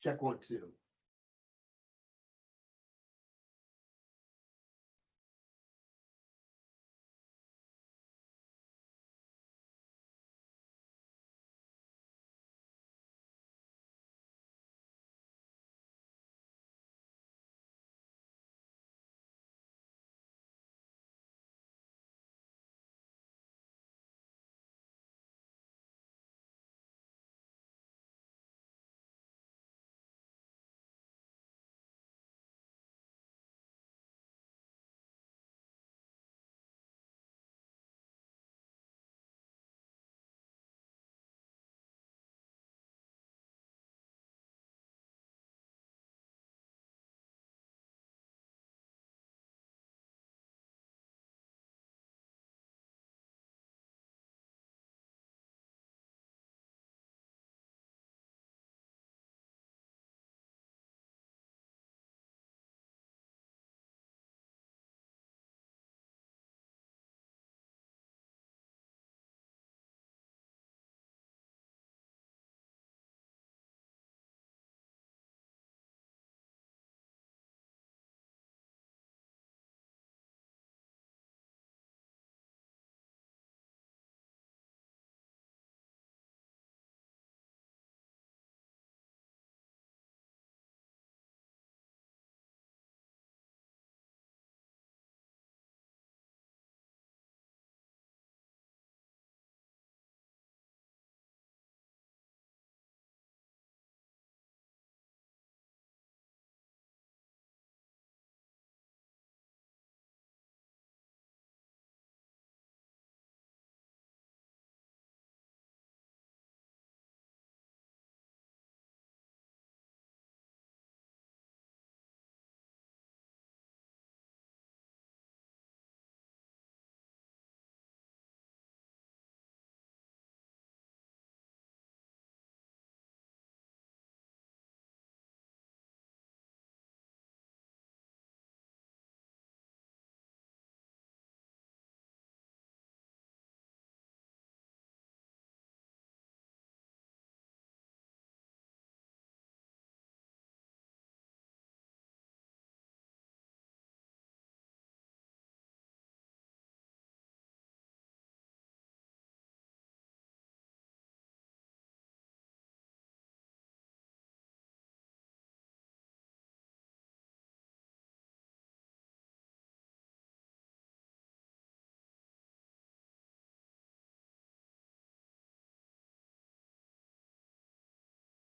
Check 1, 2.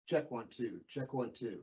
Check 1, 2. Check 1, 2.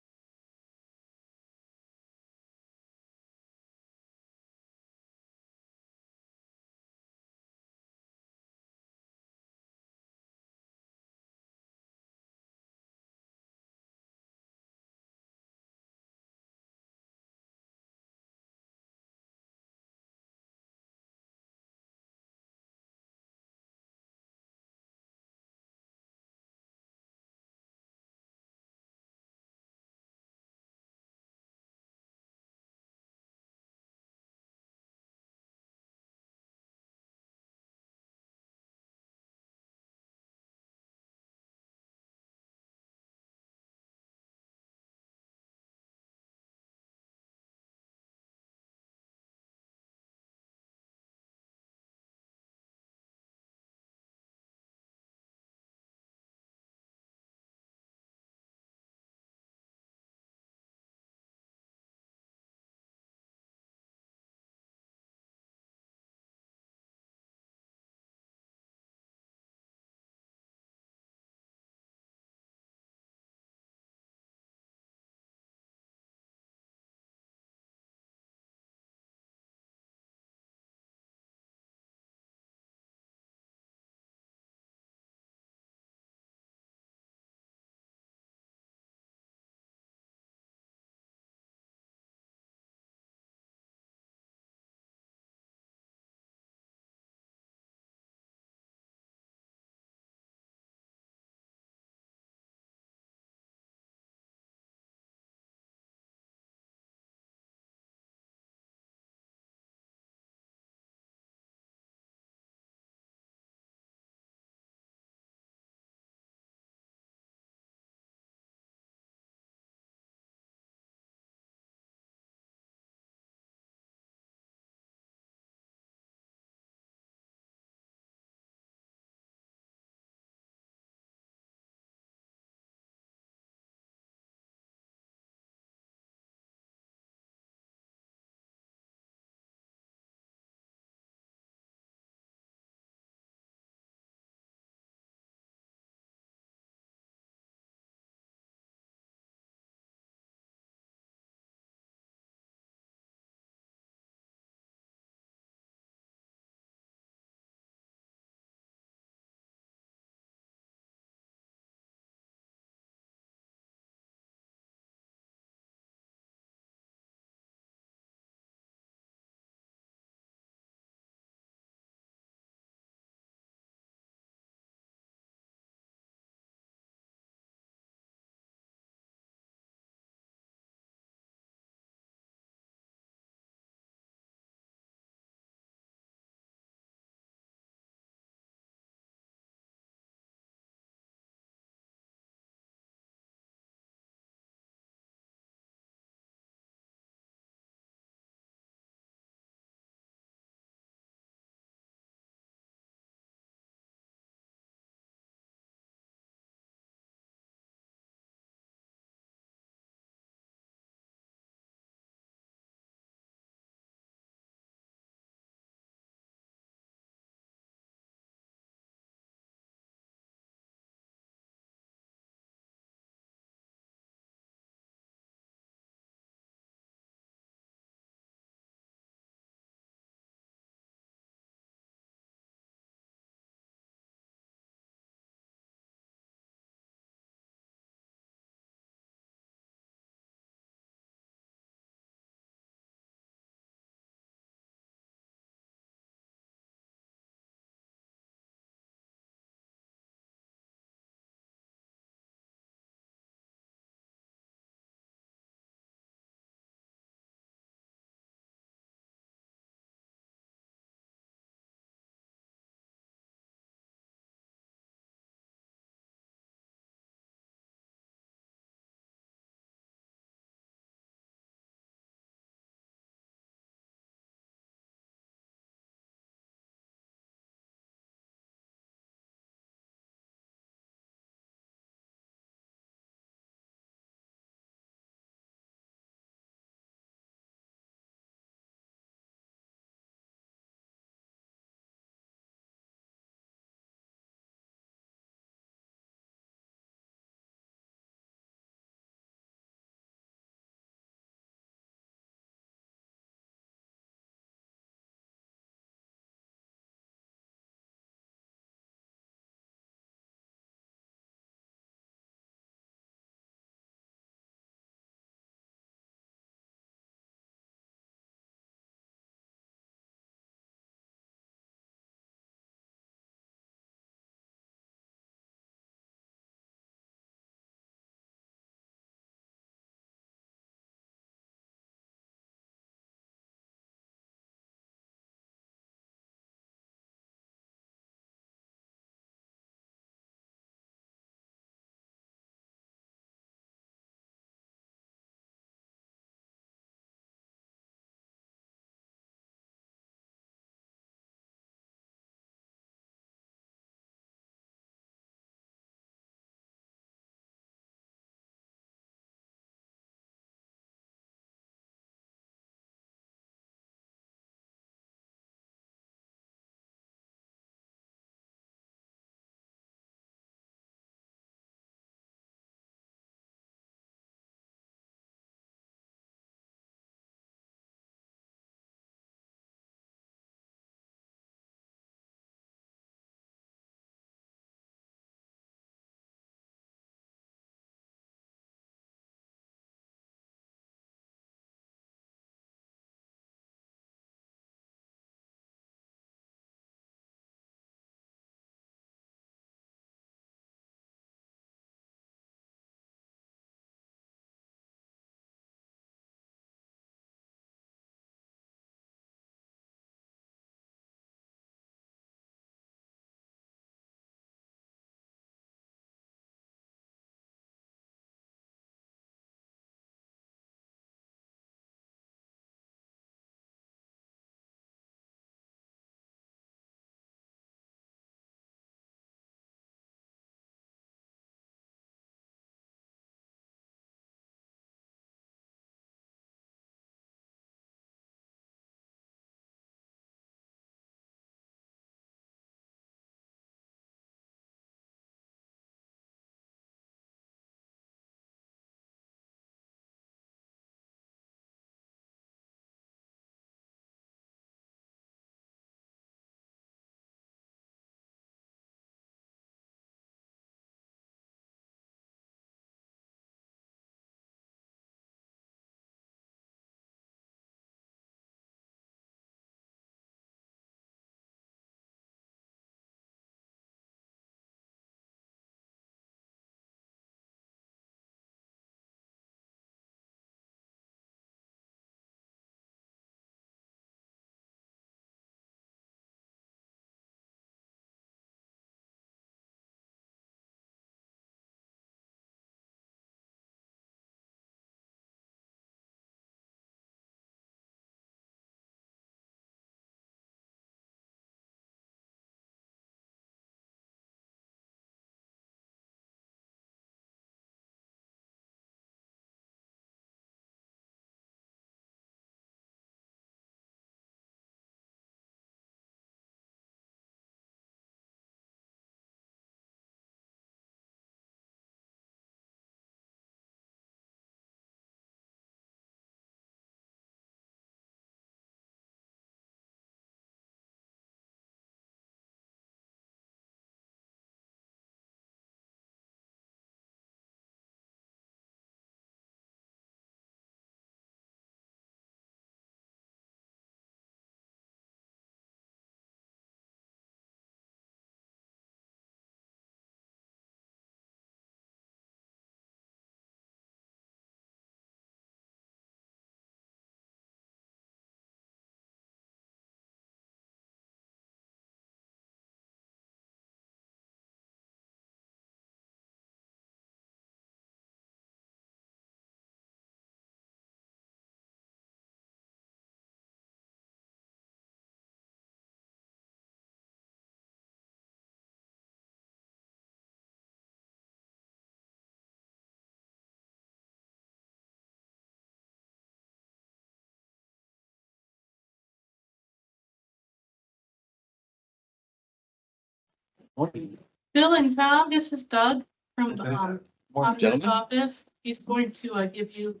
Bill and Tom, this is Doug from the auditor's gentlemen. office. He's going to give you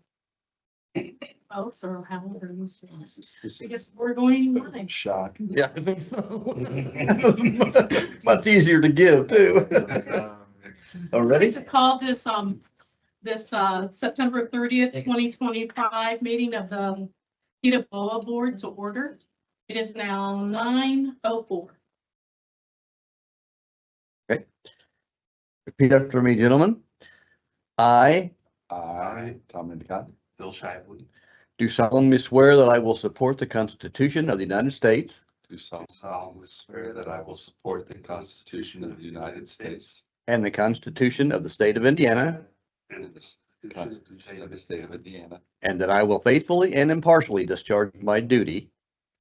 oaths or however you say it. I guess we're going live. Shock. Yeah, I think so. Much easier to give too. All I'd ready? like to call this September 30th, 2025 meeting of the PTABOA board to order. It is now 9:04. Repeat after me, gentlemen. I Tom Endicott, Bill Shively, do solemnly swear that I will support the Constitution of the United States do solemnly swear that I will support the Constitution of the United States and the Constitution of the State of Indiana, and the Constitution of the State of Indiana, and that I will faithfully and impartially discharge my duty,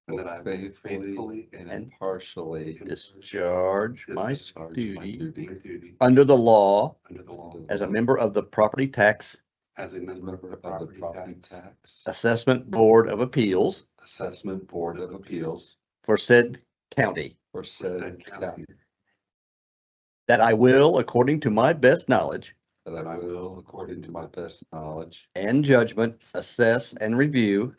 and that I will faithfully and impartially discharge my discharge my duty duty under the law under the law as a member of the Property Tax as a member of the Property Tax Assessment Board of Appeals Assessment Board of Appeals for said county, for said county, that I will, according to my best knowledge that I will, according to my best knowledge, and judgment, assess and review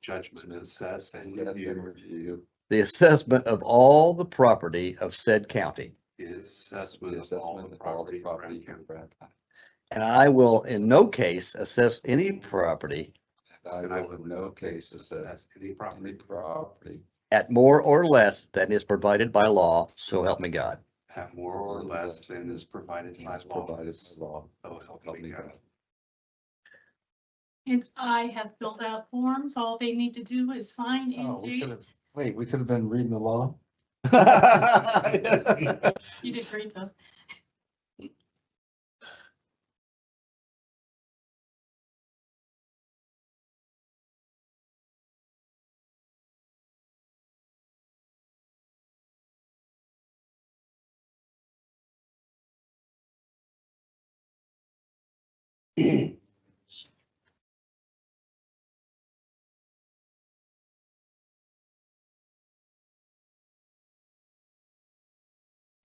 judgment, assess and review the assessment of all the property of said county. the assessment of all the property in Grant County. And I will in no case assess any property And I will in no case assess any property at more or less than is provided by law, so help me God. at more or less than is provided by law. So help me God. And I have filled out forms. All they need to do is sign Oh, and we could've- date. wait, we could have been reading the law. You did great though.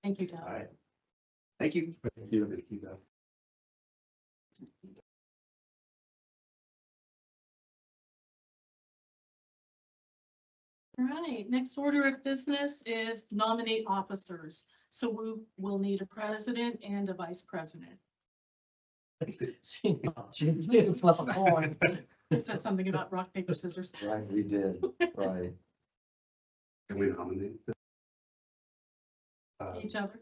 Thank you, Doug. All right. Thank you. Thank you. Thank you, Doug. All right, next order of business is nominate officers. So we will need a president and a vice president. She did flip a coin. You said something about rock, paper, scissors. Right, we did, right. Can we nominate? Each other,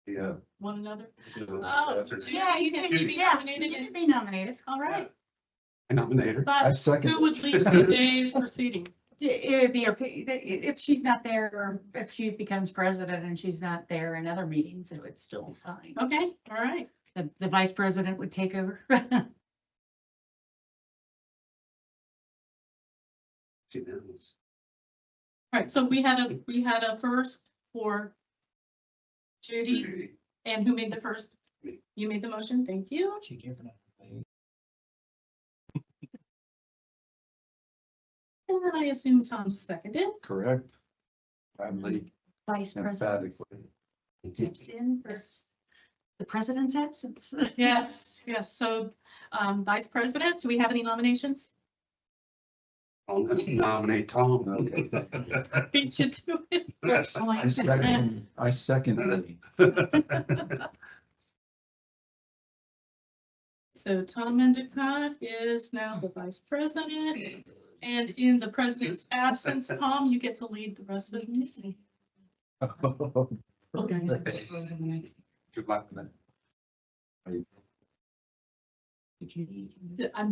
Yeah. one another. Oh, Yeah, you can be nominated. Be nominated. All right, I nominate her. I but second. who would lead today's proceeding? It'd be okay, if she's not there, or if she becomes president and she's not there in other meetings, it would still be fine. Okay, all right. The vice president would take over. Unanimous. All right, so we had a first for Judy, Judy. and who made the first? Me. You made the motion, thank you. And I assume Tom seconded. Correct. Family Vice president emphatically. steps in for the president's absence. Yes, yes, so vice president, do we have any nominations? I'll nominate Tom. Okay. Beat you to it. Yes. I second it. So Tom Endicott is now the vice president, and in the president's absence, Tom, you get to lead the rest of the meeting. Okay. Good luck with that.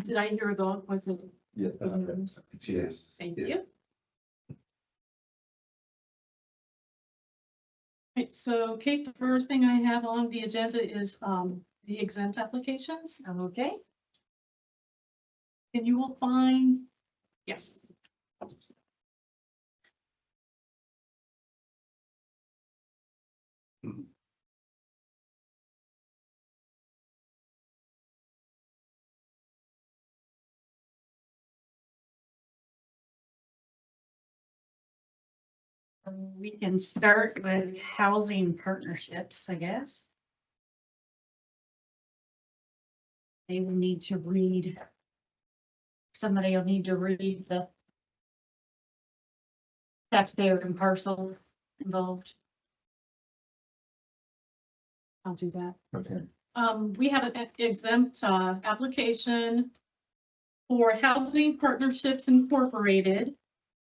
Did I hear a vote? Was it? Yeah. unanimous? Yes. Thank Yes. you. Right, so Kate, the first thing I have on the agenda is the exempt applications. Okay, And you will find, yes. We can start with housing partnerships, I guess. They will need to read. Somebody will need to read the taxpayer and parcel involved. I'll do that. Okay. We have an exempt, application for Housing Partnerships Incorporated.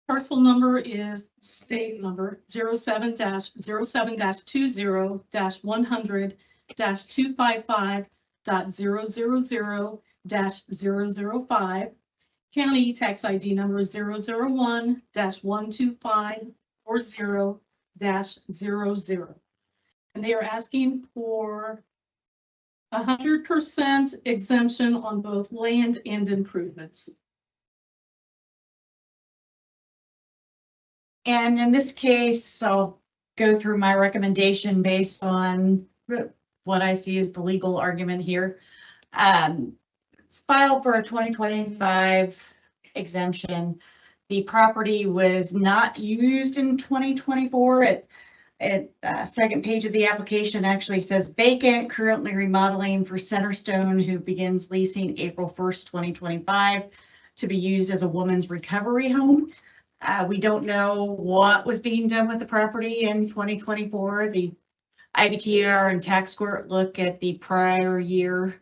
Parcel number is state number 07-07-20-100-255.000-005. County tax ID number 001-12540-00. And they are asking for 100% exemption on both land and improvements. And in this case, I'll go through my recommendation based on what I see as the legal argument here. It's filed for a 2025 exemption. The property was not used in 2024. Second page of the application actually says vacant, currently remodeling for Centerstone, who begins leasing April 1st, 2025 to be used as a woman's recovery home. We don't know what was being done with the property in 2024. The IBTR and tax court look at the prior year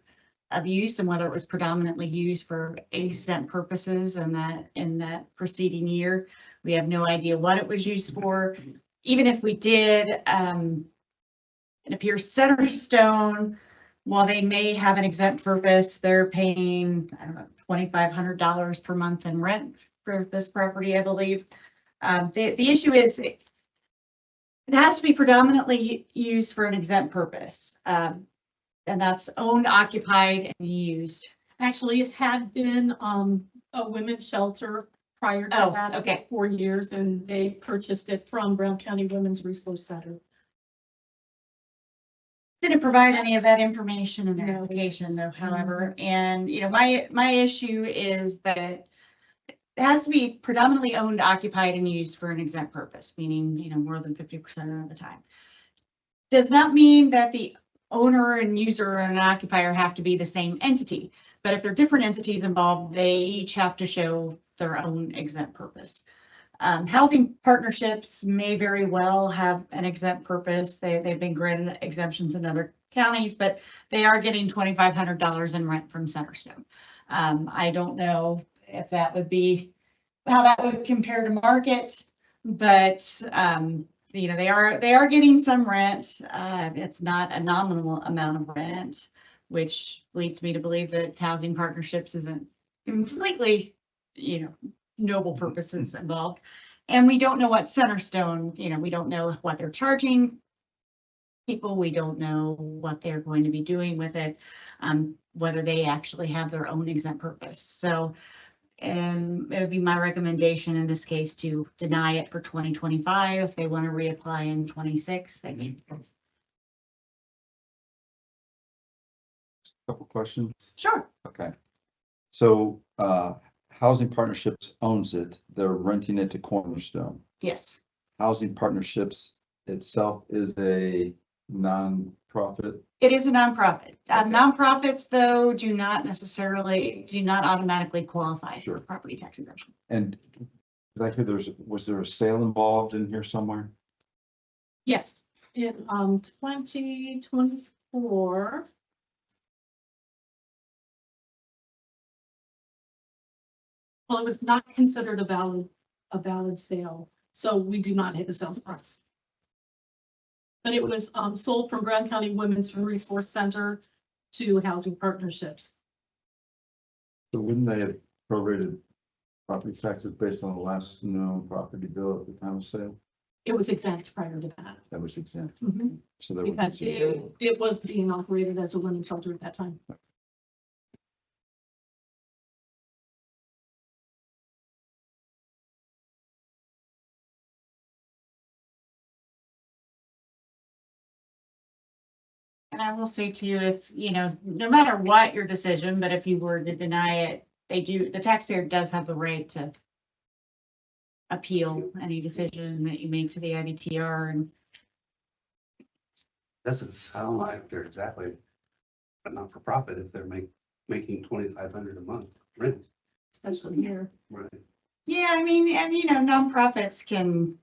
of use and whether it was predominantly used for exempt purposes in that preceding year. We have no idea what it was used for. Even if we did, it appears Centerstone, while they may have an exempt purpose, they're paying, I don't know, $2,500 per month in rent for this property, I believe. The issue is it has to be predominantly used for an exempt purpose. And that's owned, occupied, and used. Actually, it had been a women's shelter prior to Oh, that, okay. about 4 years, and they purchased it from Brown County Women's Resource Center. Didn't provide any of that information in their No. application though, however, and my issue is that it has to be predominantly owned, occupied, and used for an exempt purpose, meaning, more than 50% of the time. Does not mean that the owner and user and occupier have to be the same entity, but if they're different entities involved, they each have to show their own exempt purpose. Housing partnerships may very well have an exempt purpose. They've been granted exemptions in other counties, but they are getting $2,500 in rent from Centerstone. I don't know if that would be how that would compare to market, but they are getting some rent. It's not a nominal amount of rent, which leads me to believe that housing partnerships isn't completely, noble purposes involved. And we don't know what Centerstone, we don't know what they're charging people. We don't know what they're going to be doing with it, whether they actually have their own exempt purpose. So, it would be my recommendation in this case to deny it for 2025. If they want to reapply in 26, they can. Couple questions. Sure. Okay. So, Housing Partnerships owns it. They're renting it to Cornerstone. Yes. Housing Partnerships itself is a nonprofit. It is a nonprofit. Okay. Nonprofits, though, do not automatically qualify for Sure. property tax exemption. And did I hear was there a sale involved in here somewhere? Yes, in 2024. Well, it was not considered a valid sale, so we do not have a sales price. But it was sold from Brown County Women's Resource Center to Housing Partnerships. So wouldn't they have prorated property taxes based on the last known property bill at the time of sale? It was exempt prior to that. That was exempt. Mhm. So there would be Because it was being operated as a women's shelter at that time. And I will say to you, if, no matter what your decision, but if you were to deny it, the taxpayer does have the right to appeal any decision that you make to the IBTR, and Doesn't sound like they're exactly a not-for-profit if they're making 2,500 a month rent. especially here. Right. yeah, I mean, and you know, nonprofits can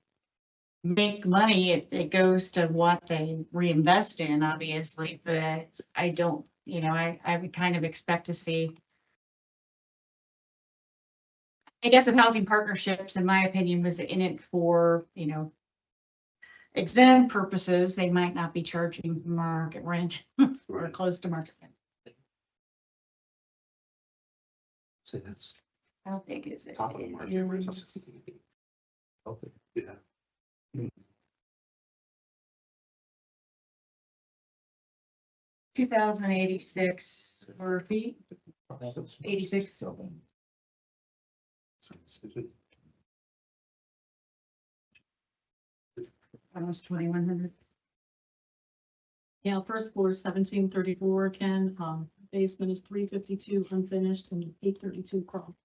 make money. It goes to what they reinvest in, obviously, but I don't, you know, I would kind of expect to see. I guess if housing partnerships, in my opinion, was in it for, you know, exempt purposes, they might not be charging market rent or Right. close to market rent. So that's How big is it? top of the market. It rent. is Yeah. 2,086 square feet. 86. Almost 2,100. Yeah, first floor is 1734, Ken, basement is 352 unfinished and 832 crawl.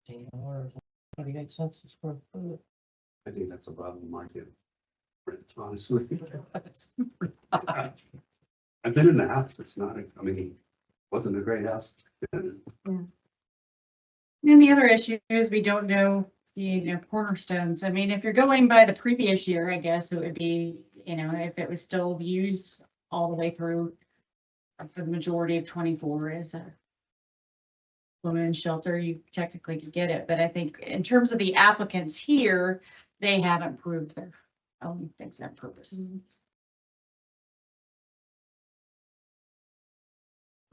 $18.28 a square foot. I think that's above the market rent, honestly. I've been in the house. It's not, I mean, it wasn't a great house. And the other issue is we don't know, you know, cornerstones. I mean, if you're going by the previous year, I guess it would be, you know, if it was still used all the way through for the majority of 24 as a women's shelter, you technically could get it. But I think in terms of the applicants here, they haven't proved their own exempt purpose.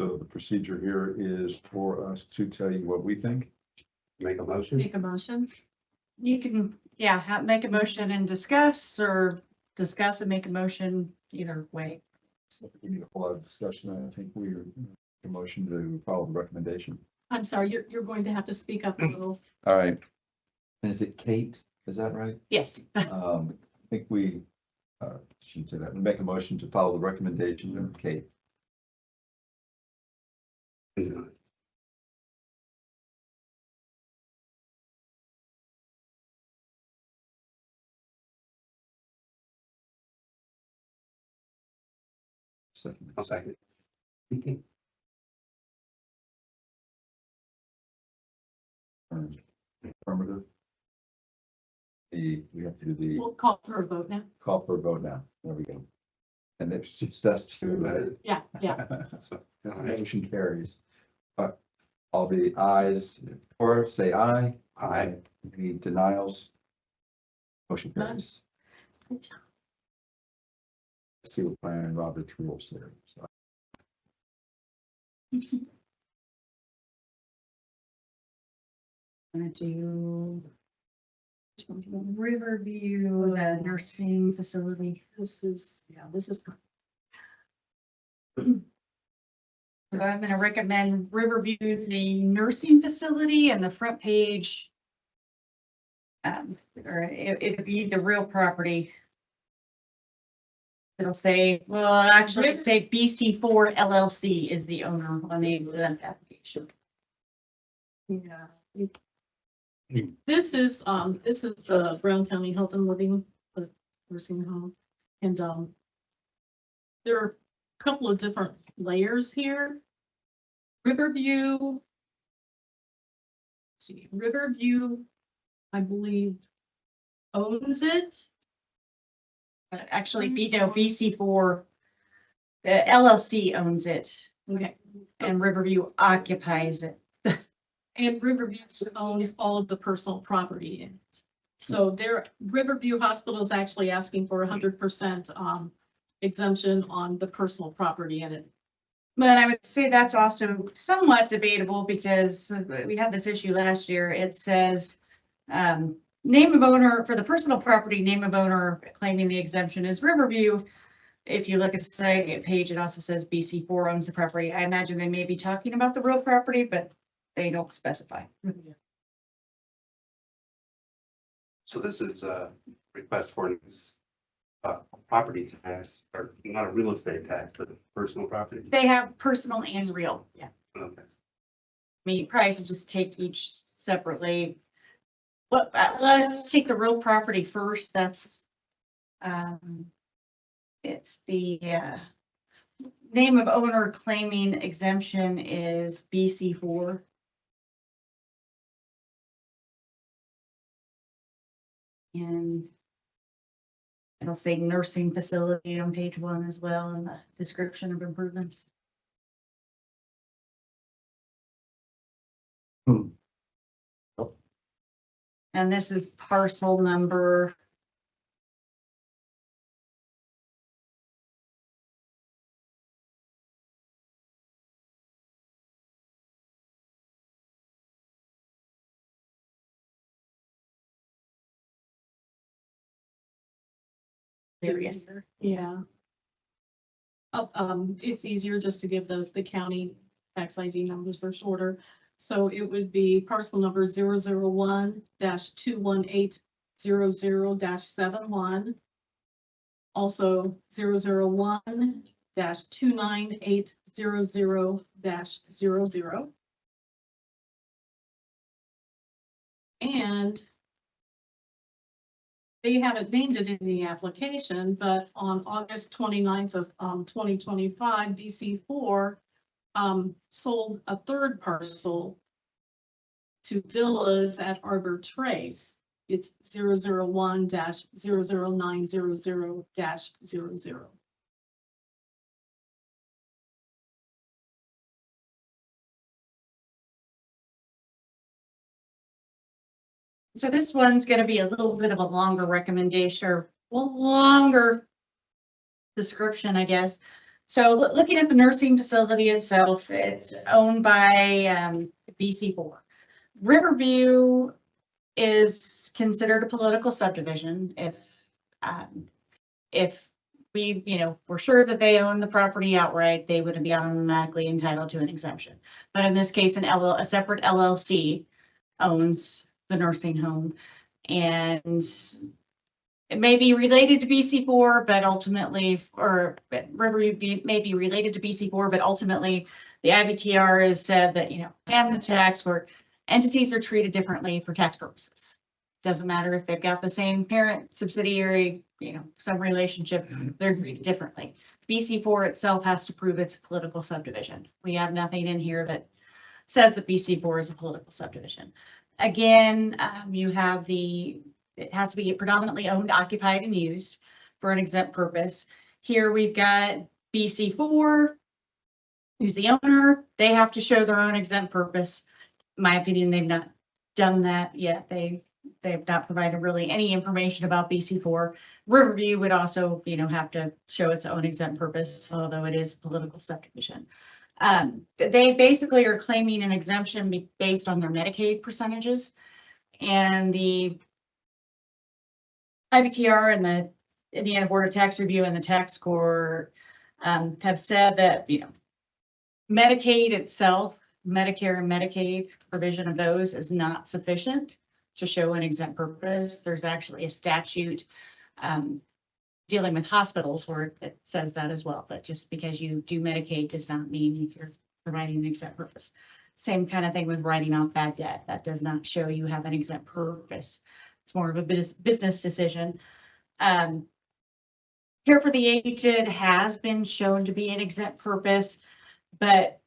So the procedure here is for us to tell you what we think. Make a motion. Make a motion. You can, yeah, make a motion and discuss, or discuss and make a motion either way. So we need a lot of discussion. I think we're a motion to follow the recommendation. I'm sorry, you're going to have to speak up a little. All right. And is it Kate? Is that right? Yes. I think we, should say that, we make a motion to follow the recommendation of Kate. Second. I'll second. Affirmative. We have to do the We'll call for a vote now. call for a vote now. There we go. And it's just us to, Yeah, yeah. So, all right. motion carries. All the ayes, or say aye. Aye. Any denials? Motion None. carries. Good job. See what plan Robert's rules there. So I'm gonna do Riverview, the nursing facility. This is, yeah, this is. So I'm gonna recommend Riverview, the nursing facility, and the front page. Or it'd be the real property. It'll say, well, actually, it'd say BC4 LLC is the owner on the exempt application. Yeah. This is the Brown County Health and Living Nursing Home. And, there are a couple of different layers here. Riverview. Let's see, Riverview, I believe, owns it. But actually, BC4, the LLC owns it, Okay. and Riverview occupies it. And Riverview owns all of the personal property in it. So their Riverview Hospital is actually asking for 100% exemption on the personal property in it. But I would say that's also somewhat debatable, because we had this issue last year. It says, name of owner for the personal property, name of owner claiming the exemption is Riverview. If you look at the second page, it also says BC4 owns the property. I imagine they may be talking about the real property, but they don't specify. So this is a request for an property tax, or not a real estate tax, but a personal property? They have personal and real. Yeah. Okay. I mean, you probably should just take each separately. Let's take the real property first. That's, it's the, name of owner claiming exemption is BC4. And it'll say nursing facility on page 1 as well in the description of improvements. Hmm. And this is parcel number. Various. Yeah. It's easier just to give the county tax ID numbers, they're shorter. So it would be parcel number 001-21800-71. Also 001-29800-00. And they haven't named it in the application, but on August 29th of 2025, BC4 sold a third parcel to Villas at Arbor Trace. It's 001-00900-00. So this one's gonna be a little bit of a longer recommendation or longer description, I guess. So looking at the nursing facility itself, it's owned by BC4. Riverview is considered a political subdivision if we, we're sure that they own the property outright, they would be automatically entitled to an exemption. But in this case, a separate LLC owns the nursing home, and it may be related to BC4, but ultimately, or Riverview may be related to BC4, but ultimately the IBTR has said that, and the tax where entities are treated differently for tax purposes. Doesn't matter if they've got the same parent, subsidiary, some relationship, they're treated differently. BC4 itself has to prove it's a political subdivision. We have nothing in here that says that BC4 is a political subdivision. Again, you have it has to be predominantly owned, occupied, and used for an exempt purpose. Here we've got BC4, who's the owner. They have to show their own exempt purpose. In my opinion, they've not done that yet. They've not provided really any information about BC4. Riverview would also, have to show its own exempt purpose, although it is a political subdivision. They basically are claiming an exemption based on their Medicaid percentages, and the IBTR and the Indiana Board of Tax Review and the tax court have said that, Medicaid itself, Medicare and Medicaid provision of those is not sufficient to show an exempt purpose. There's actually a statute dealing with hospitals where it says that as well, but just because you do Medicaid does not mean you're providing an exempt purpose. Same kind of thing with writing off bad debt. That does not show you have an exempt purpose. It's more of a business decision. Care for the aged has been shown to be an exempt purpose, but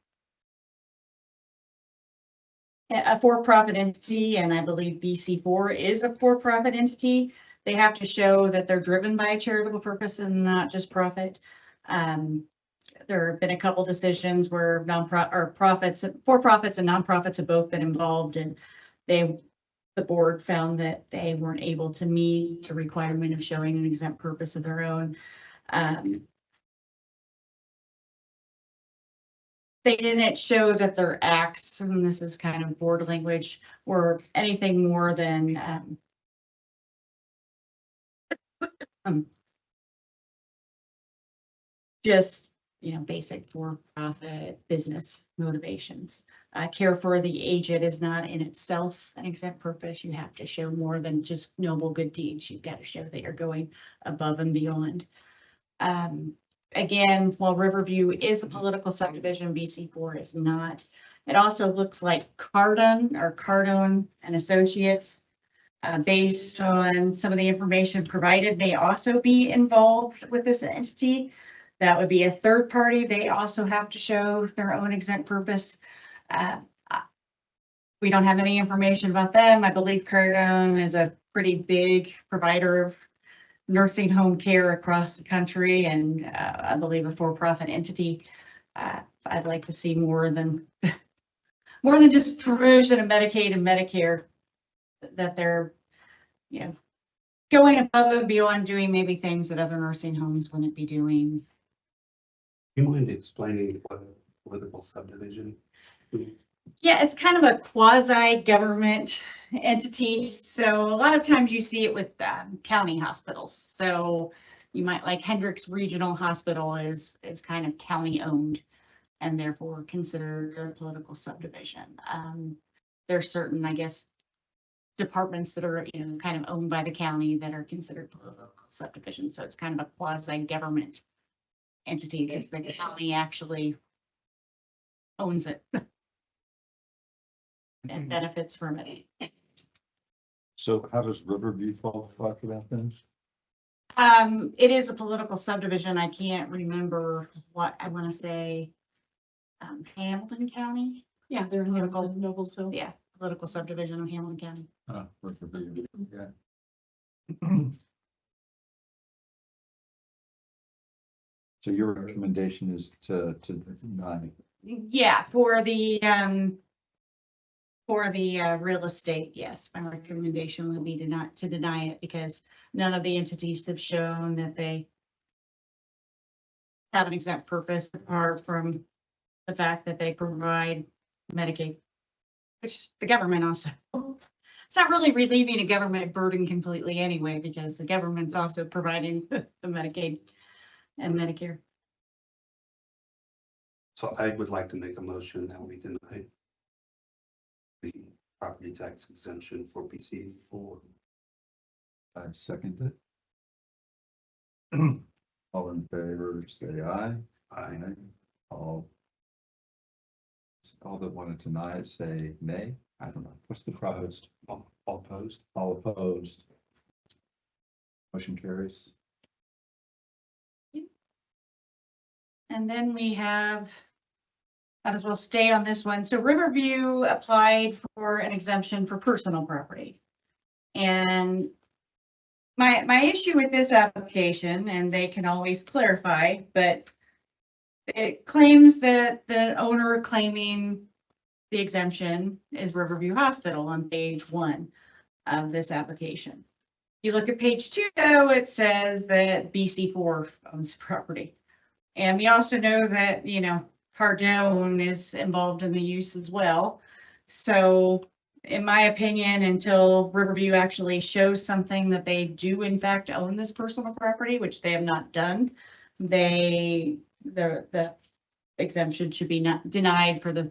a for-profit entity, and I believe BC4 is a for-profit entity, they have to show that they're driven by a charitable purpose and not just profit. There have been a couple decisions where for-profits and nonprofits have both been involved, and the board found that they weren't able to meet the requirement of showing an exempt purpose of their own. They didn't show that their acts, and this is kind of board language, were anything more than just, basic for-profit business motivations. care for the aged is not in itself an exempt purpose. You have to show more than just noble good deeds. You've got to show that you're going above and beyond. Again, while Riverview is a political subdivision, BC4 is not. It also looks like Cardone and Associates, based on some of the information provided, may also be involved with this entity. That would be a third party. They also have to show their own exempt purpose. We don't have any information about them. I believe Cardone is a pretty big provider of nursing home care across the country, and I believe a for-profit entity. I'd like to see more than just provision of Medicaid and Medicare, that they're, going above and beyond, doing maybe things that other nursing homes wouldn't be doing. You mind explaining what a political subdivision is? Yeah, it's kind of a quasi-government entity. So a lot of times you see it with county hospitals. So you might, like Hendricks Regional Hospital is kind of county owned and therefore considered a political subdivision. There's certain, I guess, departments that are, kind of owned by the county that are considered political subdivision. So it's kind of a quasi-government entity because the county actually owns it and benefits from it. So how does Riverview qualify for that then? It is a political subdivision. I can't remember what I want to say. Hamilton County? Yeah, they're in Political. Noblesville. Yeah, political subdivision of Hamilton County. Riverview, yeah. So your recommendation is to deny. Yeah, for the real estate, yes, my recommendation would be to deny it because none of the entities have shown that they have an exempt purpose apart from the fact that they provide Medicaid, which the government also, it's not really relieving a government burden completely anyway, because the government's also providing the Medicaid and Medicare. So I would like to make a motion that we deny the property tax exemption for PC4. I second it. All in favor, say aye. Aye. All that want to deny it, say nay. I don't know. What's the proposed? All opposed? All opposed. Motion carries. And then we have, might as well stay on this one. So Riverview applied for an exemption for personal property. And my issue with this application, and they can always clarify, but it claims that the owner claiming the exemption is Riverview Hospital on page 1 of this application. You look at page 2, though, it says that BC4 owns property. And we also know that, Cardone is involved in the use as well. So in my opinion, until Riverview actually shows something that they do in fact own this personal property, which they have not done, the exemption should be not denied for the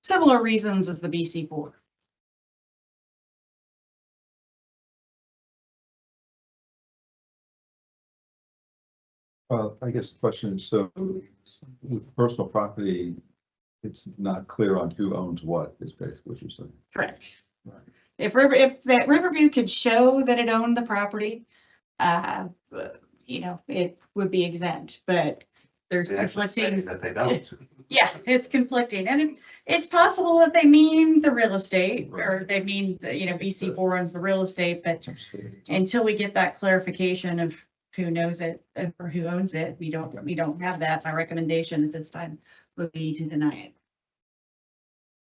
similar reasons as the BC4. Well, I guess the question is, so with personal property, it's not clear on who owns what, is basically what you're saying. Correct. Right. If that Riverview could show that it owned the property, it would be exempt, but there's They actually say conflicting. that they don't. Yeah, it's conflicting, and it's possible that they mean the real estate, or Right. they mean that, BC4 owns the real estate, but Absolutely. until we get that clarification of who knows it or who owns it, we don't have that. My recommendation at this time would be to deny it.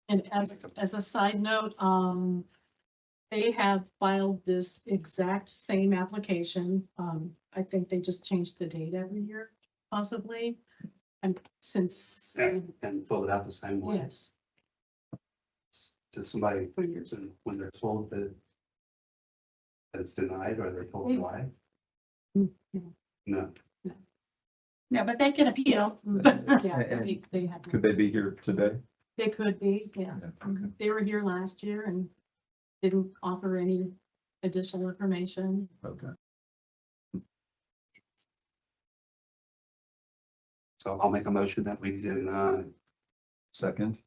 And as a side note, they have filed this exact same application. I think they just changed the date every year, possibly. And since, And fill it out the same way. yes, To somebody, for years. when they're told that it's denied, or they're told Yeah. why? Yeah. No. No, but they can appeal. Yeah, they have. Could they be here today? They could be, yeah. Yeah, okay. They were here last year and didn't offer any additional information. Okay. So I'll make a motion that we deny. Second.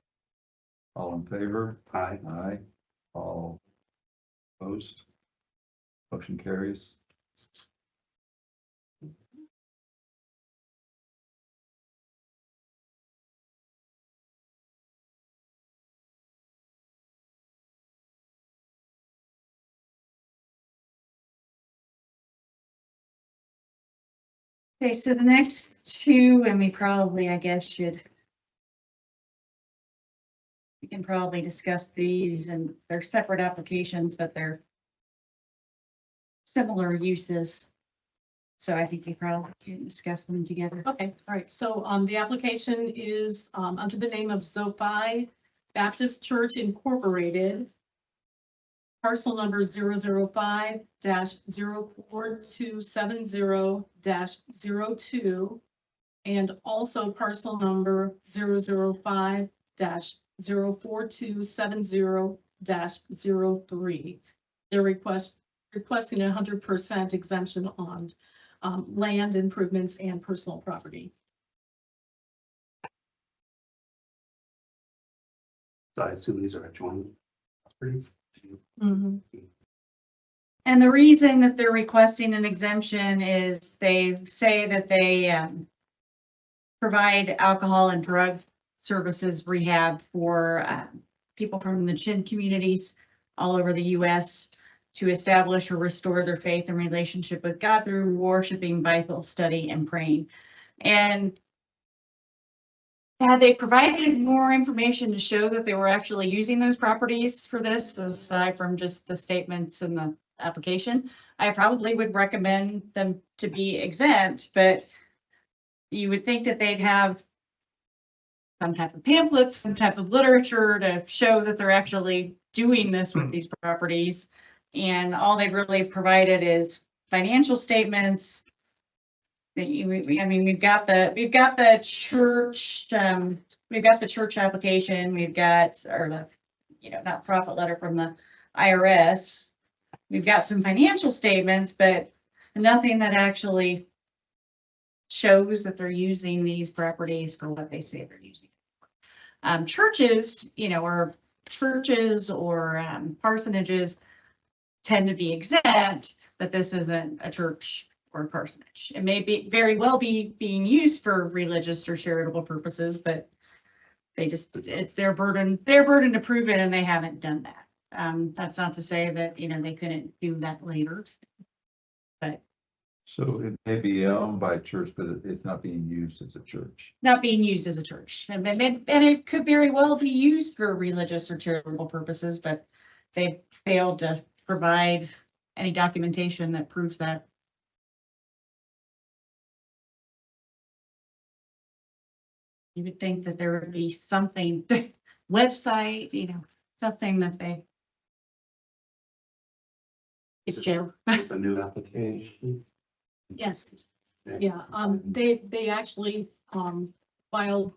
All in favor? Aye. Aye. All opposed? Motion carries. Okay, so the next two, and we probably, I guess, we can probably discuss these, and they're separate applications, but they're similar uses. So I think we probably can discuss them together. Okay, all right, so, the application is, under the name of Zophii Baptist Church Incorporated. Parcel number 005-04270-02, and also parcel number 005-04270-03. They're requesting 100% exemption on land improvements and personal property. So I assume these are adjoining properties. And the reason that they're requesting an exemption is they say that they provide alcohol and drug services rehab for people from the Chin communities all over the U.S. to establish or restore their faith and relationship with God through worshiping, Bible study, and praying. And had they provided more information to show that they were actually using those properties for this, aside from just the statements in the application, I probably would recommend them to be exempt, but you would think that they'd have some type of pamphlets, some type of literature to show that they're actually doing this with these properties. And all they've really provided is financial statements. I mean, we've got the church, we've got the church application, we've got, or the, not profit letter from the IRS. We've got some financial statements, but nothing that actually shows that they're using these properties for what they say they're using. Churches, or parsonages tend to be exempt, but this isn't a church or a parsonage. It may be very well be being used for religious or charitable purposes, but it's their burden to prove it, and they haven't done that. That's not to say that, they couldn't do that later. But So it may be owned by a church, but it's not being used as a church. not being used as a church. And it could very well be used for religious or charitable purposes, but they failed to provide any documentation that proves that. You would think that there would be something, website, something that they. It's Joe. It's a new application. Yes, yeah, they actually, filed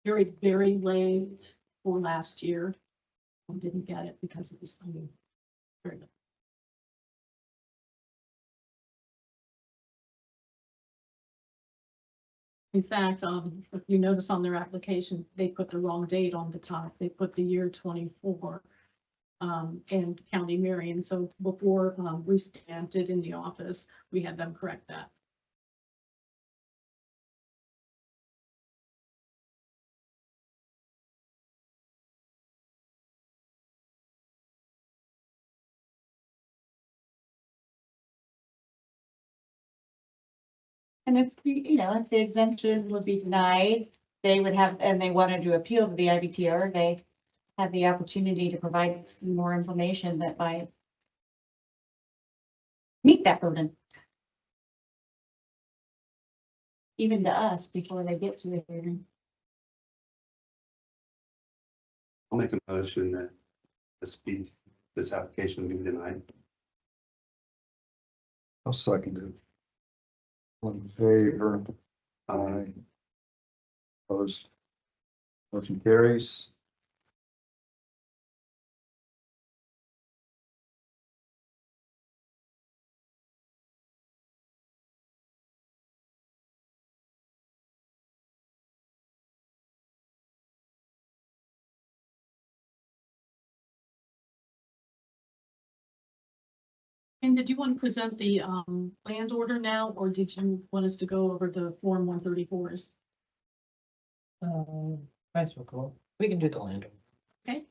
very, very late for last year. Didn't get it because it was, very late. In fact, if you notice on their application, they put the wrong date on the top. They put the year 24. And County Marion. So before we stamped it in the office, we had them correct that. And if the exemption would be denied, they would have, and they wanted to appeal to the IBTR, they have the opportunity to provide some more information that might meet that burden. Even to us before they get to the hearing. I'll make a motion that this application be denied. I'll second it. All in favor? Um, Opposed? Motion carries. And did you want to present the land order now, or did you want us to go over the Form 134s? Might as well go. We can do the land. Okay.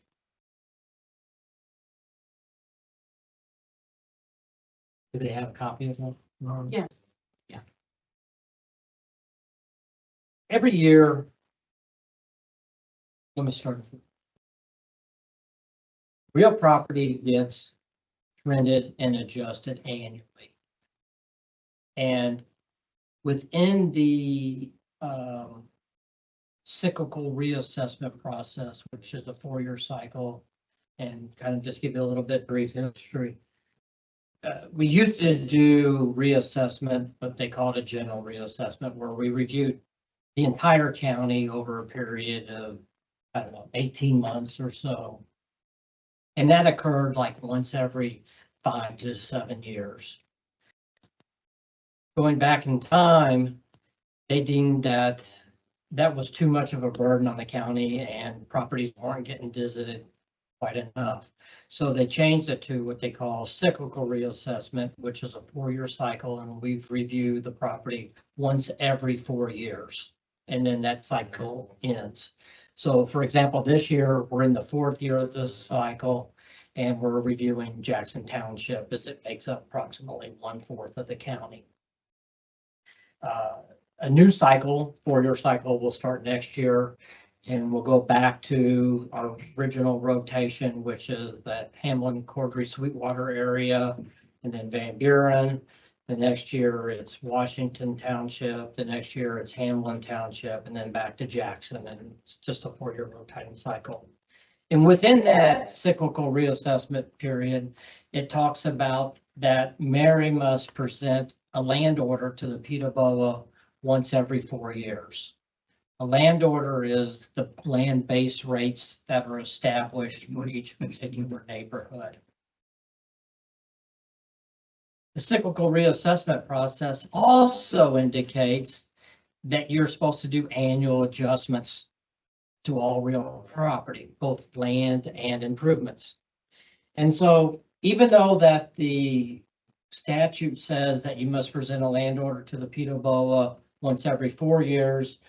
Do they have a copy of that? Yes. Every year. Let me start. Real property gets trended and adjusted annually. And within the cyclical reassessment process, which is a 4-year cycle, and kind of just give you a little bit brief history. We used to do reassessment, but they called it general reassessment, where we reviewed the entire county over a period of, I don't know, 18 months or so. And that occurred like once every 5 to 7 years. Going back in time, they deemed that that was too much of a burden on the county and properties weren't getting visited quite enough. So they changed it to what they call cyclical reassessment, which is a 4-year cycle, and we've reviewed the property once every 4 years. And then that cycle ends. So for example, this year, we're in the 4th year of this cycle, and we're reviewing Jackson Township as it makes up approximately 1/4 of the county. A new cycle, 4-year cycle, will start next year, and we'll go back to our original rotation, which is that Hamlin, Cordray, Sweetwater area, and then Van Buren. The next year it's Washington Township. The next year it's Hamlin Township, and then back to Jackson, and it's just a 4-year rotating cycle. And within that cyclical reassessment period, it talks about that Mary must present a land order to the PTABOA once every 4 years. A land order is the land base rates that are established for each particular neighborhood. The cyclical reassessment process also indicates that you're supposed to do annual adjustments to all real property, both land and improvements. And so even though that the statute says that you must present a land order to the PTABOA once every 4 years,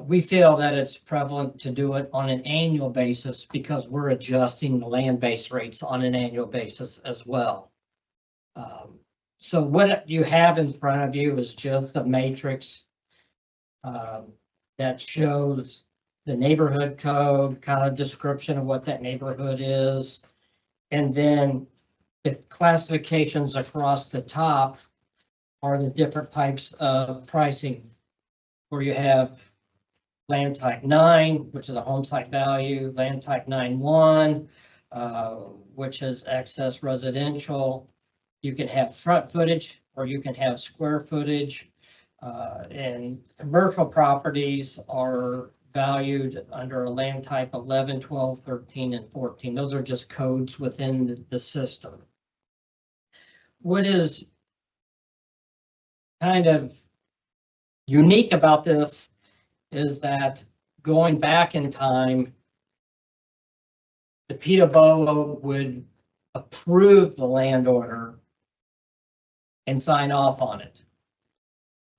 we feel that it's prevalent to do it on an annual basis because we're adjusting the land base rates on an annual basis as well. So what you have in front of you is just a matrix that shows the neighborhood code, kind of description of what that neighborhood is. And then the classifications across the top are the different types of pricing, where you have land type 9, which is a home site value, land type 9.1, which is excess residential. You can have front footage or you can have square footage, and commercial properties are valued under a land type 11, 12, 13, and 14. Those are just codes within the system. What is kind of unique about this is that going back in time, the PTABOA would approve the land order and sign off on it.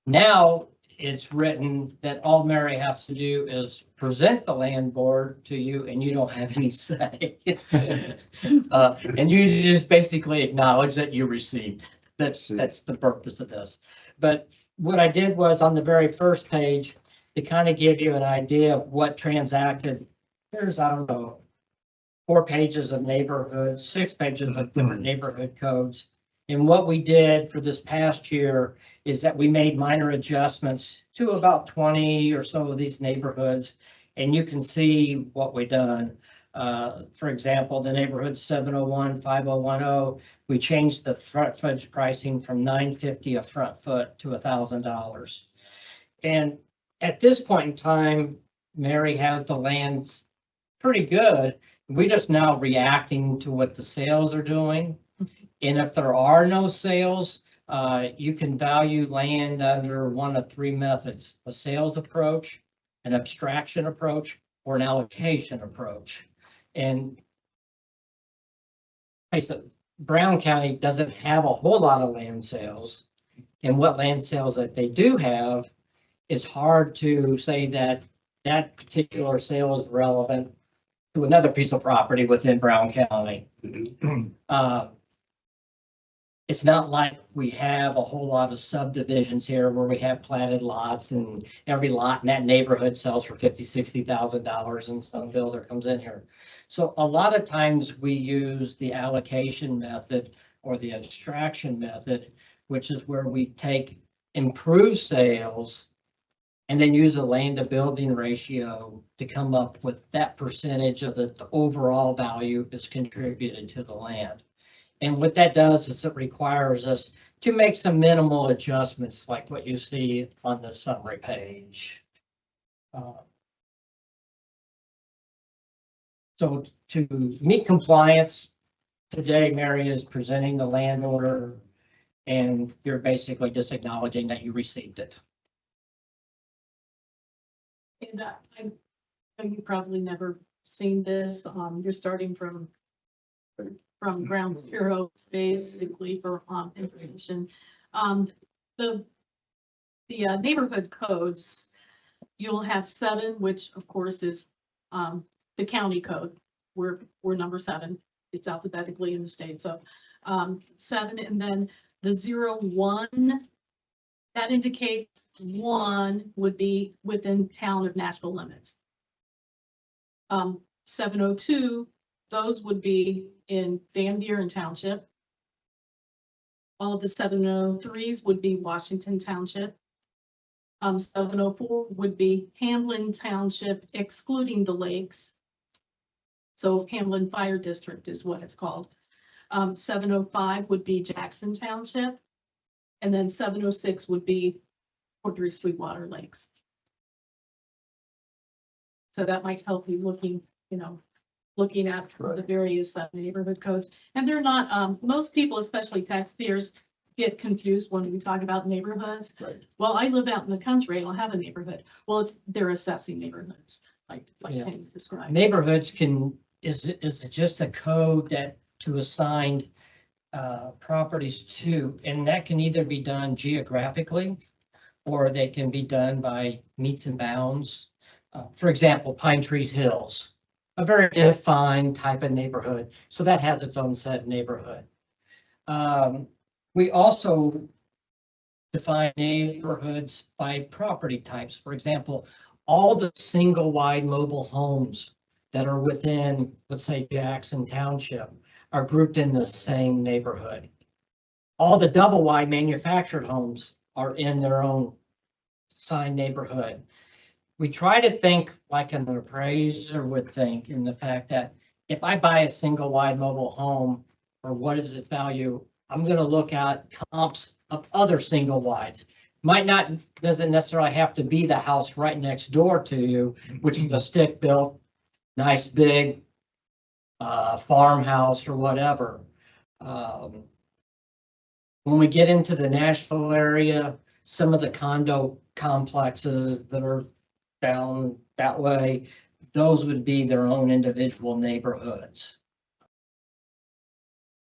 Now it's written that all Mary has to do is present the land board to you and you don't have any say. And you just basically acknowledge that you received. That's the purpose of this. But what I did was on the very first page to kind of give you an idea of what transacted. There's, I don't know, 4 pages of neighborhoods, 6 pages of different neighborhood codes. And what we did for this past year is that we made minor adjustments to about 20 or so of these neighborhoods. And you can see what we've done. For example, the neighborhood 701, 5010, we changed the front footage pricing from $950 a front foot to $1,000. And at this point in time, Mary has the land pretty good. We just now reacting to what the sales are doing. And if there are no sales, you can value land under one of three methods: a sales approach, an abstraction approach, or an allocation approach. And I said, Brown County doesn't have a whole lot of land sales. And what land sales that they do have, it's hard to say that that particular sale is relevant to another piece of property within Brown County. It's not like we have a whole lot of subdivisions here where we have platted lots and every lot in that neighborhood sells for $50,000, $60,000 and some builder comes in here. So a lot of times we use the allocation method or the abstraction method, which is where we take improved sales and then use a land to building ratio to come up with that percentage of the overall value that's contributed to the land. And what that does is it requires us to make some minimal adjustments like what you see on the summary page. So to meet compliance, today Mary is presenting the land order and you're basically just acknowledging that you received it. And I know you've probably never seen this. You're starting from ground zero, basically, for information. The neighborhood codes, you'll have 7, which of course is the county code. We're number 7. It's alphabetically in the state. So 7, and then the 01, that indicates 1 would be within town of Nashville limits. 702, those would be in Van Buren Township. All of the 703s would be Washington Township. 704 would be Hamlin Township, excluding the lakes. So Hamlin Fire District is what it's called. 705 would be Jackson Township. And then 706 would be Cordray Sweetwater Lakes. So that might help you looking at the various neighborhood codes. And they're not, most people, especially taxpayers, get confused when we talk about neighborhoods. Right. Well, I live out in the country, I don't have a neighborhood. Well, they're assessing neighborhoods, like Yeah. Penny described. Neighborhoods is just a code that to assign properties to, and that can either be done geographically or they can be done by meets and bounds. For example, Pine Trees Hills, a very defined type of neighborhood. So that has its own set neighborhood. We also define neighborhoods by property types. For example, all the single wide mobile homes that are within, let's say, Jackson Township are grouped in the same neighborhood. All the double wide manufactured homes are in their own assigned neighborhood. We try to think like an appraiser would think, in the fact that if I buy a single wide mobile home, or what is its value, I'm going to look at comps of other single wides. Doesn't necessarily have to be the house right next door to you, which is a stick built, nice big farmhouse or whatever. When we get into the Nashville area, some of the condo complexes that are down that way, those would be their own individual neighborhoods.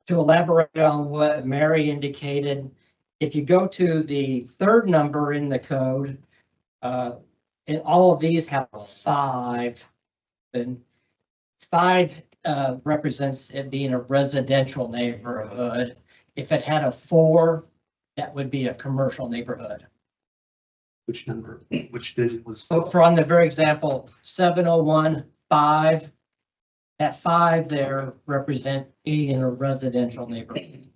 To elaborate on what Mary indicated, if you go to the 3rd number in the code, and all of these have a 5, and 5 represents it being a residential neighborhood. If it had a 4, that would be a commercial neighborhood. Which number, which digit was? So for on the very example, 701, 5, that 5 there represent being in a residential neighborhood.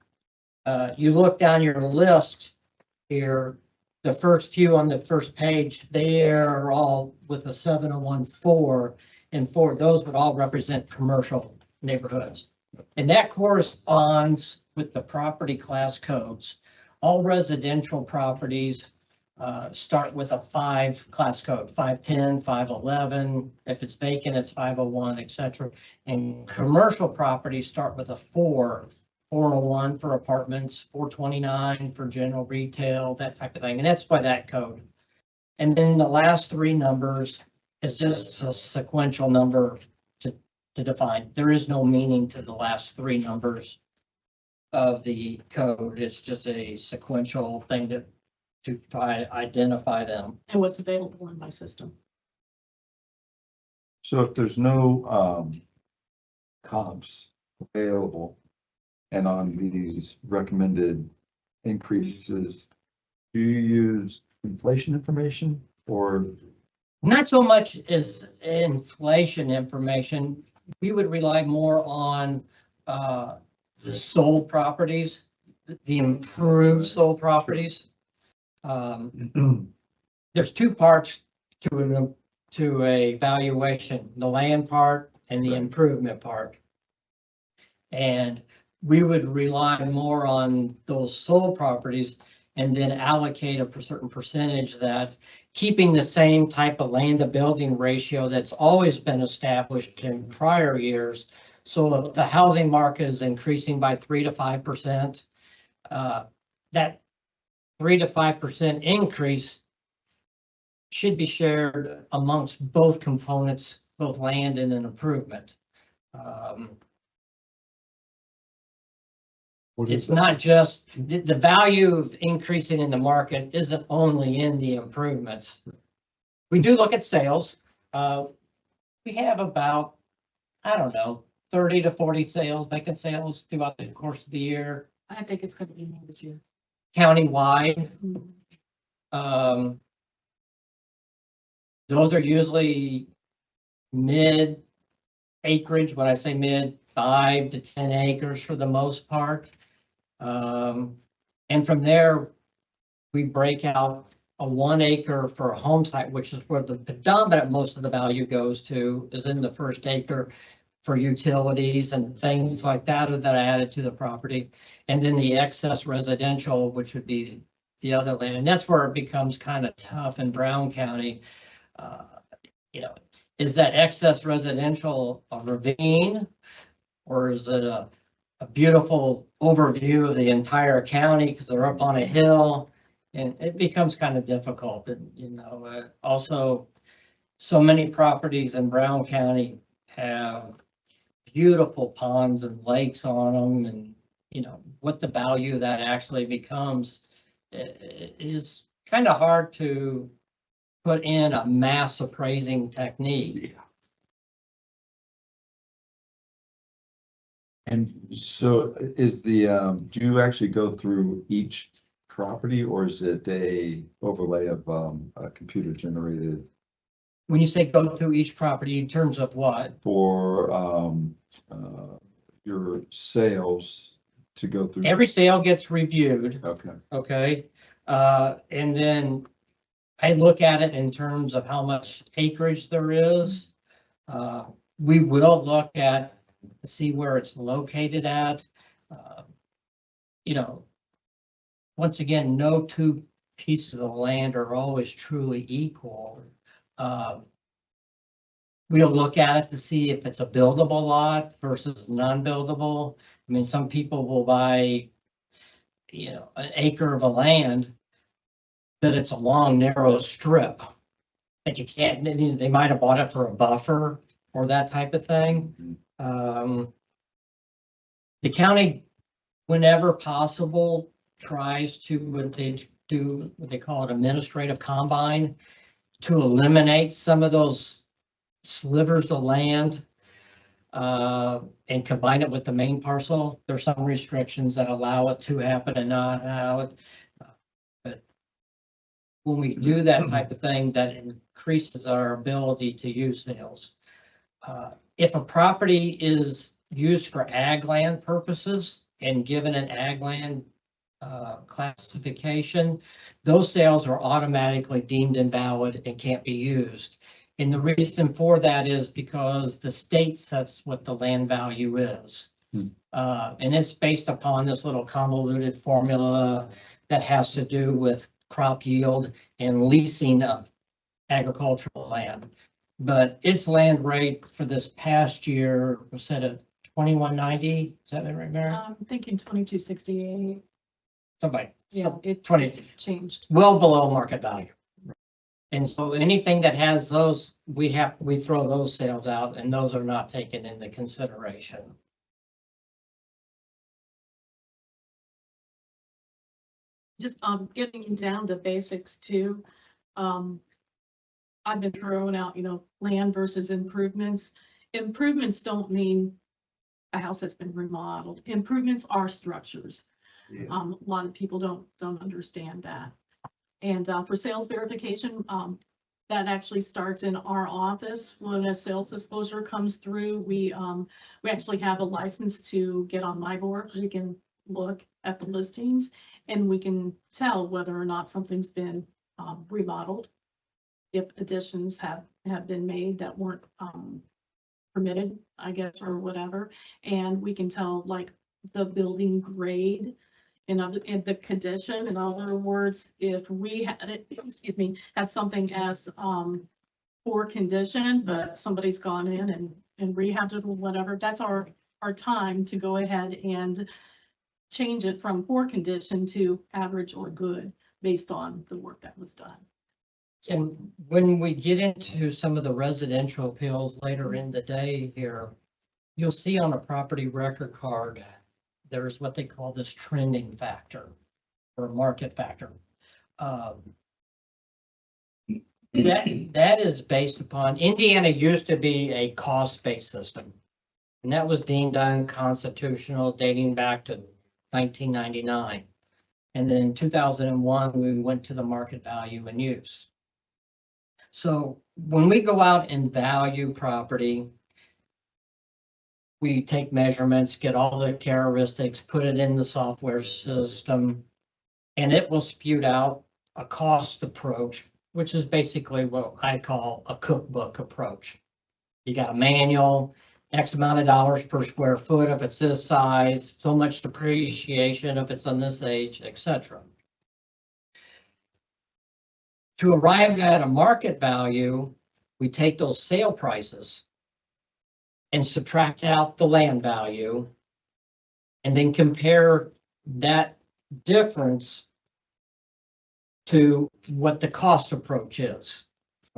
You look down your list here, the first few on the first page, they are all with a 701, 4, and 4, those would all represent commercial neighborhoods. And that corresponds with the property class codes. All residential properties start with a 5 class code, 510, 511. If it's vacant, it's 501, et cetera. And commercial properties start with a 401 for apartments, 429 for general retail, that type of thing. And that's by that code. And then the last 3 numbers is just a sequential number to define. There is no meaning to the last 3 numbers of the code. It's just a sequential thing to identify them. And what's available in my system. So if there's no comps available and on these recommended increases, do you use inflation information or? Not so much as inflation information. We would rely more on the sold properties, the improved sold properties. There's 2 parts to a valuation, the land part and the improvement part. And we would rely more on those sold properties and then allocate a certain percentage of that, keeping the same type of land to building ratio that's always been established in prior years. So if the housing market is increasing by 3 to 5%, that 3 to 5% increase should be shared amongst both components, both land and an improvement. It's not just the value of increasing in the market isn't only in the improvements. We do look at sales. We have about, I don't know, 30 to 40 sales, vacant sales throughout the course of the year. I think it's going to be more this year. Countywide. Those are usually mid acreage. When I say mid, 5 to 10 acres for the most part. And from there, we break out a 1 acre for a home site, which is where the predominant most of the value goes to, is in the first acre for utilities and things like that are added to the property. And then the excess residential, which would be the other land. And that's where it becomes kind of tough in Brown County. Is that excess residential a ravine, or is it a beautiful overview of the entire county because they're up on a hill? And it becomes kind of difficult. And also so many properties in Brown County have beautiful ponds and lakes on them, and what the value of that actually becomes is kind of hard to put in a mass appraising technique. And so is the, do you actually go through each property, or is it a overlay of a computer generated? When you say go through each property in terms of what? For your sales to go through? Every sale gets reviewed. Okay. Okay. And then I look at it in terms of how much acreage there is. We will look at, see where it's located at. Once again, no 2 pieces of land are always truly equal. We'll look at it to see if it's a buildable lot versus non-buildable. I mean, some people will buy, an acre of a land, but it's a long, narrow strip that you can't, they might have bought it for a buffer or that type of thing. The county, whenever possible, tries to, what they call it, administrative combine, to eliminate some of those slivers of land and combine it with the main parcel. There's some restrictions that allow it to happen and not allow it. But when we do that type of thing, that increases our ability to use sales. If a property is used for ag land purposes and given an ag land classification, those sales are automatically deemed invalid and can't be used. And the reason for that is because the state sets what the land value is. And it's based upon this little convoluted formula that has to do with crop yield and leasing of agricultural land. But its land rate for this past year was set at 2190. Is that right, Mary? I'm thinking 2268. Somebody, Yeah, it 20, changed. well below market value. And so anything that has those, we throw those sales out, and those are not taken into consideration. Just getting down to basics too. I've been throwing out, land versus improvements. Improvements don't mean a house that's been remodeled. Improvements are structures. Yeah. A lot of people don't understand that. And for sales verification, that actually starts in our office. When a sales disclosure comes through, we actually have a license to get on MyBoard. We can look at the listings and we can tell whether or not something's been remodeled. If additions have been made that weren't permitted, I guess, or whatever. And we can tell like the building grade and the condition. In other words, if we had it, had something as poor condition, but somebody's gone in and rehabbed it or whatever, that's our time to go ahead and change it from poor condition to average or good based on the work that was done. And when we get into some of the residential appeals later in the day here, you'll see on a property record card, there's what they call this trending factor or market factor. That is based upon, Indiana used to be a cost-based system. And that was deemed unconstitutional dating back to 1999. And then in 2001, we went to the market value and use. So when we go out and value property, we take measurements, get all the characteristics, put it in the software system, and it will spew out a cost approach, which is basically what I call a cookbook approach. You got a manual, X amount of dollars per square foot if it's this size, so much depreciation if it's on this age, etc. To arrive at a market value, we take those sale prices and subtract out the land value and then compare that difference to what the cost approach is,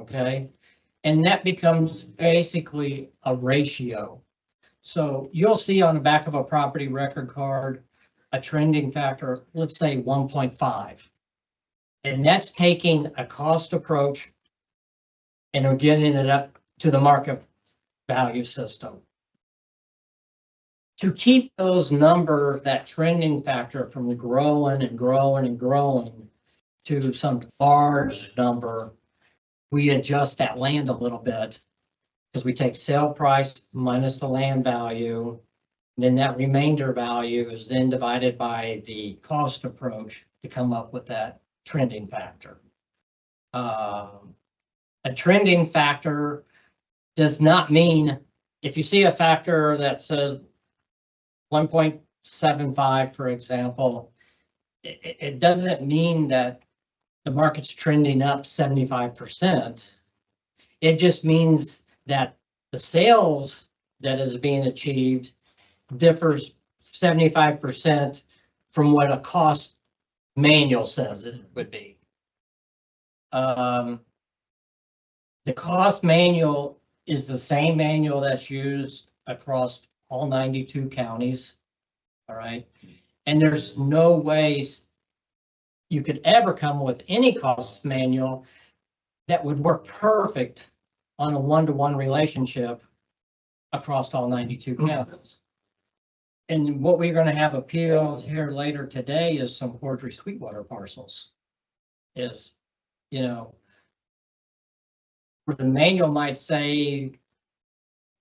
okay? And that becomes basically a ratio. So you'll see on the back of a property record card, a trending factor, let's say 1.5. And that's taking a cost approach and we're getting it up to the market value system. To keep those numbers, that trending factor from growing and growing and growing to some large number, we adjust that land a little bit because we take sale price minus the land value. Then that remainder value is then divided by the cost approach to come up with that trending factor. A trending factor does not mean, if you see a factor that says 1.75, for example, it doesn't mean that the market's trending up 75%. It just means that the sales that is being achieved differs 75% from what a cost manual says it would be. The cost manual is the same manual that's used across all 92 counties. All right. And there's no ways you could ever come with any cost manual that would work perfect on a one-to-one relationship across all 92 counties. And what we're going to have appealed here later today is some Cordray Sweetwater parcels. Is, where the manual might say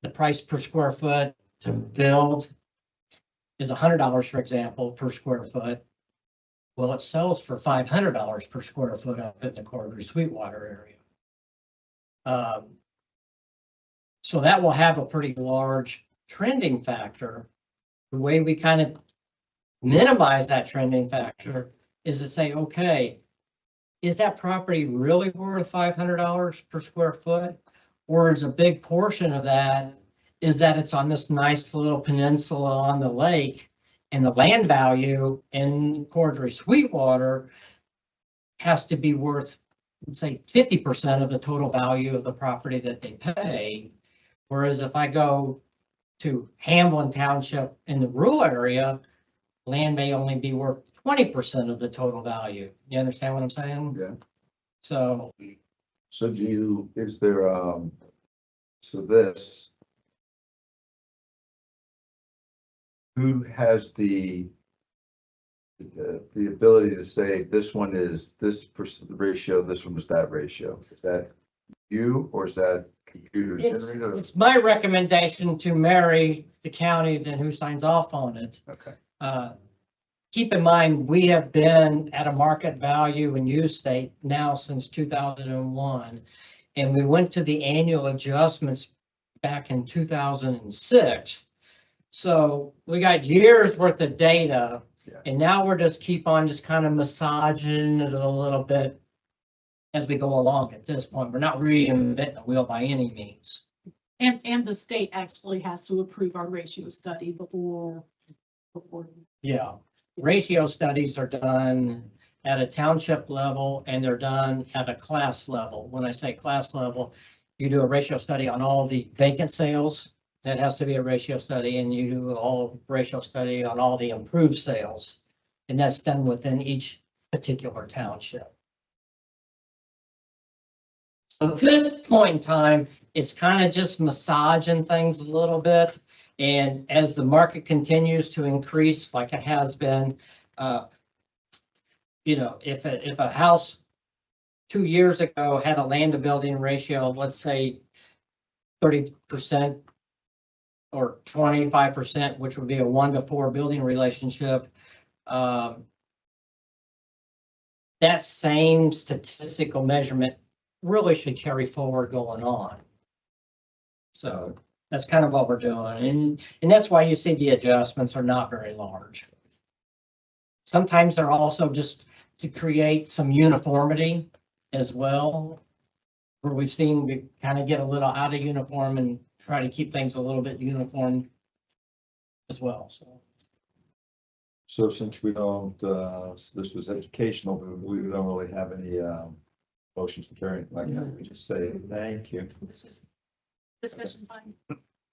the price per square foot to build is $100, for example, per square foot. Well, it sells for $500 per square foot up in the Cordray Sweetwater area. So that will have a pretty large trending factor. The way we kind of minimize that trending factor is to say, okay, is that property really worth $500 per square foot? Or is a big portion of that is that it's on this nice little peninsula on the lake, and the land value in Cordray Sweetwater has to be worth, let's say, 50% of the total value of the property that they pay. Whereas if I go to Hamlin Township in the rural area, land may only be worth 20% of the total value. You understand what I'm saying? Yeah. So, So do you, is there, so this. Who has the ability to say this one is this ratio, this one is that ratio? Is that you or is that computer generated? it's my recommendation to Mary, the county, then who signs off on it. Okay, Keep in mind, we have been at a market value in use state now since 2001. And we went to the annual adjustments back in 2006. So we got years worth of data. Yeah. And now we're just keep on just kind of massaging it a little bit as we go along at this point. We're not reinventing the wheel by any means. And the state actually has to approve our ratio study before. Yeah, ratio studies are done at a township level and they're done at a class level. When I say class level, you do a ratio study on all the vacant sales. That has to be a ratio study, and you do all ratio study on all the improved sales. And that's done within each particular township. So at this point in time, it's kind of just massaging things a little bit. And as the market continues to increase, like it has been, you know, if a house 2 years ago had a land to building ratio of, let's say, 30% or 25%, which would be a 1 to 4 building relationship, that same statistical measurement really should carry forward going on. So that's kind of what we're doing. And that's why you see the adjustments are not very large. Sometimes they're also just to create some uniformity as well, where we've seen we kind of get a little out of uniform and try to keep things a little bit uniform as well. so since we don't, this was educational, but we don't really have any, motions to carry like that. We just say, thank you. This is discussion time.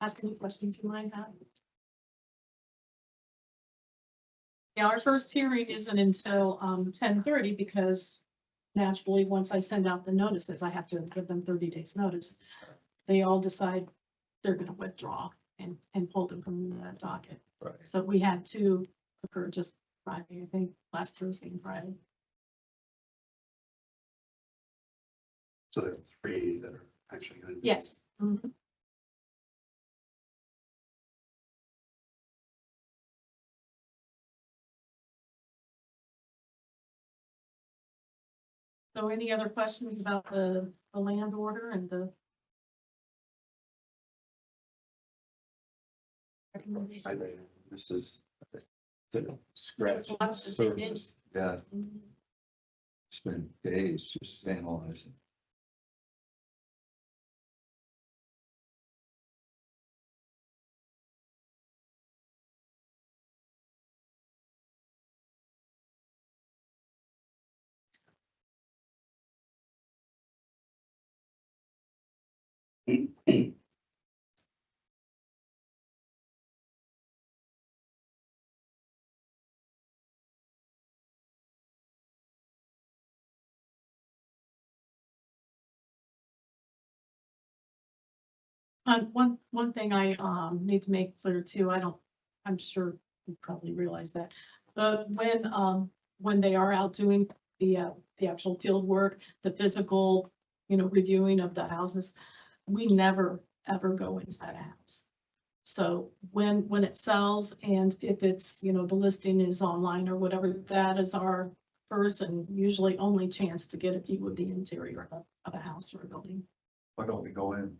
Ask any questions you might have. Yeah, our first hearing isn't until 10:30 because naturally, once I send out the notices, I have to give them 30 days notice. They all decide they're gonna withdraw and pull them from the docket. Right. So we had 2 occur just Friday, I think, last Thursday and Friday. So there are 3 that are actually going to. Yes. Mhm. So any other questions about the land order and the recommendation? This is scratch There's a lot to dig in. surface. Yeah, Mhm. spend days just analyzing. One thing I need to make clear too, I'm sure you probably realize that, but when they are out doing the actual field work, the physical, reviewing of the houses, we never, ever go inside a house. So when it sells and if it's, the listing is online or whatever, that is our first and usually only chance to get a view of the interior of a house or a building. Why don't we go in?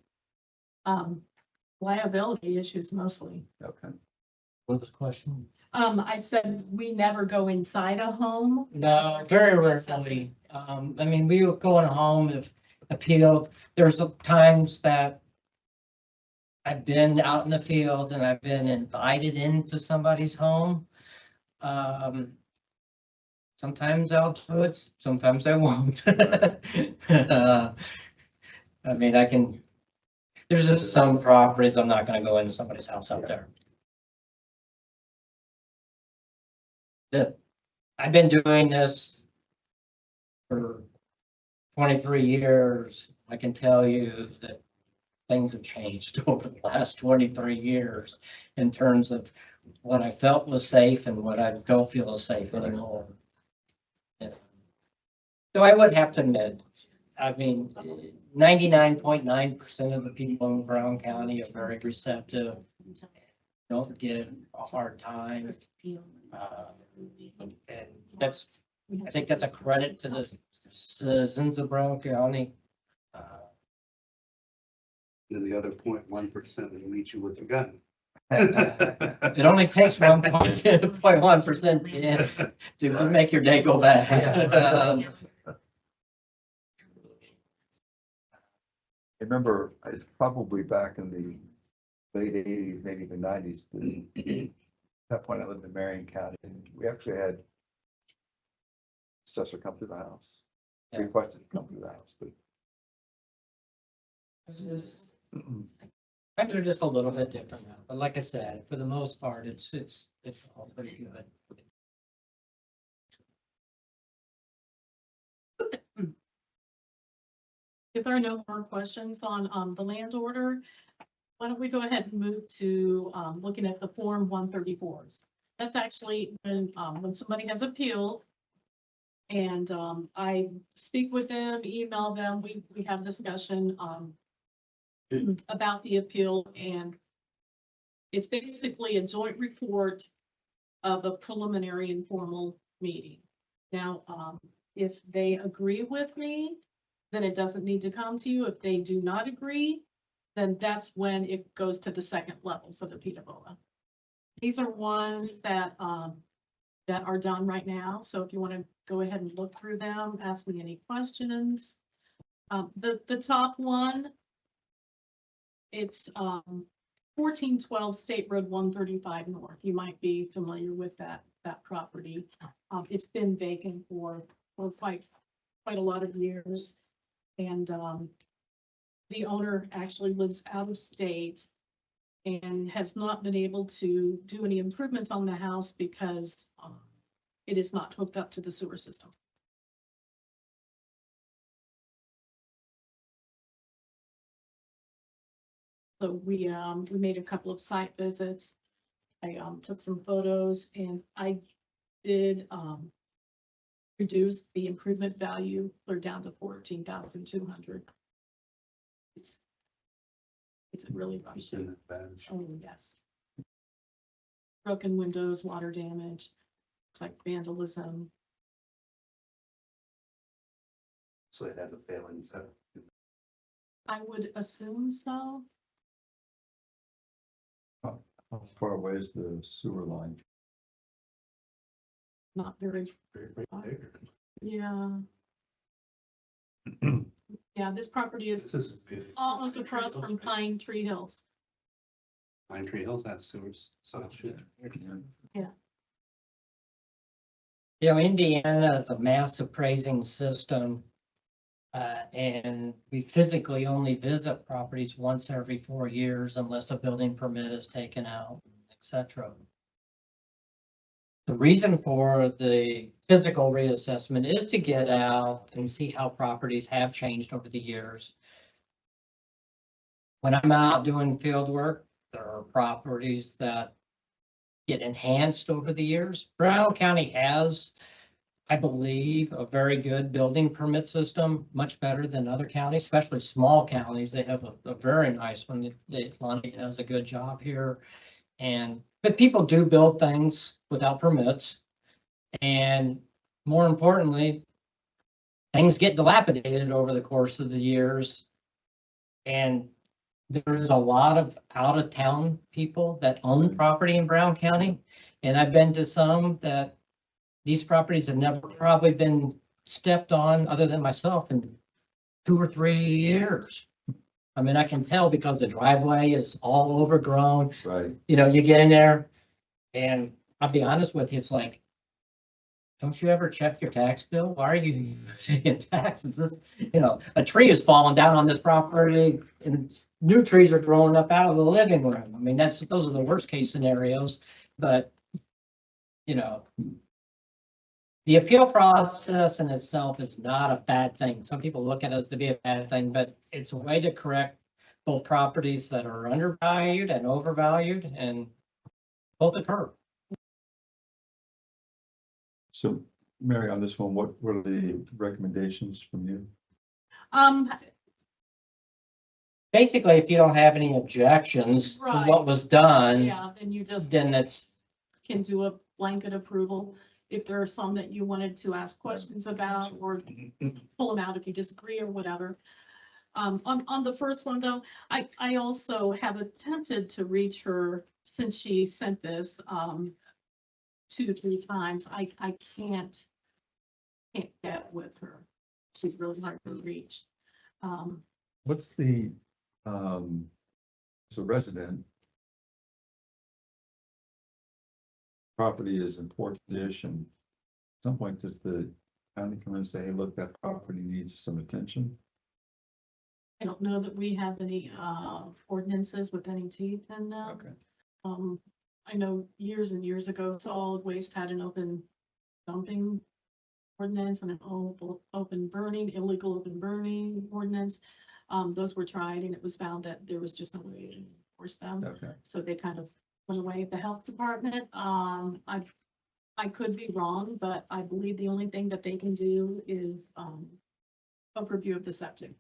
Liability issues mostly. Okay. What was the question? I said we never go inside a home. No, very rarely. I mean, we would go in home if appealed. There's times that I've been out in the field and I've been invited into somebody's home. Sometimes I'll do it, sometimes I won't. I mean, there's just some properties I'm not gonna go into somebody's house out there. I've been doing this for 23 years. I can tell you that things have changed over the last 23 years in terms of what I felt was safe and what I don't feel is safe anymore. Yes. So I would have to admit, I mean, 99.9% of the people in Brown County are very receptive, don't give a hard time. And I think that's a credit to the citizens of Brown County. Then the other 0.1% will meet you with a gun. It only takes 1.1% to make your day go bad. I remember it's probably back in the late 80s, maybe the 90s. At that point, I lived in Marion County, and we actually had assessor come to the house. Yeah. Requested to come to the house, but Times are just a little bit different now, but like I said, for the most part, it's all pretty good. If there are no more questions on the land order, why don't we go ahead and move to looking at the Form 134s? That's actually when somebody has appealed and I speak with them, email them, we have discussion about the appeal, and it's basically a joint report of a preliminary informal meeting. Now, if they agree with me, then it doesn't need to come to you. If they do not agree, then that's when it goes to the second level, so the PTABOA. These are ones that that are done right now. So if you want to go ahead and look through them, ask me any questions. The top one, it's 1412 State Road 135 North. You might be familiar with that property. It's been vacant for quite a lot of years. And the owner actually lives out of state and has not been able to do any improvements on the house because it is not hooked up to the sewer system. So we made a couple of site visits. I took some photos, and I did reduce the improvement value clear down to 14,200. It's a really rough It's shape. in that bad shape. Oh, yes. Broken windows, water damage. It's like vandalism. So it has a failing set. I would assume so. how far away is the sewer line? Not very, yeah. Yeah, this property is This is before almost across from Pine Tree Hills. Pine Tree Hills has sewers, so it should. You know, Indiana is a mass appraising system. And we physically only visit properties once every 4 years unless a building permit is taken out, etc. The reason for the physical reassessment is to get out and see how properties have changed over the years. When I'm out doing field work, there are properties that get enhanced over the years. Brown County has, I believe, a very good building permit system, much better than other counties, especially small counties. They have a very nice one. Lonnie does a good job here. But people do build things without permits. And more importantly, things get dilapidated over the course of the years. And there's a lot of out-of-town people that own property in Brown County. And I've been to some that these properties have never probably been stepped on, other than myself, in 2 or 3 years. I mean, I can tell because the driveway is all overgrown. Right. You know, you get in there and I'll be honest with you, it's like, don't you ever check your tax bill? Why are you paying taxes? This, you know, a tree is falling down on this property and new trees are growing up out of the living room. I mean, those are the worst case scenarios, but you know, the appeal process in itself is not a bad thing. Some people look at it to be a bad thing, but it's a way to correct both properties that are undervalued and overvalued, and both occur. So, Mary, on this one, what are the recommendations from you? Basically, if you don't have any objections to Right. what was done, Yeah, then you just then it's, can do a blanket approval. If there are some that you wanted to ask questions about or pull them out if you disagree or whatever. On the first one though, I also have attempted to reach her since she sent this, 2 to 3 times. I can't get with her. She's really hard to reach. What's the, as a resident, property is in poor condition. At some point, does the county come in and say, hey, look, that property needs some attention? I don't know that we have any, ordinances with any teeth in them. Okay. I know years and years ago, solid waste had an open dumping ordinance and an open burning, illegal open burning ordinance. Those were tried and it was found that there was just no way to enforce them. Okay. So they kind of went away at the health department. I could be wrong, but I believe the only thing that they can do is, overview of the septic.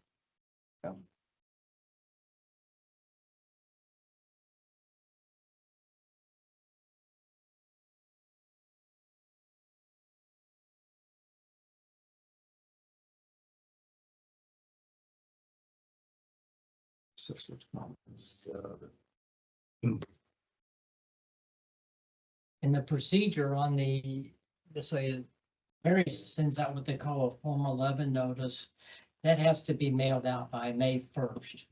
and the procedure on this way, Mary sends out what they call a Form 11 notice. That has to be mailed out by May 1st.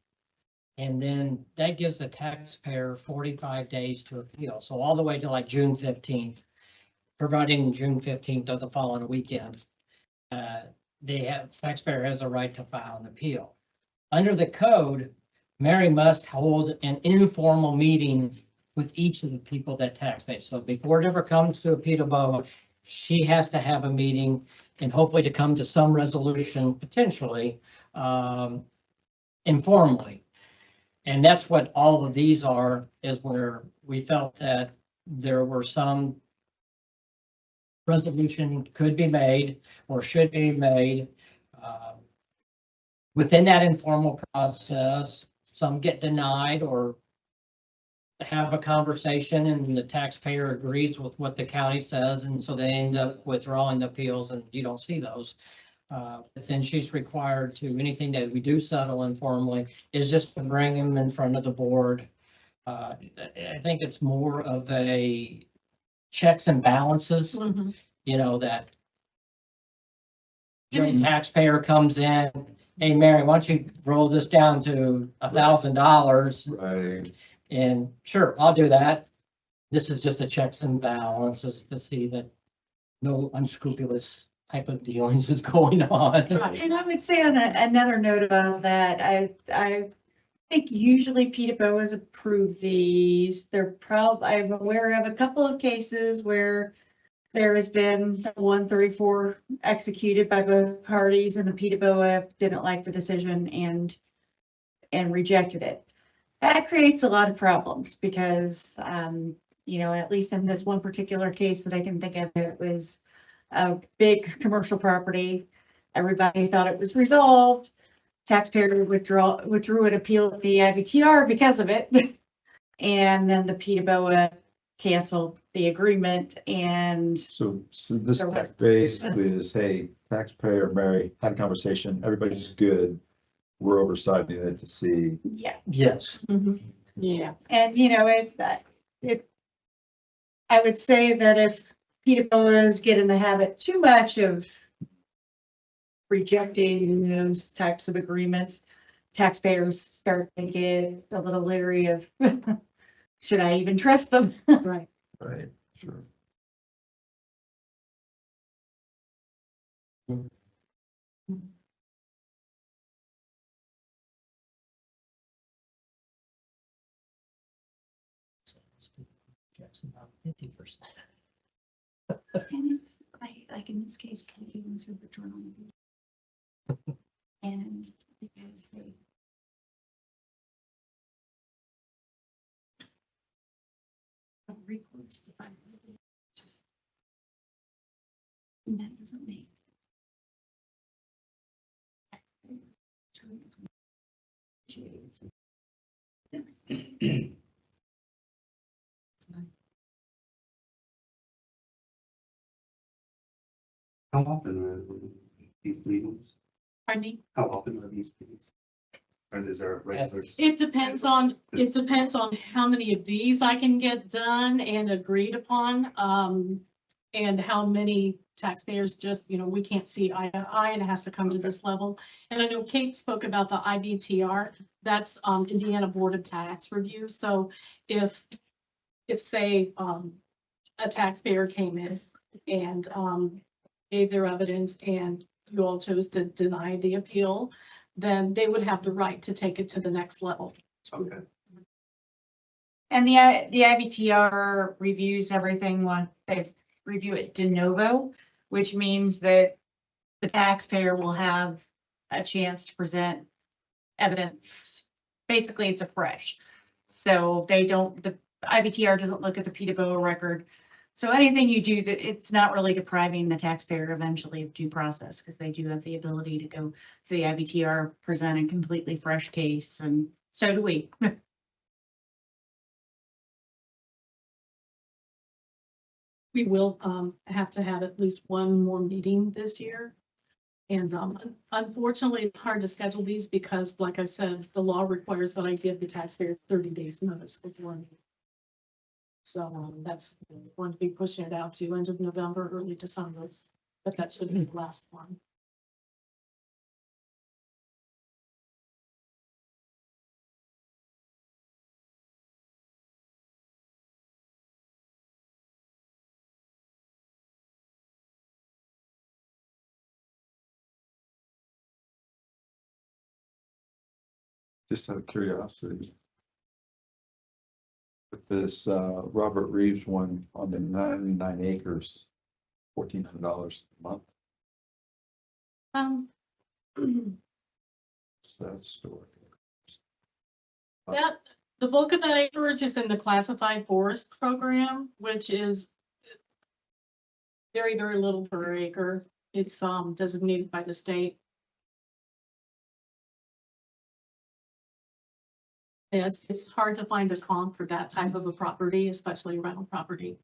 And then that gives the taxpayer 45 days to appeal. So all the way to like June 15th, providing June 15th doesn't fall on a weekend. Taxpayer has a right to file an appeal. Under the code, Mary must hold an informal meeting with each of the people that tax pay. So before it ever comes to a PTABOA, she has to have a meeting and hopefully to come to some resolution potentially informally. And that's what all of these are, is where we felt that there were some resolution could be made or should be made within that informal process. Some get denied or have a conversation and the taxpayer agrees with what the county says, and so they end up withdrawing the appeals and you don't see those. But then she's required to, anything that we do settle informally is just to bring them in front of the board. I think it's more of a checks and balances, you know, that taxpayer comes in, hey, Mary, why don't you roll this down to $1,000? Right. And sure, I'll do that. This is just the checks and balances to see that no unscrupulous type of dealings is going on. And I would say on another note about that, I think usually PTABOAs approve these. I'm aware of a couple of cases where there has been 134 executed by both parties and the PTABOA didn't like the decision and rejected it. That creates a lot of problems because, you know, at least in this one particular case that I can think of, it was a big commercial property. Everybody thought it was resolved. Taxpayer withdrew an appeal at the IBTR because of it. And then the PTABOA canceled the agreement and. So this basically is, hey, taxpayer Mary had a conversation, everybody's good. We're oversighting it to see. Yeah. Yes. Yeah. And, you know, I would say that if PTABOAs get in the habit too much of rejecting those types of agreements, taxpayers start to get a little leery of, should I even trust them? Right. Right, sure. Jackson, about 50%. And it's like in this case, Canadians are the journal. And because they. Records the file, just. And that doesn't make. How often are these meetings? Pardon me? How often are these meetings? Or is there a regular? It depends on how many of these I can get done and agreed upon, and how many taxpayers just, we can't see eye to eye and it has to come to this level. And I know Kate spoke about the IBTR, that's, Indiana Board of Tax Review. So if say, a taxpayer came in and, gave their evidence and you all chose to deny the appeal, then they would have the right to take it to the next level. Okay. And the IBTR reviews everything when they review it de novo, which means that the taxpayer will have a chance to present evidence. Basically, it's a fresh. So they don't, the IBTR doesn't look at the PTABOA record. So anything you do, that it's not really depriving the taxpayer eventually of due process, because they do have the ability to go to the IBTR, present a completely fresh case, and so do we. We will have to have at least one more meeting this year. And unfortunately, it's hard to schedule these because, like I said, the law requires that I give the taxpayer 30 days notice before. So that's going to be pushing it out to end of November, early December, but that should be the last one. Just out of curiosity. With this, Robert Reeves one on the 99 acres, $1,400 a month, so that's story. That, the bulk of that acreage is in the classified forest program, which is very, very little per acre. It's designated by the state. Yeah, it's hard to find a comp for that type of a property, especially rental property.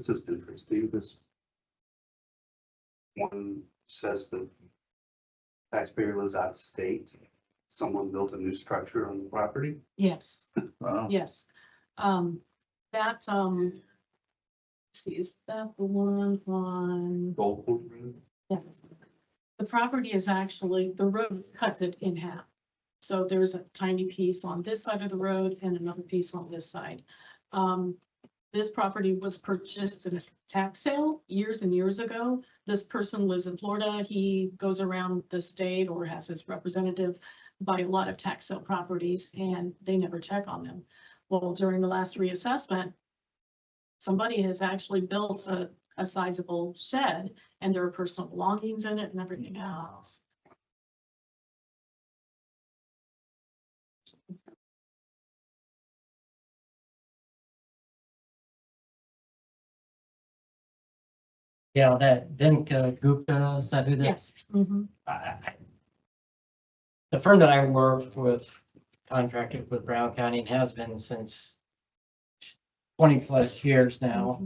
This is interesting. This one says the taxpayer lives out of state. Someone built a new structure on the property. Yes, Wow. yes. That, let's see, is that the one on, Gold Point Road. yes. The property is actually, the road cuts it in half. So there's a tiny piece on this side of the road and another piece on this side. This property was purchased in a tax sale years and years ago. This person lives in Florida. He goes around the state or has his representative buy a lot of tax sale properties and they never check on them. Well, during the last reassessment, somebody has actually built a sizable shed and there are personal belongings in it and everything else. Yeah, that Venka Gupta, is that who that? Yes. Mhm. The firm that I work with, contracted with Brown County and has been since 20+ years now.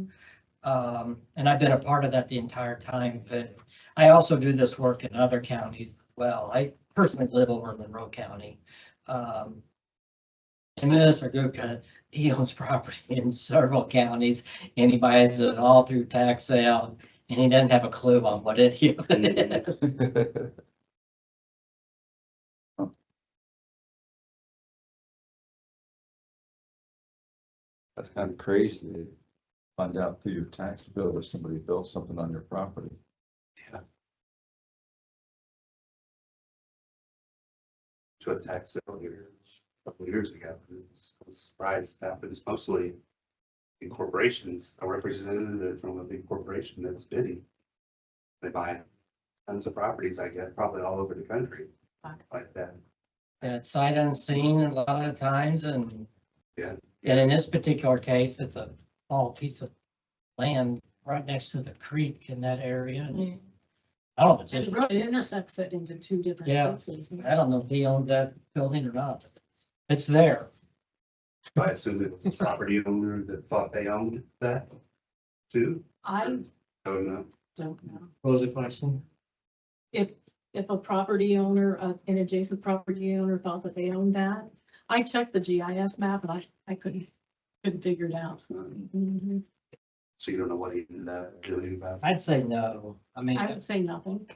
And I've been a part of that the entire time, but I also do this work in other counties. Well, I personally live over in Monroe County. And Mr. Gupta, he owns property in several counties and he buys it all through tax sale and he doesn't have a clue on what any of it is. That's kind of crazy to find out through your tax bill that somebody built something on your property. To a tax sale here a couple of years ago. I was surprised that, but it's mostly in corporations, a representative from a big corporation that's bidding. They buy tons of properties, I guess, probably all over the country like that. It's sight unseen a lot of times and. Yeah. And in this particular case, it's a small piece of land right next to the creek in that area. Yeah. I don't know if It it's, really intersects it into two different Yeah. places. I don't know if he owned that building or not. It's there. I assume it was a property owner that thought they owned that too. I Don't know. don't know. What was the question? If a property owner, an adjacent property owner thought that they owned that, I checked the GIS map and I couldn't figure it out. Mhm. So you don't know what he ended up doing about I'd say no. I mean, I would say nothing.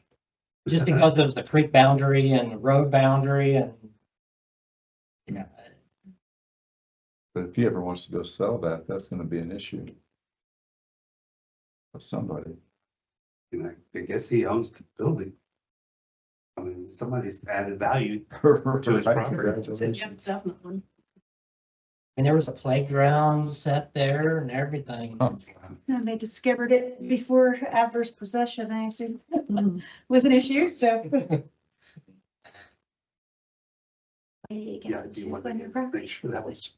just because there's the creek boundary and the road boundary and. Yeah, But if he ever wants to go sell that, that's gonna be an issue. Of somebody. it. I guess he owns the building. I mean, somebody's added value. To his Right, property. Yep, congratulations. definitely. and there was a playground set there and everything. Huh. And they discovered it before adverse possession, I assume, Mhm. was an issue, so. Yeah, do you want to make sure that was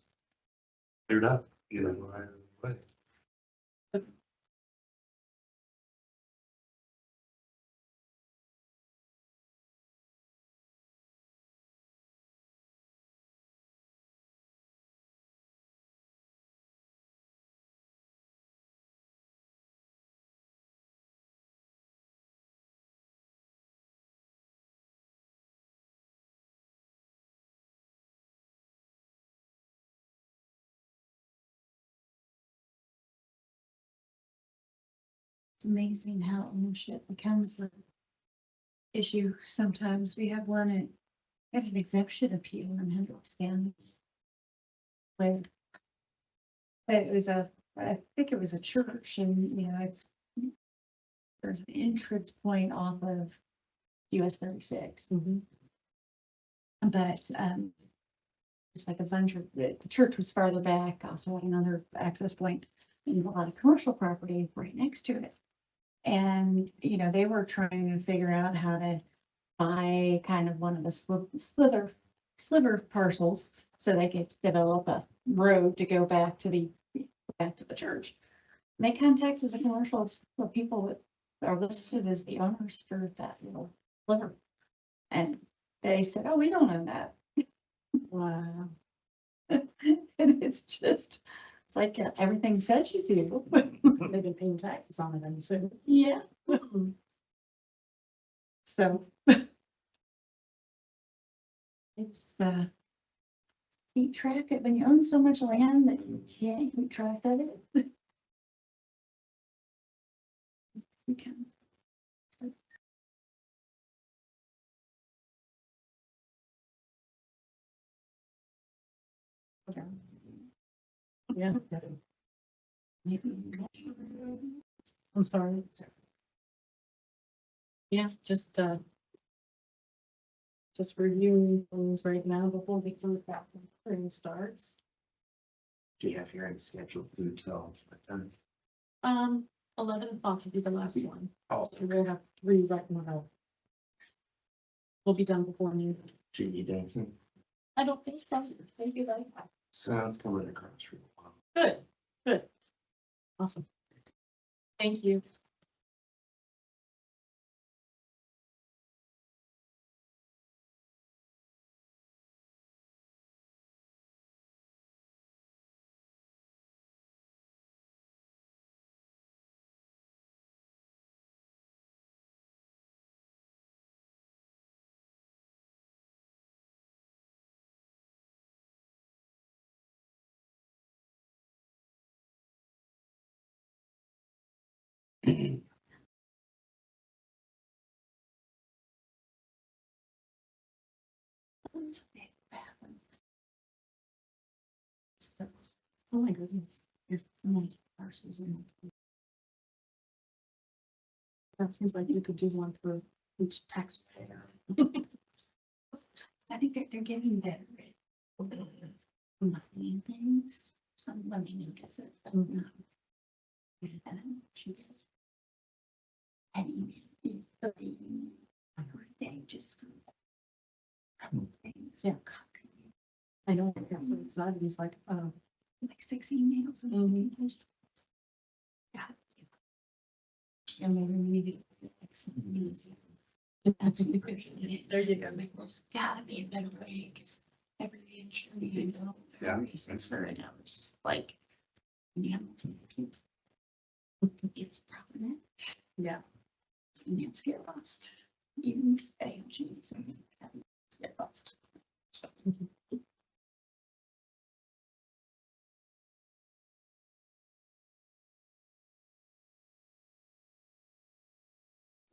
cleared up, you know, right away. It's amazing how ownership becomes an issue. Sometimes we have had an exemption appeal in Hendricks County. Where it was I think it was a church and, there's an entrance point off of US 36. Mhm. But, it's like a bunch of, the church was farther back, also had another access point and a lot of commercial property right next to it. And, they were trying to figure out how to buy kind of one of the sliver parcels so they could develop a road to go back to the church. And they contacted the commercials, the people that are listed as the owners for that little sliver. And they said, oh, we don't own that. Wow. And it's just It's like everything says you do. They've been paying taxes on it, I'm assuming. Yeah, Mhm. so. It's, keep track of, when you own so much land that you can't keep track of it. You can. Okay. Yeah, I'm sorry. Yeah, just reviewing things right now before the food factory starts. Do you have hearing scheduled through till? 11 o'clock will be the last one. Oh, So we'll have 3 right now. We'll be done before noon. do you need anything? I don't think so. Thank you, very much. Sounds coming across real well. Good, good. Awesome. Thank you. Oh my goodness. Yes. Parcels in it. That seems like you could do one for each taxpayer. I think they're getting better at combining things. Some, let me notice it. But no. And then she did. And they just. Things. Yeah. I know. He's like, Like 6 emails. Mhm. Yeah. And maybe we need to like some news. there you go. There's gotta be a better way, because every insurance, you know, Yeah. reasons for it now, it's just like. Yeah. It's prominent, Yeah. and it's get lost, even if AOGs and get lost.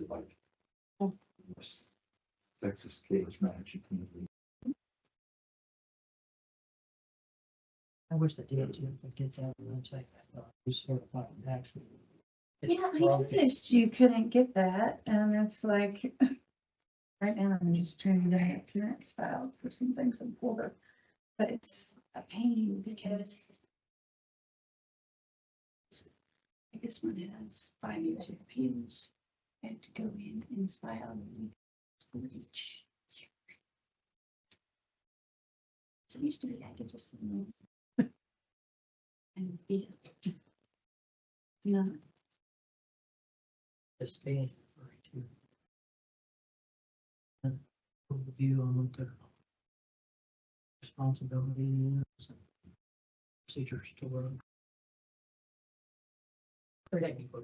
Like. Oh. Texas cage match. I wish the DOT would get that on the website. Certified actually. Yeah, I noticed you couldn't get that, and it's like, right now I'm just trying to get an appearance file for some things in Florida, but it's a pain because this one has 5 years of appeals. I had to go in and file for each. So it used to be I could just and beat it. It's not. This page referring to. An overview on what the responsibility is. Procedures to work. Technical.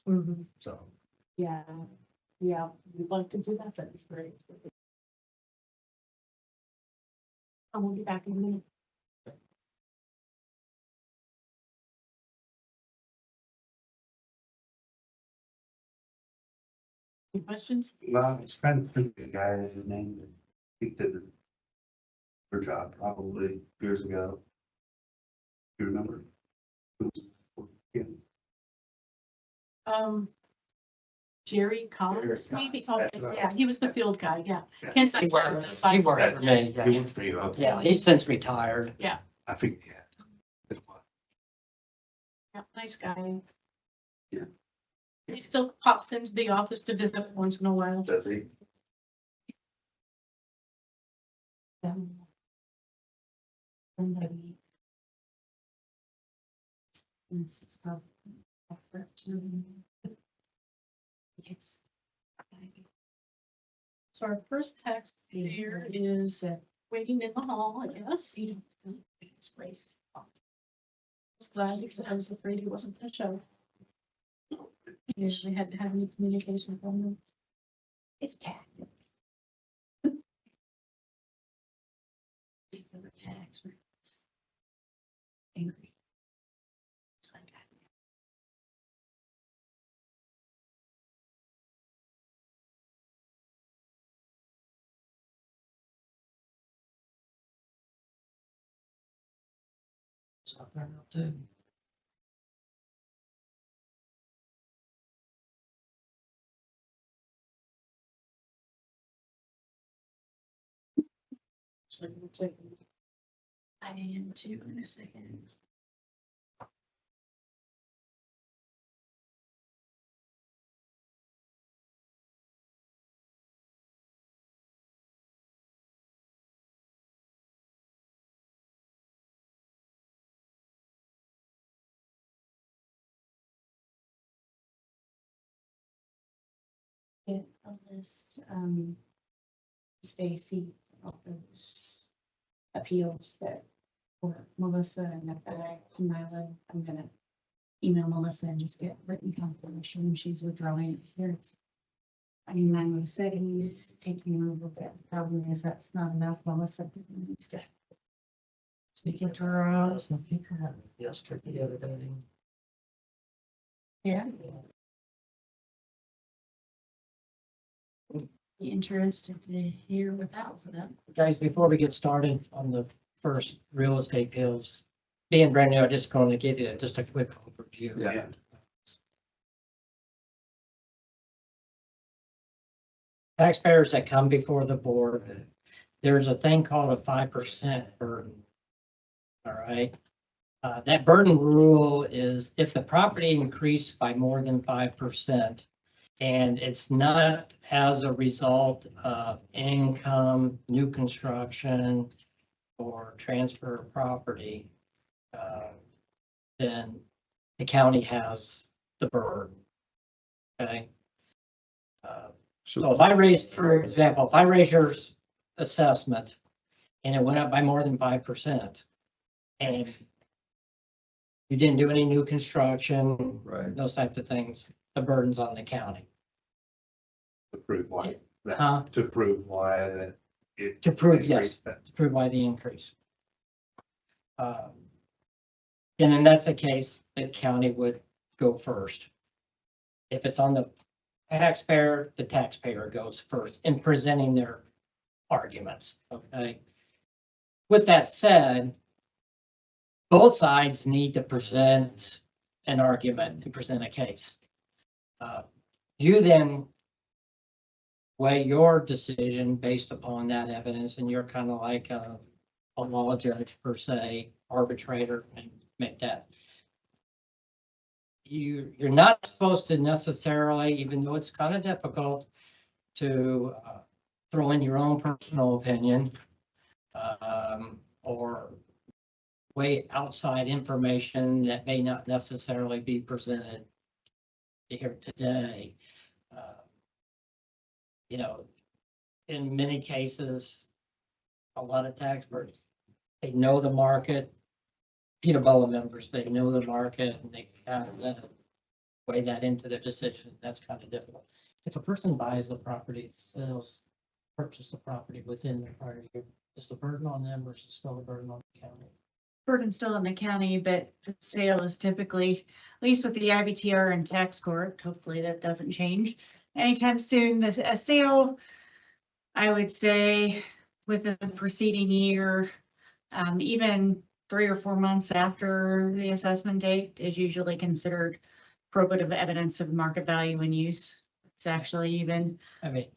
Mhm. So. Yeah, yeah, we'd like to do that, that'd be great. I will be back in a minute. Any questions? Well, I was trying to think of the guy's name that he did her job probably years ago. You remember? Who was- yeah. Jerry Collins, Jerry maybe, Collins, oh, that's right. yeah, he was the field guy, yeah. Yeah. Ken's He actually worked the vice for president. me, He yeah. worked for you, okay. Yeah, he's since retired. I think, yeah. Yeah, nice guy. Yeah. He still pops into the office to visit once in a while. Does he? It's about effort to. Yes. So our first text here is waiting in the hall, I guess. It's Grace. was glad because I was afraid he wasn't gonna show. I usually had to have any communication from him. It's tax. Tax rates. Angry. So I got- So, I don't know, too. So we'll take- I am too in a second. Get a list, Stacy, all those appeals that for Melissa and that I to Milo. I'm gonna email Melissa and just get written confirmation she's withdrawing it here. I mean, Milo said he's taking over, but the problem is that's not enough. Melissa needs to. Speak it to her eyes and figure out yesterday, the other day. Yeah. Be interested to hear what that was about. Guys, before we get started on the first real estate deals, being brand new, I'm just going to give you just a quick overview. Yeah. Taxpayers that come before the board, there's a thing called a 5% burden. All right. That burden rule is if the property increased by more than 5%, and it's not as a result of income, new construction, or transfer of property, then the county has the burden. Okay. So if I raise, for example, if I raise your assessment and it went up by more than 5%, and you didn't do any new construction, Right. those types of things, the burden's on the county. To prove why, Huh? to prove why that it. To prove, yes, increased that. to prove why the increase. And then that's the case, the county would go first. If it's on the taxpayer, the taxpayer goes first in presenting their arguments, okay? With that said, both sides need to present an argument and present a case. You then weigh your decision based upon that evidence, and you're kind of like a law judge per se, arbitrator, and make that. You're not supposed to necessarily, even though it's kind of difficult, to throw in your own personal opinion or weigh outside information that may not necessarily be presented here today. You know, in many cases, a lot of taxpayers, they know the market. PTABOA members, they know the market and they kind of weigh that into their decision. That's kind of difficult. If a person buys the property, sells, purchase the property within the prior year, is the burden on them versus still a burden on the county? Burden still in the county, but the sale is typically, at least with the IBTR and tax court, hopefully that doesn't change anytime soon. A sale, I would say, within the preceding year, even 3 or 4 months after the assessment date is usually considered probative evidence of market value and use. It's actually even, I mean,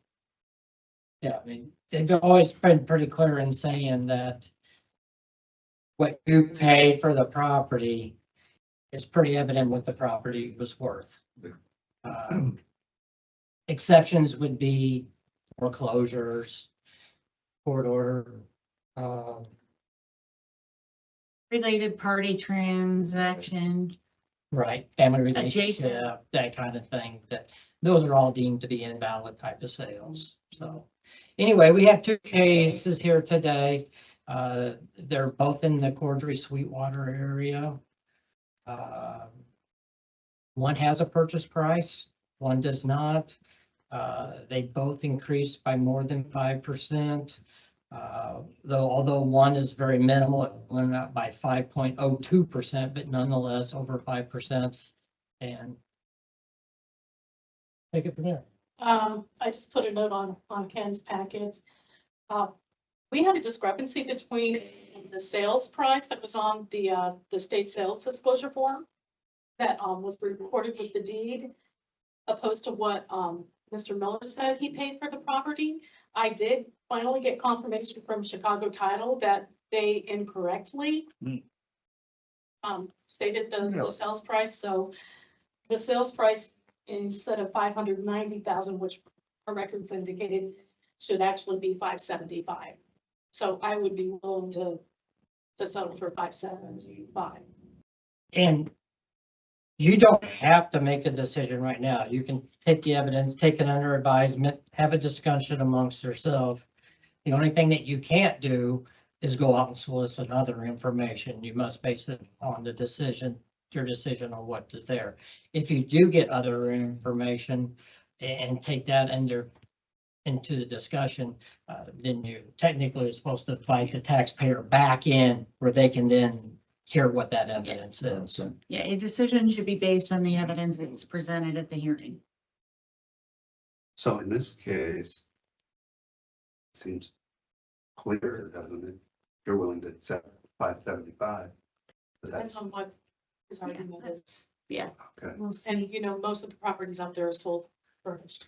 yeah, I mean, they've always been pretty clear in saying that what you pay for the property is pretty evident what the property was worth. Exceptions would be foreclosures, court order, related party transaction. right, family Adjacent. relationship, that kind of thing, that those are all deemed to be invalid type of sales. So anyway, we have 2 cases here today. They're both in the Cordray Sweetwater area. One has a purchase price, one does not. They both increased by more than 5%. Though, although one is very minimal, it went up by 5.02%, but nonetheless over 5%. And take it from there. I just put a note on Ken's packet. We had a discrepancy between the sales price that was on the state sales disclosure form that, was recorded with the deed, opposed to what, Mr. Miller said he paid for the property. I did finally get confirmation from Chicago Title that they incorrectly stated the sales price, so the sales price, instead of 590,000, which our records indicated, should actually be 575. So I would be willing to settle for 575. And you don't have to make a decision right now. You can take the evidence, take it under advisement, have a discussion amongst yourself. The only thing that you can't do is go out and solicit other information. You must base it on the decision, your decision on what is there. If you do get other information and take that into the discussion, then you technically are supposed to invite the taxpayer back in where they can then hear what that evidence is. Yeah, a decision should be based on the evidence that's presented at the hearing. So in this case, it seems clear, doesn't it? You're willing to accept 575. Depends on what his argument is. Yeah. Okay. We'll see. And, you know, most of the properties out there are sold furnished.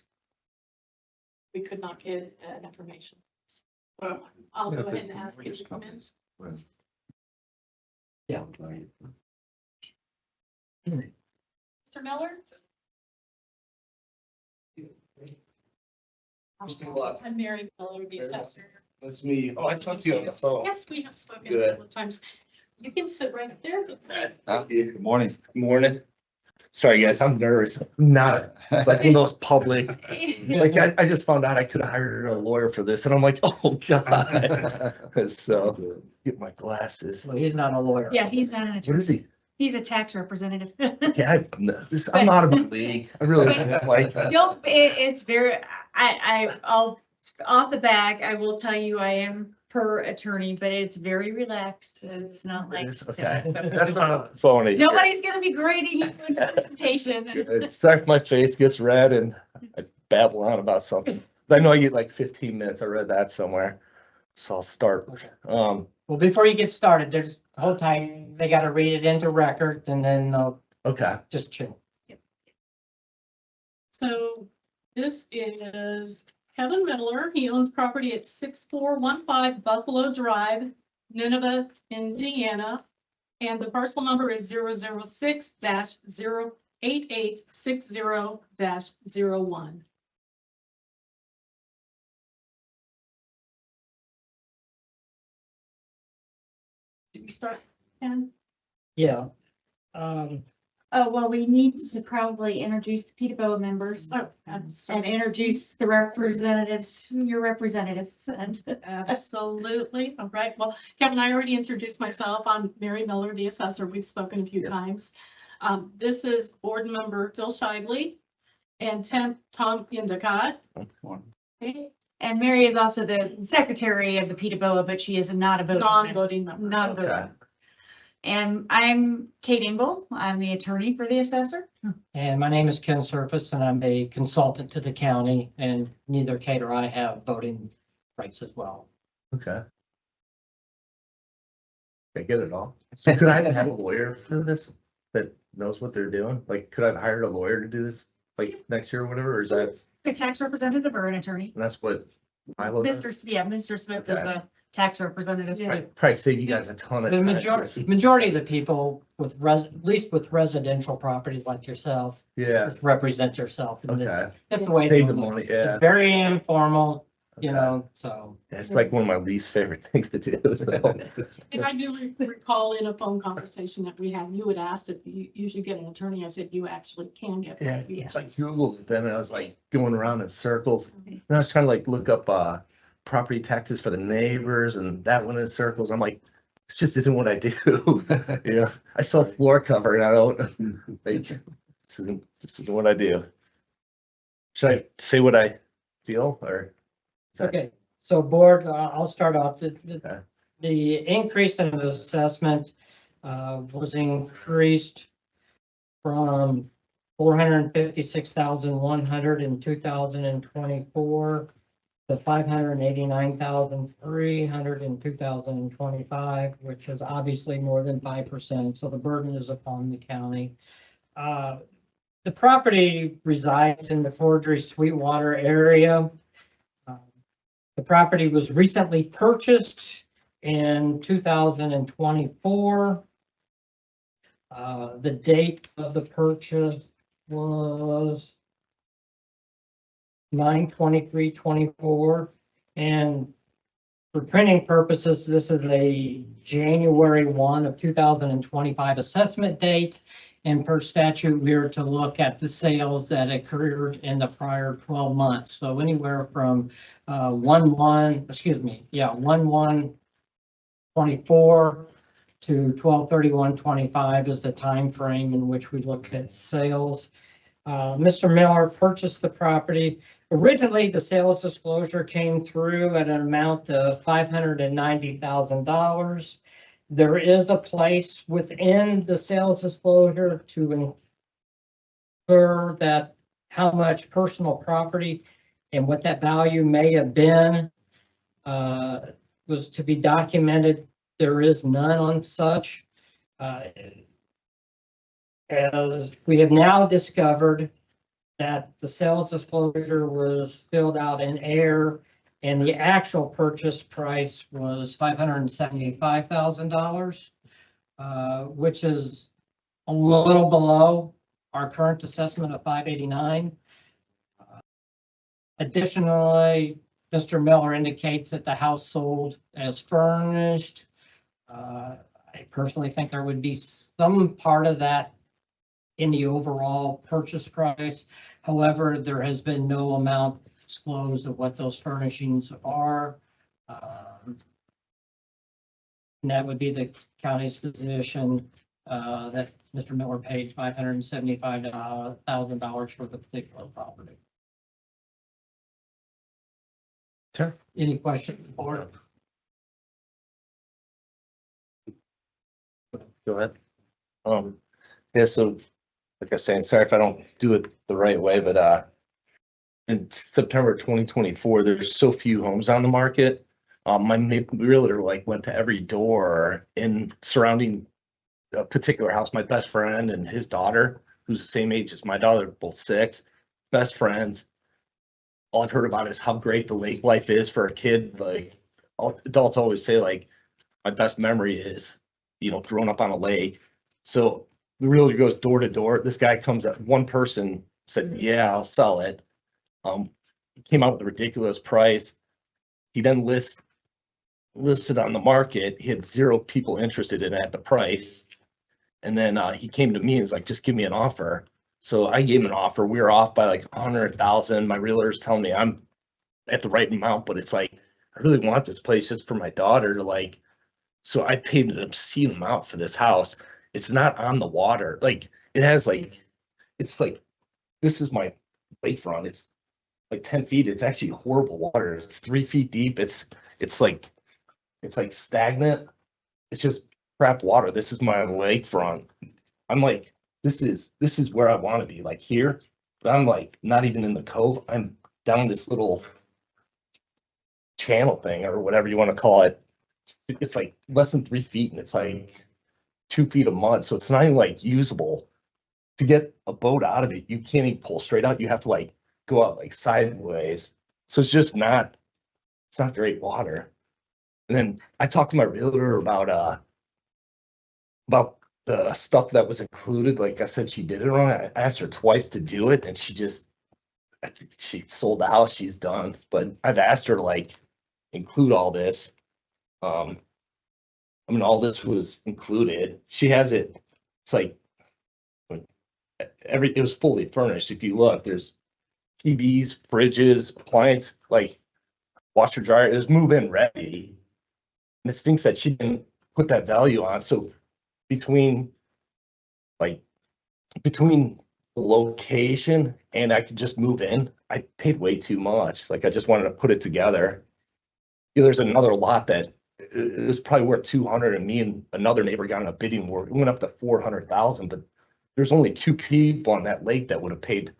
We could not get that information. But I'll go ahead and ask you to come in. Yeah. Mr. Miller? I'm Mary Miller, the assessor. That's me. Oh, I talked to you on the phone. Yes, we have spoken a Good. couple of times. You can sit right there. Good morning. Morning. Sorry, guys, I'm nervous. I'm not like in those public, like I just found out I could have hired a lawyer for this and I'm like, oh God. So get my glasses. Well, he's not a lawyer. Yeah, he's not an What attorney. is he? He's a tax representative. Yeah, I'm out of my league. I really am like. Don't, it's very, I'll, off the back, I will tell you, I am per attorney, but it's very relaxed. It's not like. Okay. That's not phony. Nobody's gonna be grading you in a presentation. It's like my face gets red and I babble on about something. But I know I get like 15 minutes. I read that somewhere. So I'll start. Well, before you get started, there's the whole time, they gotta read it into record and then they'll Okay. just chill. So this is Kevin Miller. He owns property at 6415 Buffalo Drive, Nineveh, Indiana. And the parcel number is 006-08860-01. Did we start, Ken? Yeah. Oh, well, we need to probably introduce the PTABOA members Oh, I'm and sorry. introduce the representatives, your representatives and. Absolutely. All right. Well, Kevin, I already introduced myself. I'm Mary Miller, the assessor. We've spoken a few times. This is board member Phil Shively and Tom Endicott. Okay. And Mary is also the secretary of the PTABOA, but she is not a voting. Non-voting member. Not voting. And I'm Kate Engel. I'm the attorney for the assessor. And my name is Ken Surface and I'm a consultant to the county and neither Kate or I have voting rights as well. Okay. I get it all. So could I have a lawyer for this that knows what they're doing? Like, could I have hired a lawyer to do this like next year or whatever? Or is that, A tax representative or an attorney? and that's what Milo does? Mr. Smith is a tax representative. Yeah. Probably save you guys a ton of The time. majority of the people with at least with residential properties like yourself, Yeah, just represent yourself. And okay. that's the way. Save they the do it. money, yeah. It's very informal, you Okay. know, so. It's like one of my least favorite things to do. So. And I do recall in a phone conversation that we had, you had asked if you usually get an attorney. I said, you actually can get. Yeah, one. it's like Google's it then, and I was like going around in circles. And I was trying to like look up property taxes for the neighbors and that one in circles. I'm like, This just isn't what I do. Yeah, I sell floor cover and I don't, like, this isn't what I do. Should I say what I feel or? is that- Okay, so board, I'll start off. Okay. The increase in the assessment was increased from 456,100 in 2024 to 589,300 in 2025, which is obviously more than 5%. So the burden is upon the county. The property resides in the Forgery Sweetwater area. The property was recently purchased in 2024. The date of the purchase was 9/23/24, and for printing purposes, this is a January 1 of 2025 assessment date. And per statute, we are to look at the sales that occurred in the prior 12 months. So anywhere from 1/1/24 to 12/31/25 is the time frame in which we look at sales. Mr. Miller purchased the property. Originally, the sales disclosure came through at an amount of $590,000. There is a place within the sales disclosure to infer that how much personal property and what that value may have been was to be documented. There is none on such. As we have now discovered that the sales disclosure was filled out in error and the actual purchase price was $575,000, which is a little below our current assessment of 589. Additionally, Mr. Miller indicates that the house sold as furnished. I personally think there would be some part of that in the overall purchase price. However, there has been no amount disclosed of what those furnishings are. And that would be the county's position that Mr. Miller paid $575,000 for the particular property. Sure. Any questions, board? Go ahead. Yeah, so like I was saying, sorry if I don't do it the right way, but in September 2024, there's so few homes on the market. My realtor like went to every door in surrounding a particular house. My best friend and his daughter, who's the same age as my daughter, both 6, best friends. All I've heard about is how great the lake life is for a kid. Like adults always say, like my best memory is, growing up on a lake. So the realtor goes door to door. This guy comes up, one person said, yeah, I'll sell it. He came out with a ridiculous price. He then listed on the market. He had 0 people interested in it at the price. And then he came to me and was like, just give me an offer. So I gave him an offer. We were off by like 100,000. My realtor's telling me I'm at the right amount, but it's like, I really want this place just for my daughter to like, so I paid an obscene amount for this house. It's not on the water. Like it has like, it's like, this is my lakefront. It's like 10 feet. It's actually horrible water. It's 3 feet deep. It's like stagnant. It's just crap water. This is my lakefront. I'm like, this is where I want to be, like here, but I'm like not even in the cove. I'm down this little channel thing or whatever you want to call it. It's like less than 3 feet and it's like 2 feet of mud. So it's not even like usable. To get a boat out of it, you can't even pull straight out. You have to like go out like sideways. So it's just not, it's not great water. And then I talked to my realtor about the stuff that was included. Like I said, she did it wrong. I asked her twice to do it and I think she sold the house, she's done. But I've asked her to like include all this. I mean, all this was included. She has it. It's like it was fully furnished. If you look, there's TVs, fridges, appliance, like washer dryer. It was move in ready. And it's things that she didn't put put that value on. So between between the location and I could just move in, I paid way too much. Like I just wanted to put it together. You know, there's another lot that it was probably worth 200 and me and another neighbor got in a bidding war. It went up to 400,000, but there's only two people on that lake that would have paid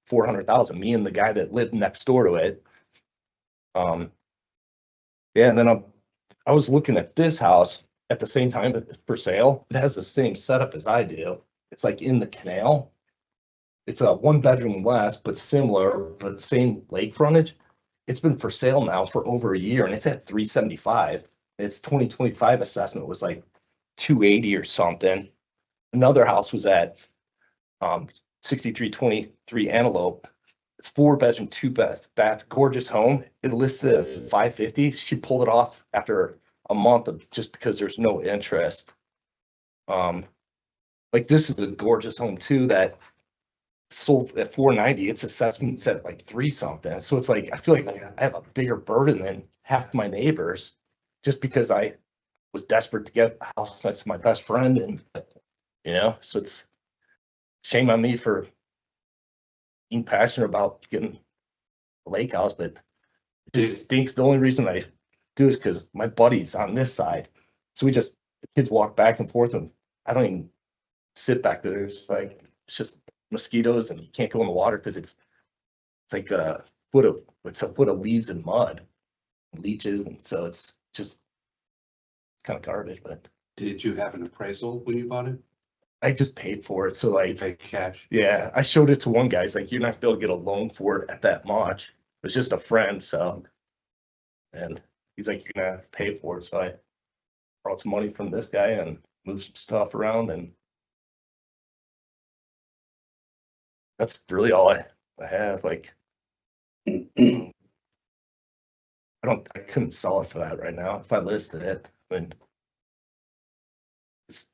400,000, me and the guy that lived next door to it. Yeah, and then I was looking at this house at the same time for sale. It has the same setup as I do. It's like in the canal. It's a 1 bedroom less, but similar, but same lake frontage. It's been for sale now for over a year and it's at 375. Its 2025 assessment was like 280 or something. Another house was at 6323 Antelope. It's 4 bedroom, 2 bath, gorgeous home. It listed at 550. She pulled it off after a month of just because there's no interest. Like this is a gorgeous home too that sold at 490. Its assessment's at like 3 something. So it's like I feel like I have a bigger burden than half my neighbors just because I was desperate to get a house next to my best friend, and you know, so it's shame on me for being passionate about getting a lake house, but it just stinks. The only reason I do is because my buddy's on this side. So the kids walk back and forth and I don't even sit back there. It's like, it's just mosquitoes and you can't go in the water because it's like a foot of leaves and mud, and leeches. And so it's kind of garbage, but Did you have an appraisal when you bought it? I just paid for it. So You like, paid cash? yeah, I showed it to one guy. He's like, you're not gonna be able to get a loan for it at that much. It was just a friend, so. And he's like, you're gonna have to pay for it. So I brought some money from this guy and moved some stuff around, and that's really all I have. Like, I couldn't sell it for that right now if I listed it. I mean,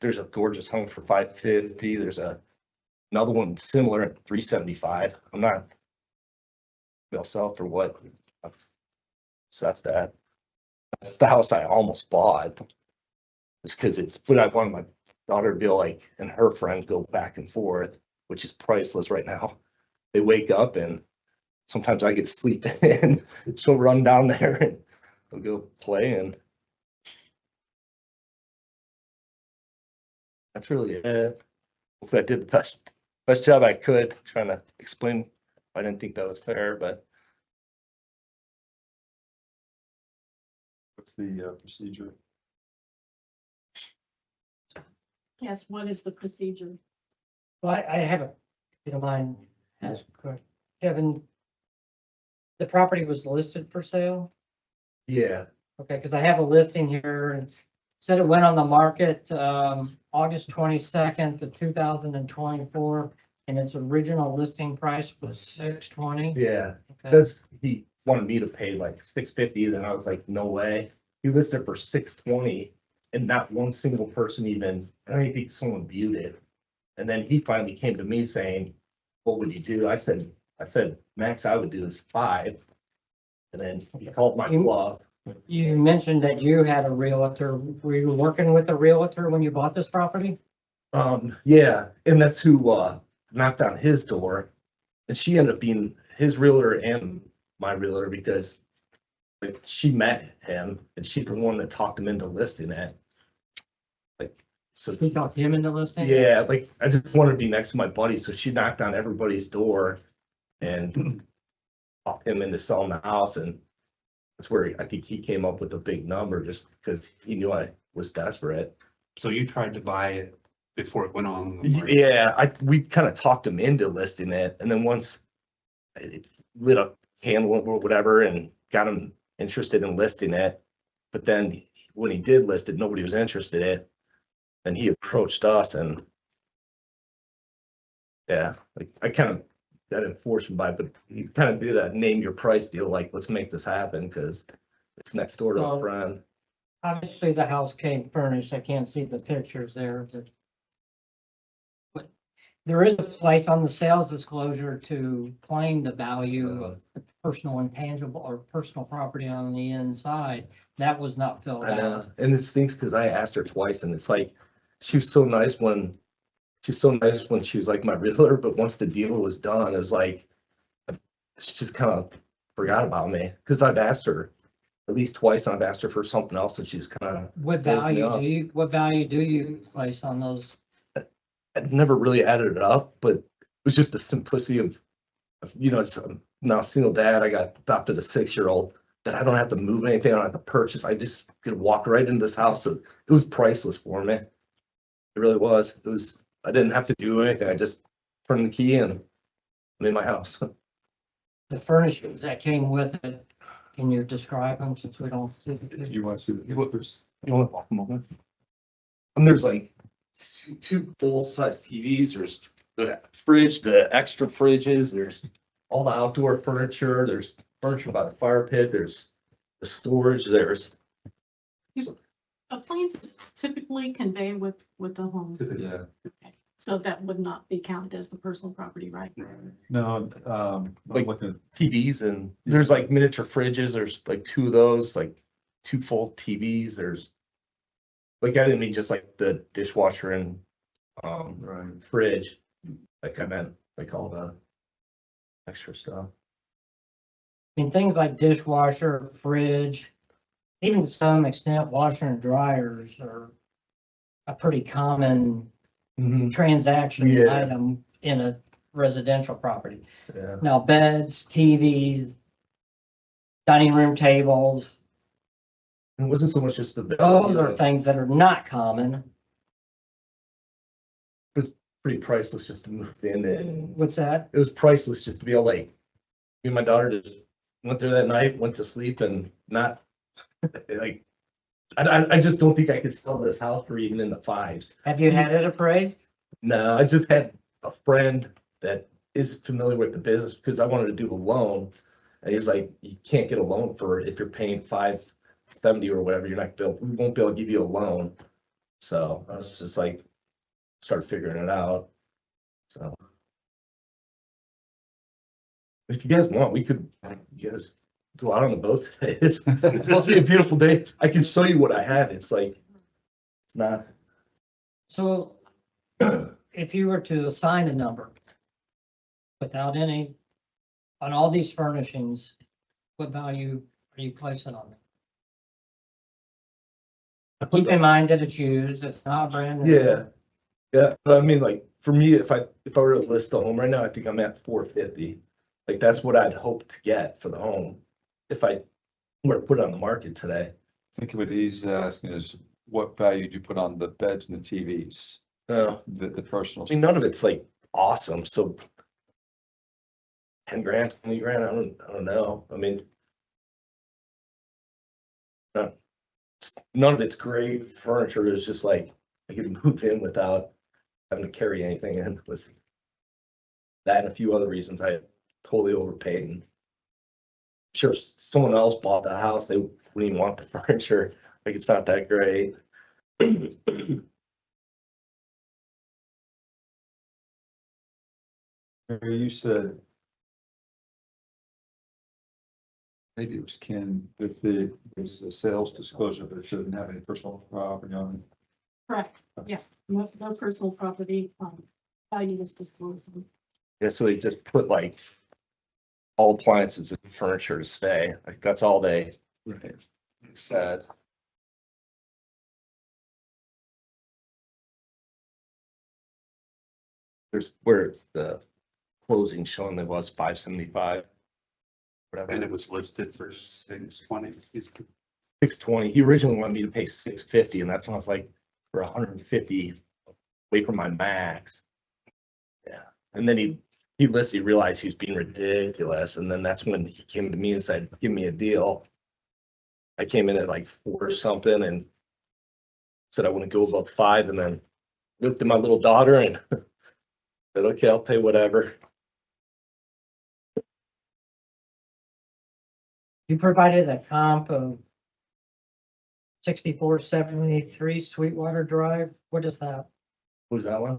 there's a gorgeous home for 550. There's another one similar at 375. I'm not gonna sell for what. So that's that. That's the house I almost bought. It's because but I wanted my daughter to be like, and her friend go back and forth, which is priceless right now. They wake up and sometimes I get to sleep and she'll run down there and they'll go play, and that's really it. Hopefully I did the best job I could trying to explain. I didn't think that was fair, but What's the procedure? Yes, what is the procedure? Well, I have a, if you don't mind, ask a question. Kevin, the property was listed for sale? yeah. Okay, because I have a listing here, and it said it went on the market, August 22nd of 2024, and its original listing price was $620. Yeah, Okay. because he wanted me to pay like $650, then I was like, no way. He listed for $620, and not one single person even, I don't even think someone viewed it. And then he finally came to me saying, what would you do? I said, max I would do is 5. And then he called my bluff. You mentioned that you had a realtor. Were you working with a realtor when you bought this property? Yeah, and that's who knocked on his door. And she ended up being his realtor and my realtor because like she met him and she's the one that talked him into listing it. Like, so Who talked him into listing? yeah, like I just wanted to be next to my buddy, so she knocked on everybody's door and talked him into selling the house, and that's where I think he came up with a big number just because he knew I was desperate. So you tried to buy it before it went on the market? Yeah, we kind of talked him into listing it, and then once it lit a candle or whatever and got him interested in listing it, but then when he did list it, nobody was interested in it. And he approached us, and yeah, like I kind of got enforced by, but you kind of do that name your price deal, like let's make this happen because it's next door to a Well, friend. Obviously, the house came furnished. I can't see the pictures there. But there is a place on the sales disclosure to claim the value of the personal intangible or personal property on the inside. That was not filled I know, out. and it stinks because I asked her twice and it's like, she was so nice when she was like my realtor, but once the deal was done, it was like, she just kind of forgot about me, because I've asked her at least twice, and I've asked her for something else, and she's kind of, What Fills me value up. what value do you place on those? I never really added it up, but it was just the simplicity of it's now a single dad, I got adopted a 6-year-old, that I don't have to move anything, I don't have to purchase, I just could walk right into this house, so it was priceless for me. It really was, I didn't have to do anything, I just turned the key and I'm in my house. The furnishings that came with it, can you describe them since we don't? You want to see the flippers? You want to walk a moment? And there's like two full-size TVs, there's the fridge, the extra fridges, there's all the outdoor furniture, there's furniture by the fire pit, there's the storage, there's Appliances typically convey with the home. Yeah. Okay. So that would not be counted as the personal property, right? No, I'm Like- looking at TVs, and there's like miniature fridges, there's like 2 of those, like 2 full TVs, there's like, I didn't mean just like the dishwasher and right. fridge, like I meant like all the extra stuff. I mean, things like dishwasher, fridge, even to some extent, washer and dryers are a pretty common transaction Yeah. item in a residential property. Yeah. Now, beds, TVs, dining room tables, It wasn't so much just the those are things that are not common. pretty priceless just to move in, and What's that? it was priceless just to be able, like, me and my daughter just went there that night, went to sleep, and not like, I just don't think I could sell this house for even in the 5s. Have you had it appraised? No, I just had a friend that is familiar with the business, because I wanted to do a loan, and he's like, you can't get a loan for it if you're paying 570 or whatever, we won't be able to give you a loan. So I was just like, started figuring it out. So if you guys want, you guys go out on the boat today. It's supposed to be a beautiful day. I can show you what I had. It's like, it's not. So if you were to assign a number without any, on all these furnishings, what value are you placing on it? Keep in mind that it's used, it's not brand new. Yeah. Yeah, but I mean, like, for me, if I were to list the home right now, I think I'm at 450. Like, that's what I'd hope to get for the home if I were to put it on the market today. I think what he's asking is what value do you put on the beds and the TVs, No, the personal. I mean, none of it's like awesome, so 10 grand, 20 grand, I don't know. I mean, none of it's great furniture. It's just like, I could move in without having to carry anything in. Was that and a few other reasons I totally overpaid. And sure, if someone else bought the house, they wouldn't even want the furniture. Like, it's not that great. You said maybe it was Ken, that there's a sales disclosure that shouldn't have any personal property on it. Correct. Yeah, no personal property, value is disclosed. Yeah, so they just put like all appliances and furniture to stay. Like, that's all they said. There's where the closing showing that was 575. And Whatever, it was listed for 620. 620. He originally wanted me to pay 650, and that's when I was like, for 150 away from my max. Yeah, and then he realized he was being ridiculous, and then that's when he came to me and said, give me a deal. I came in at like 4 or something and said I wouldn't go above 5, and then looked at my little daughter and said, okay, I'll pay whatever. You provided a comp of 6473 Sweetwater Drive. What is that? Who's that one?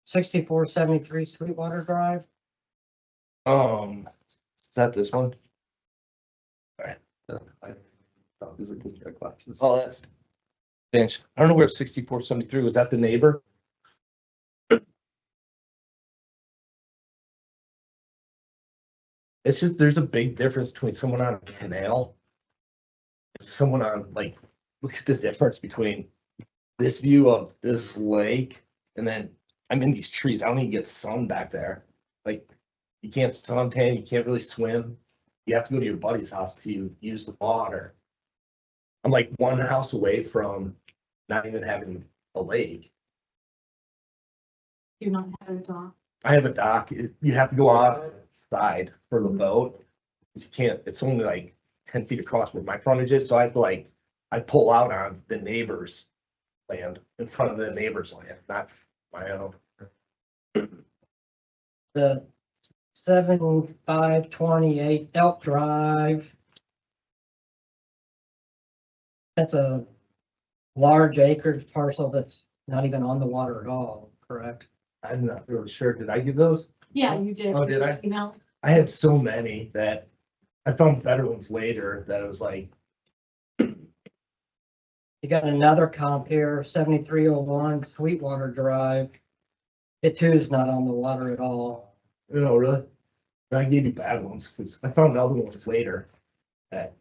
6473 Sweetwater Drive? Is that this one? These are good questions. Oh, that's. Bench. I don't know where 6473 was. That the neighbor? It's just, there's a big difference between someone on a canal. And someone on, like, look at the difference between this view of this lake and then I'm in these trees. I don't even get sun back there. Like, you can't suntan, you can't really swim. You have to go to your buddy's house to use the water. I'm like one house away from not even having a lake. You're not having a dog. I have a dock. You have to go outside for the boat. 'Cause you can't, it's only like 10 feet across where my frontage is. So I have to like, I pull out on the neighbor's land, in front of the neighbor's land, not my own. The 7528 Elk Drive. That's a large acreage parcel that's not even on the water at all, correct? I'm not really sure. Did I give those? Yeah, you did. Oh, did I? You know, I had so many that I found better ones later that it was like, You got another comp here, 7301 Sweetwater Drive. It too is not on the water at all. you know, really? I gave you bad ones because I found other ones later that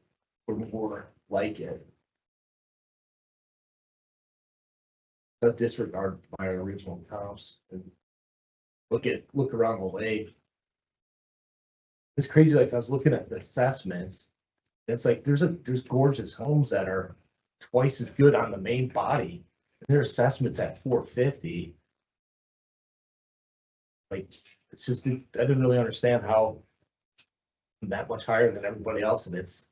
were more like it. But disregard my original comps and look around the lake. It's crazy, like I was looking at the assessments. It's like there's gorgeous homes that are twice as good on the main body. Their assessments at 450. Like, it's just, I didn't really understand how I'm that much higher than everybody else, and it's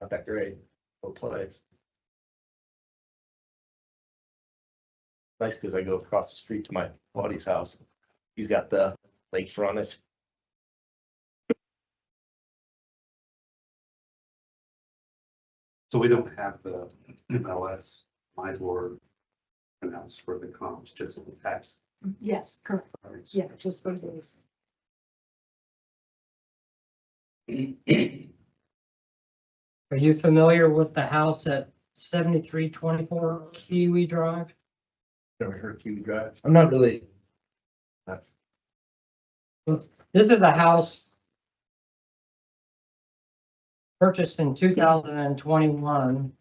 not that great. No place. Nice because I go across the street to my buddy's house. He's got the lake frontage. So we don't have the MLS, my board announced for the comps, just the tax. yes, correct. cards. Yeah, just for those. Are you familiar with the house at 7324 Kiwi Drive? Never heard Kiwi Drive. I'm not really. This is a house purchased in 2021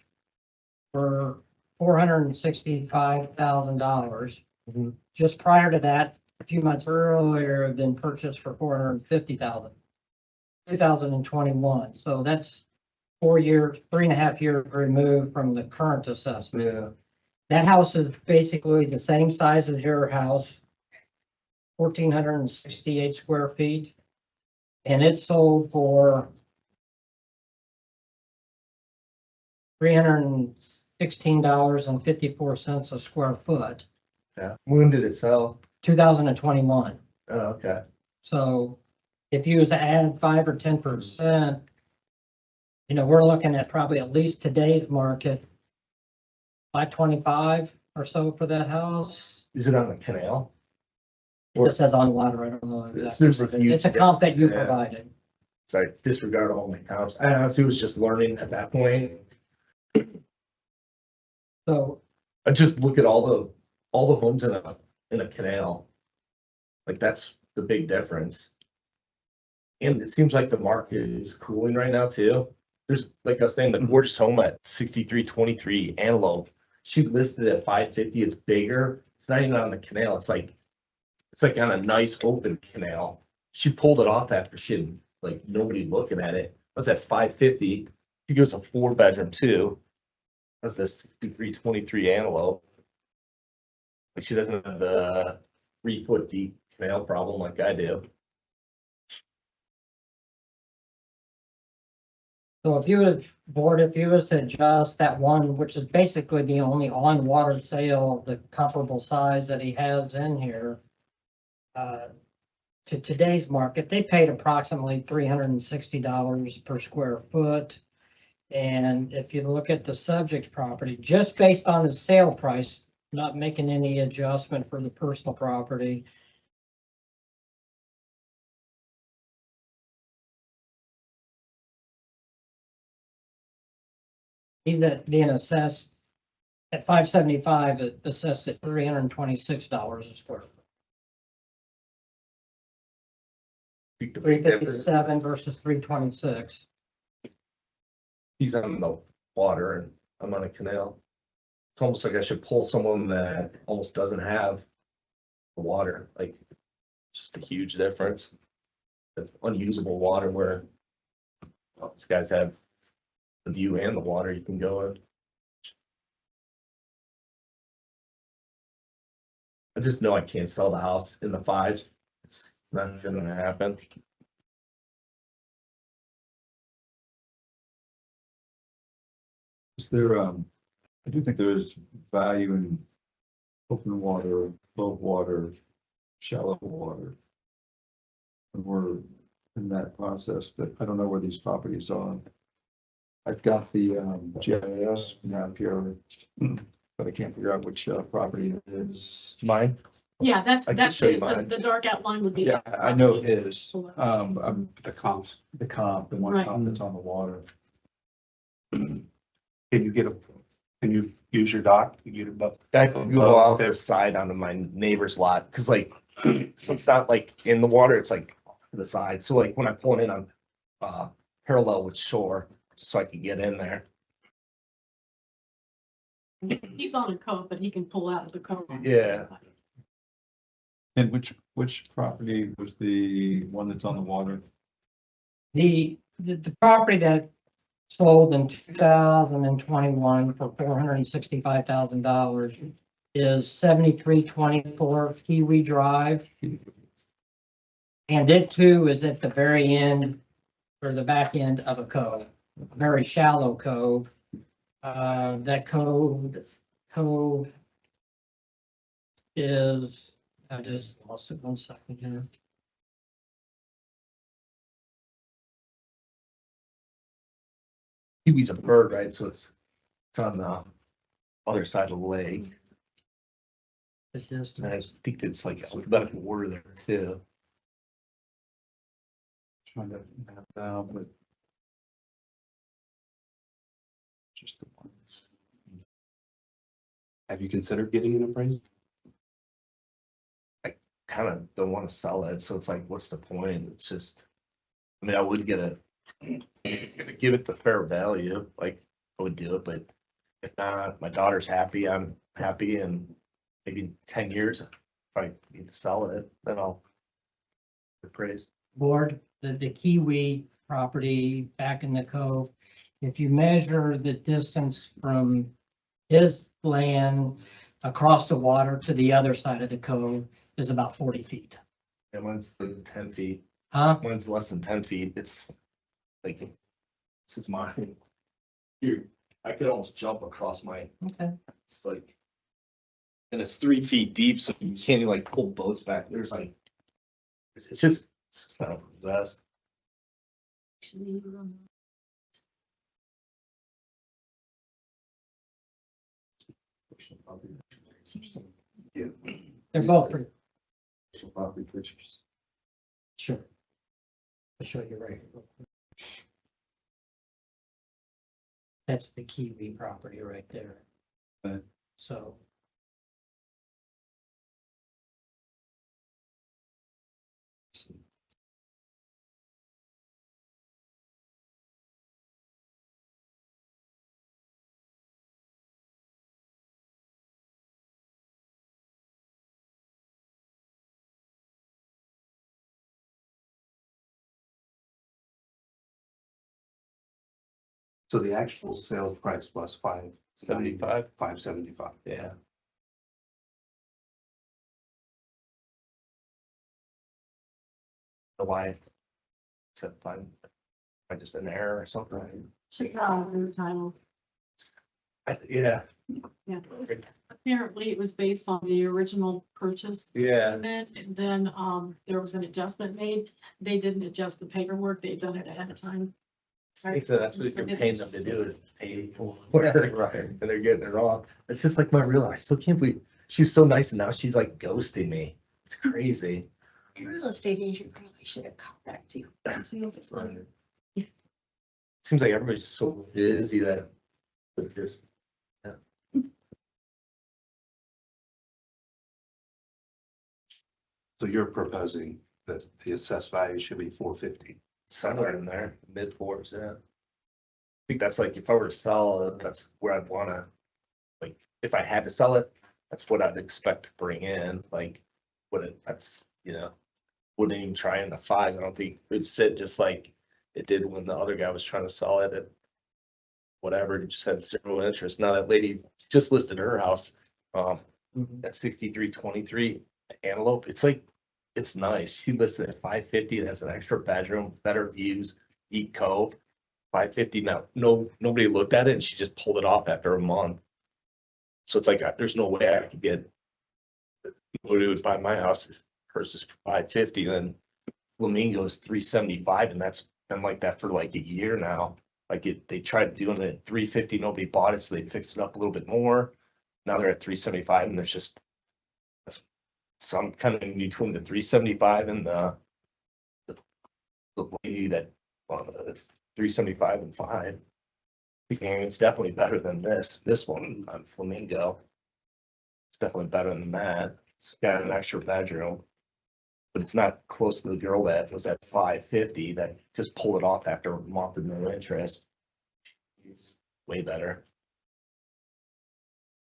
for $465,000. Mhm. Just prior to that, a few months earlier, had been purchased for $450,000. 2021, so that's 4 years, 3.5 years removed from the current assessment. Yeah. That house is basically the same size as your house, 1,468 square feet. And it sold for $316.54 a square foot, Yeah. When did it sell? 2021. Oh, okay. So if you was to add 5 or 10%, we're looking at probably at least today's market, 525 or so for that house. Is it on the canal? It just says on water, I don't know There's exactly. a few- It's a comp that you Yeah. provided. Sorry, disregard all my comps. I honestly was just learning at that point. So I just look at all the homes in a canal. Like that's the big difference. And it seems like the market is cooling right now too. There's, like I was saying, the gorgeous home at 6323 Antelope. She listed at 550. It's bigger. It's not even on the canal. It's like on a nice open canal. She pulled it off after she had like nobody looking at it. It was at 550. She gives a 4-bedroom too. That's the 6323 Antelope. But she doesn't have the 3-foot deep canal problem like I do. So if you was to adjust that one, which is basically the only on-water sale of the comparable size that he has in here, to today's market, they paid approximately $360 per square foot. And if you look at the subject property, just based on the sale price, not making any adjustment for the personal property, He's being assessed at 575, assessed at $326 a square foot. Big difference. 357 versus 326. He's on the water and I'm on a canal. It's almost like I should pull someone that almost doesn't have the water, like just a huge difference. The unusable water where these guys have the view and the water you can go in. I just know I can't sell the house in the fives. It's not gonna happen. Is there, I do think there is value in open water, low water, shallow water. And we're in that process, but I don't know where these properties are. I've got the GIS map here, but I can't figure out which property it is. Mine? Yeah, that's, I can that show you shows the, mine. the dark outline would be. Yeah, that I know it property. is. The comps. The comp, the one Right. comp that's on the water. Can you use your dock? You get above? I can go off the side onto my neighbor's lot, cause like, so it's not like in the water, it's like to the side, so like when I pull in on parallel with shore, so I can get in there. He's on a cove, but he can pull out of the cove. Yeah. And which property was the one that's on the water? The property that sold in 2021 for $465,000 is 7324 Kiwi Drive. And it too is at the very end or the back end of a cove, a very shallow cove. That cove is, I just lost it 1 second here. Kiwi's a bird, right? So it's on the other side of the lake. The And I distance. think it's like alphabetical order there too. Trying to map down, but. Just the ones. Have you considered getting an appraisal? Kind of don't want to sell it, so it's like, what's the point? It's just, I mean, I would get a, give it the fair value, like, I would do it, but if not, my daughter's happy, I'm happy, and maybe 10 years, if I need to sell it, then I'll appraise. Board, the Kiwi property back in the cove, if you measure the distance from his land across the water to the other side of the cove is about 40 feet. And mine's like 10 feet, Huh? mine's less than 10 feet, it's like, this is mine. Here, I could almost jump across my, Okay. it's like, and it's 3 feet deep, so you can't even like pull boats back, there's like, it's just not the best. Yeah. They're both pretty, Property pictures. sure. I'll show you right. That's the Kiwi property right there. Okay. So. So the actual sales price was 75? 575. Yeah. Why? Except fine. I just an error or something. The title. Yeah. Yeah. Apparently it was based on the original purchase Yeah. agreement, and then, there was an adjustment made. They didn't adjust the paperwork. They'd done it ahead of time. So that's what So you're they paying didn't them to adjust do it. is pay for whatever, right? And they're getting it wrong. It's just like my real, I still can't believe, she was so nice and now she's like ghosting me. It's crazy. Your real estate agent probably should have contacted you. Seems like everybody's just so busy that But just, So you're proposing that the assessed value should be 450. somewhere in there, mid fours, yeah. I think that's like, if I were to sell it, that's where I'd wanna, like, if I had to sell it, that's what I'd expect to bring in, like, that's, wouldn't even try in the fives. I don't think it'd sit just like it did when the other guy was trying to sell it at whatever, it just had zero interest. Now that lady just listed her house, at 6323 Antelope, it's like, it's nice. She listed at 550. It has an extra bedroom, better views, deep cove. 550 now, nobody looked at it and she just pulled it off after a month. So it's like, there's no way I could get people who would buy my house if hers is 550, then Flamingo is 375, and that's been like that for like a year now. They tried doing it at 350, nobody bought it, so they fixed it up a little bit more. Now they're at 375, and so I'm kind of in between the 375 and the lady that, 375 and 5. And it's definitely better than this one on Flamingo. It's definitely better than that. It's got an extra bedroom, but it's not close to the girl that was at 550 that just pulled it off after a month of no interest. It's way better.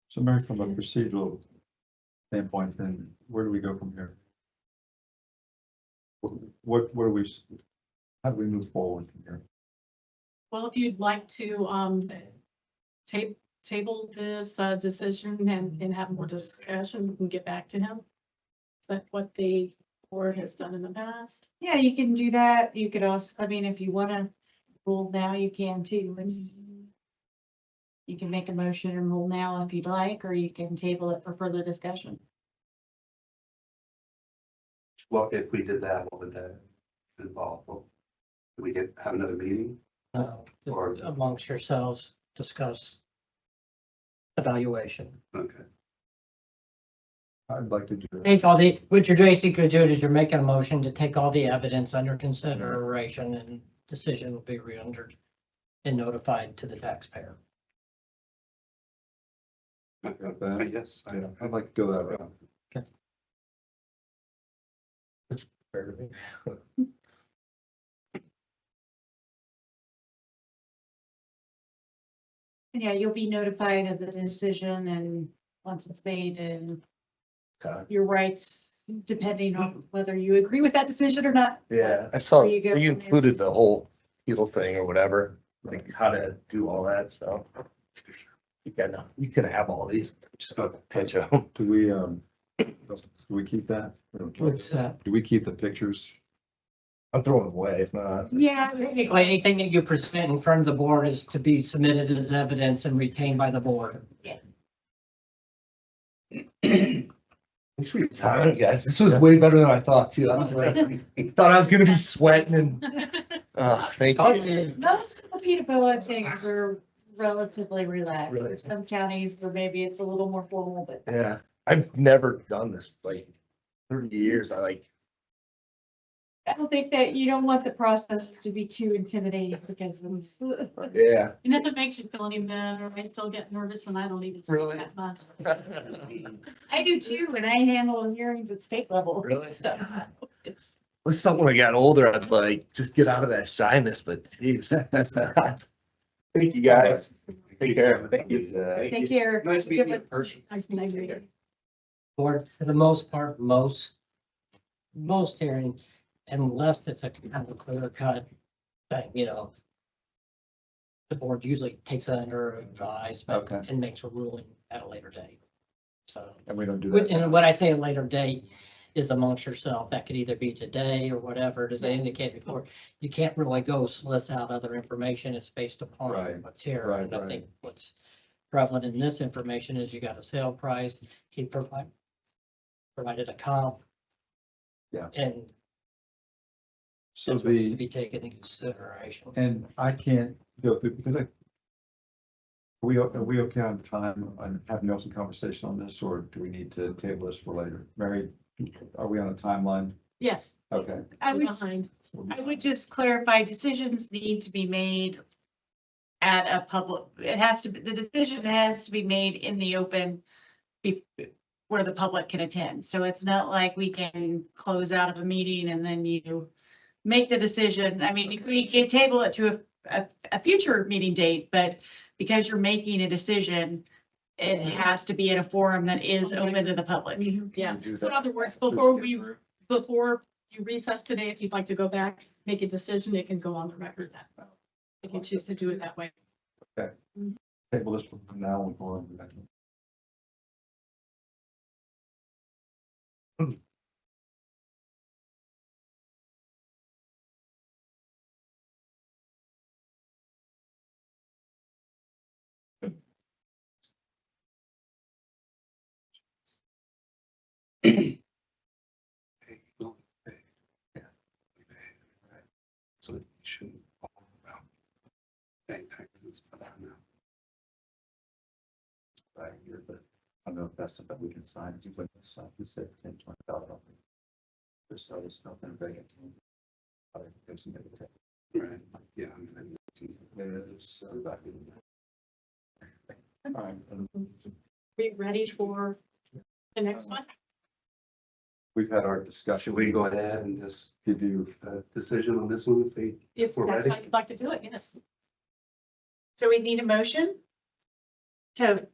So Mary, from a procedural standpoint, then where do we go from here? What do we, how do we move forward from here? Well, if you'd like to, table this, decision and have more discussion, we can get back to him. Is that what the board has done in the past? Yeah, you can do that. You could also, I mean, if you want to rule now, you can too. You can make a motion and rule now if you'd like, or you can table it for further discussion. Well, if we did that, what would that involve? Well, do we have another meeting? Or- Amongst yourselves, discuss evaluation. Okay. I'd like to do it. Take what you're basically doing is you're making a motion to take all the evidence under consideration and decision will be rendered and notified to the taxpayer. Okay. Yes. Yeah, I'd like to go that route. Yeah, you'll be notified of the decision and once it's made and your rights, depending on whether you agree with that decision or not. Yeah, I saw Where you go you from there. included the whole Beetle thing or whatever, like how to do all that stuff. You can have all these, just go pinch them. Do we keep that? What's that? Do we keep the pictures? I'm throwing them away if not. Yeah, Technically, anything that you present in front of the board is to be submitted as evidence and retained by the board. Thanks for your time, guys. This was way better than I thought too. I was like, thought I was gonna be sweating and, thank you. most of the PTABOA things are relatively relaxed. Really? There's some counties where maybe it's a little more formal, but Yeah, I've never done this, like 30 years. I don't think that you don't want the process to be too intimidating because it's. Yeah. And if it makes you feel any better, I still get nervous when I don't even speak Really? that much. I do too, and I handle hearings at state level. Really? So it's, I thought when I got older, I'd like just get out of that shyness, but geez, that's not. Thank you, guys. Take care. Thank you. take care. Nice meeting you in person. Nice meeting you. Board, for the most part, most hearing, unless it's a kind of clear cut thing, the board usually takes that under advisement Okay. and makes a ruling at a later date. So, And we don't do that. and when I say a later date is amongst yourself, that could either be today or whatever, as I indicated before. You can't really go solicit out other information. It's based upon Right. what's here. Right, And I right. think what's prevalent in this information is you got a sale price, he provided a comp. Yeah. And So that's what's to the, be taken into consideration. and I can't go through because are we okay on time on having some conversation on this, or do we need to table this for later? Mary, are we on a timeline? Yes, Okay. I we're would, behind. I would just clarify, decisions need to be made at a public, it has to, the decision has to be made in the open where the public can attend. So it's not like we can close out of a meeting and then you make the decision. I mean, we can table it to a future meeting date, but because you're making a decision, it has to be in a forum that is open to the public. Yeah, Do so in that. other words, before you recess today, if you'd like to go back, make a decision, it can go on the record that, if you choose to do it that way. Table this from now and go on to the next one. So it shouldn't all about bank taxes for that now. Right here, but I don't know if that's something we can sign. If you put this sign, this said $10,000. Just so it's nothing big. I think there's some negative. Right, yeah. I mean, There's, back in there. All right, We ready for the next one? we've had our discussion. Should we go ahead and just Give you, decision on this one If we're that's how ready? you'd like to do it, yes. So we need a motion to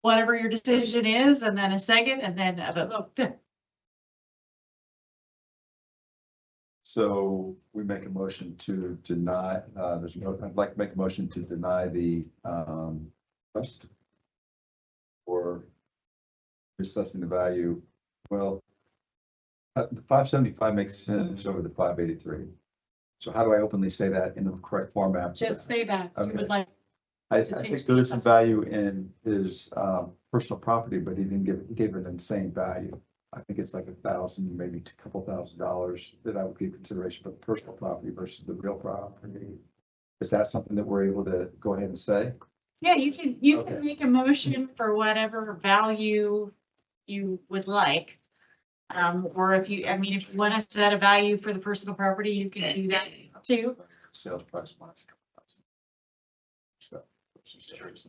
whatever your decision is, and then a second, and then a vote. so we make a motion to deny, I'd like to make a motion to deny the, request for assessing the value. Well, the 575 makes sense over the 583. So how do I openly say that in the correct format? Just say that you Okay. would like, I to think change there is some the- value in his personal property, but he didn't give an insane value. I think it's like 1,000, maybe a couple $1,000s that I would give consideration for the personal property versus the real property. Is that something that we're able to go ahead and say? Yeah, you can Okay. make a motion for whatever value you would like. Or if you, I mean, if you want to set a value for the personal property, you can do that too. Sales price minus a couple thousand. So,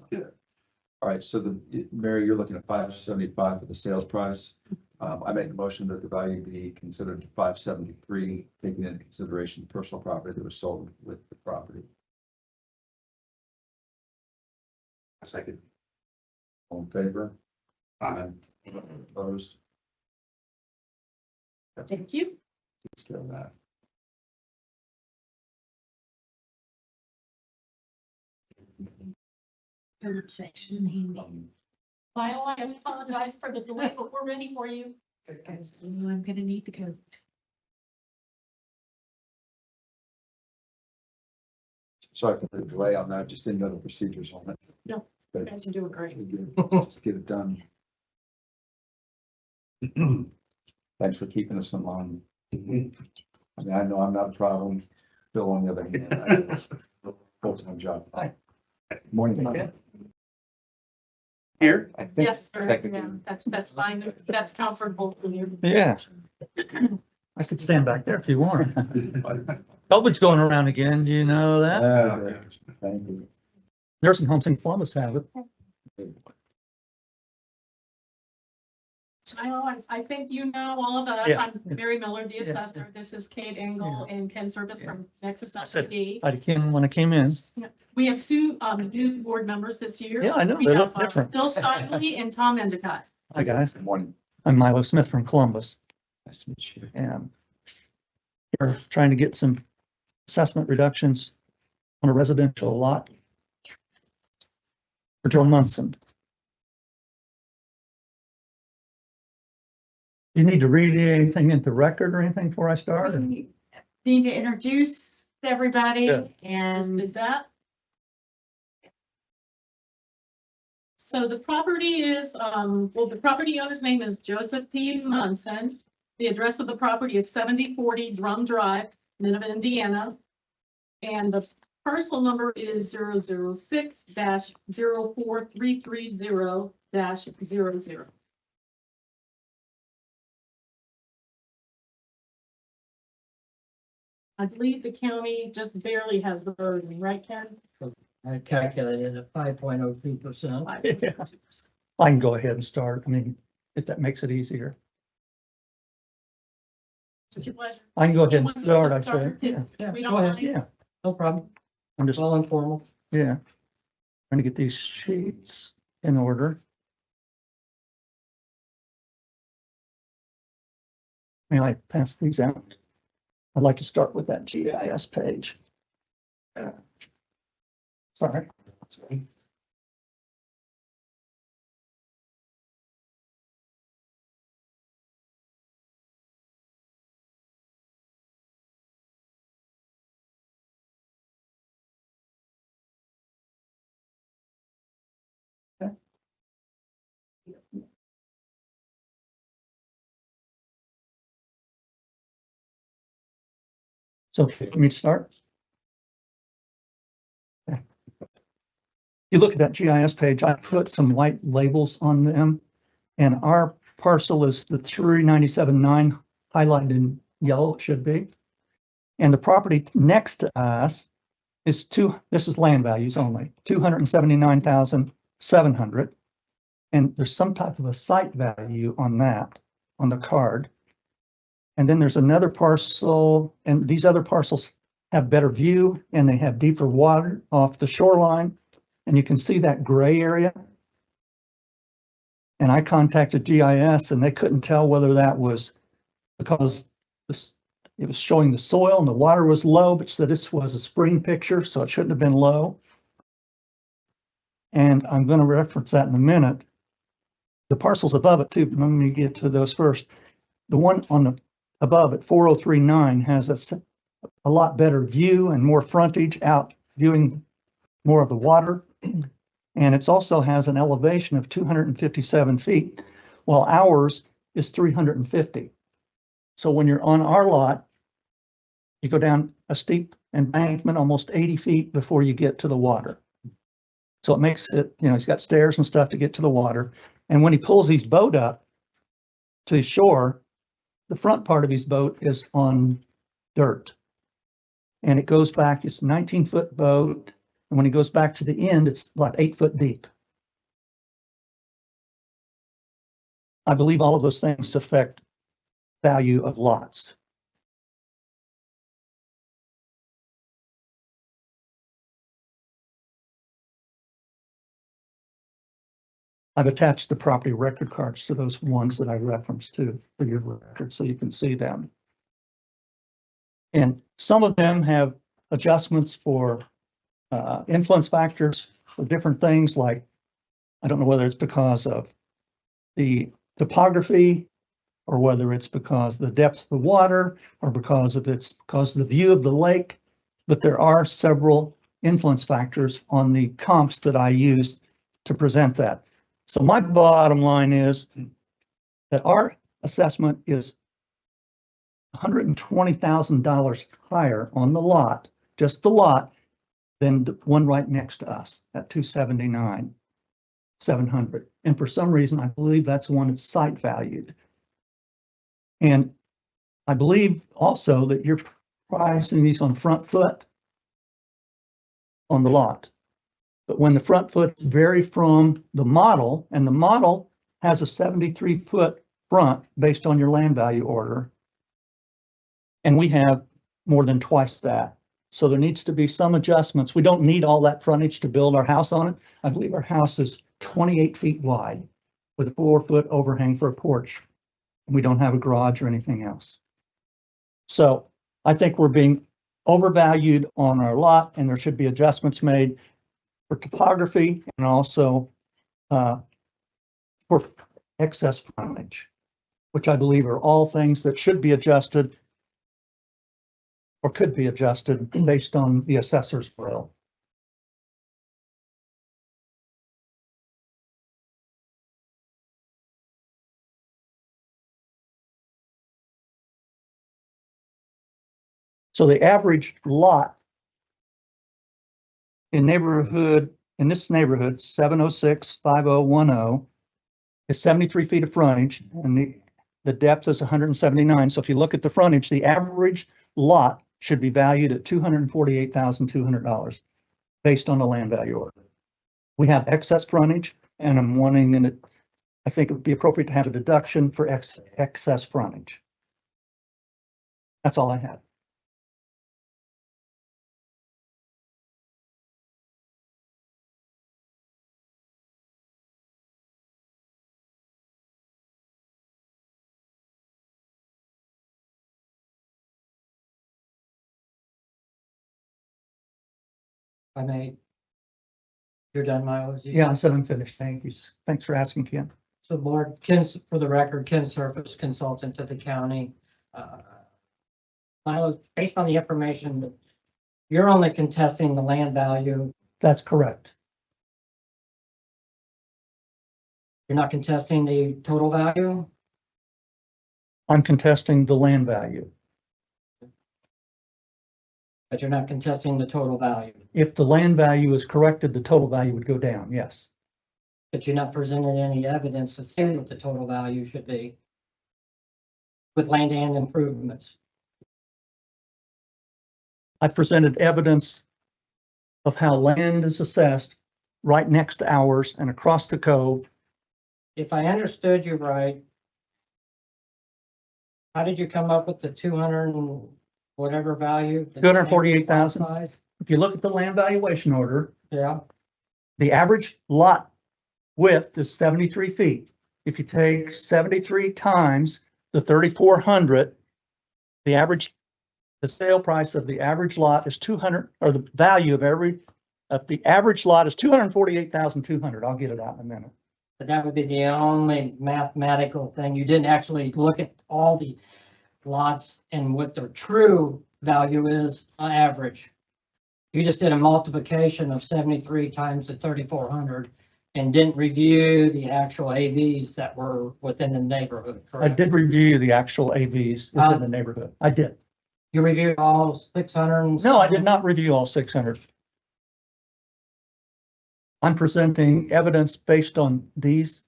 Yeah. All right, so Mary, you're looking at 575 for the sales price. I make a motion that the value be considered 573, taking into consideration personal property that was sold with the property. A second. All in favor? Aye. Opposed? thank you. Let's go with that. Lyle, I apologize for the delay, but we're ready for you. I'm gonna need to go. Sorry for the delay on that, just didn't know the procedures on it. No, But You guys are doing great. just get it done. Thanks for keeping us in line. I mean, I know I'm not a problem. Bill, on the other hand, I have a full-time job. Hi. Morning. Here? I think Yes, sir. technically- Yeah, that's fine. That's comfortable for you. Yeah. I could stand back there if you want. COVID's going around again, do you know that? Thank you. Nursing homes in Columbus have it. I think you know all of that. Yeah. I'm Mary Miller, the Yeah. assessor. This is Kate Engel and Ken Service from Nexus said- SPD. I came when I came in. We have two new board members this year. Yeah, I know, We they look have, different. Bill Shively and Tom Endicott. Hi, guys. Good morning. I'm Milo Smith from Columbus, Nice to meet you. and we're trying to get some assessment reductions on a residential lot for Joe Munson. You need to read anything into record or anything before I start? We Need to introduce everybody Yeah. and Is that? So the property is, well, the property owner's name is Joseph P. Munson. The address of the property is 7040 Drum Drive, Nineveh, Indiana. And the parcel number is 006-04330-00. I believe the county just barely has the burden, right, Ken? I calculated at 5.02%. 5.2%. I can go ahead and start. I mean, if that makes it easier. It's your pleasure. I can go ahead and Want to start, I start? say. Yeah, Yeah, We go don't ahead. mind. yeah. No problem. I'm It's just, all informal. yeah. Trying to get these sheets in order. May I pass these out? I'd like to start with that GIS page. Sorry. Okay. So for me to start? Okay. You look at that GIS page, I put some white labels on them. And our parcel is the 397.9 highlighted in yellow, it should be. And the property next to us is this is land values only, 279,700. And there's some type of a site value on that, on the card. And then there's another parcel, and these other parcels have better view and they have deeper water off the shoreline. And you can see that gray area. And I contacted GIS and they couldn't tell whether that was because it was showing the soil and the water was low, but said this was a spring picture, so it shouldn't have been low. And I'm going to reference that in a minute. The parcels above it too, let me get to those first. The one on the above at 4039 has a lot better view and more frontage out viewing more of the water. And it also has an elevation of 257 feet, while ours is 350. So when you're on our lot, you go down a steep embankment, almost 80 feet before you get to the water. So it makes it, he's got stairs and stuff to get to the water. And when he pulls his boat up to the shore, the front part of his boat is on dirt. And it goes back, it's a 19-foot boat. And when he goes back to the end, it's about 8 foot deep. I believe all of those things affect value of lots. I've attached the property record cards to those ones that I referenced to for your record, so you can see them. And some of them have adjustments for influence factors for different things, like, I don't know whether it's because of the topography or whether it's because of the depth of the water or because of the view of the lake, but there are several influence factors on the comps that I used to present that. So my bottom line is that our assessment is $120,000 higher on the lot, just the lot, than the one right next to us at 279,700. And for some reason, I believe that's the one that's site valued. And I believe also that you're pricing these on front foot on the lot. But when the front foot vary from the model, and the model has a 73-foot front based on your land value order, and we have more than twice that. So there needs to be some adjustments. We don't need all that frontage to build our house on it. I believe our house is 28 feet wide with a 4-foot overhang for a porch. We don't have a garage or anything else. So I think we're being overvalued on our lot, and there should be adjustments made for topography and also for excess frontage, which I believe are all things that should be adjusted or could be adjusted based on the assessor's will. So the average lot in this neighborhood, 706-5010, is 73 feet of frontage, and the depth is 179. So if you look at the frontage, the average lot should be valued at $248,200. based on the land value order. We have excess frontage and I'm wanting, and I think it would be appropriate to have a deduction for excess frontage. That's all I have. I may. You're done, Miles? Yeah, I said I'm finished. Thank you. Thanks for asking, Ken. So board, Ken, for the record, Ken Surface Consultant to the county. Miles, based on the information, you're only contesting the land value. That's correct. You're not contesting the total value? I'm contesting the land value. But you're not contesting the total value. If the land value is corrected, the total value would go down, yes. But you're not presenting any evidence to say what the total value should be with land and improvements. I presented evidence of how land is assessed right next to ours and across the cove. If I understood you right, how did you come up with the 200 and whatever value? 248,000. If you look at the land valuation order, Yeah, the average lot width is 73 feet. If you take 73 times the 3,400, the sale price of the average lot is 200, or the value of the average lot is 248,200. I'll get it out in a minute. but that would be the only mathematical thing. You didn't actually look at all the lots and what their true value is on average. You just did a multiplication of 73 times the 3,400 and didn't review the actual AVs that were within the neighborhood, I correct? did review the actual AVs within the neighborhood. I did. You reviewed all 600? No, I did not review all 600. I'm presenting evidence based on these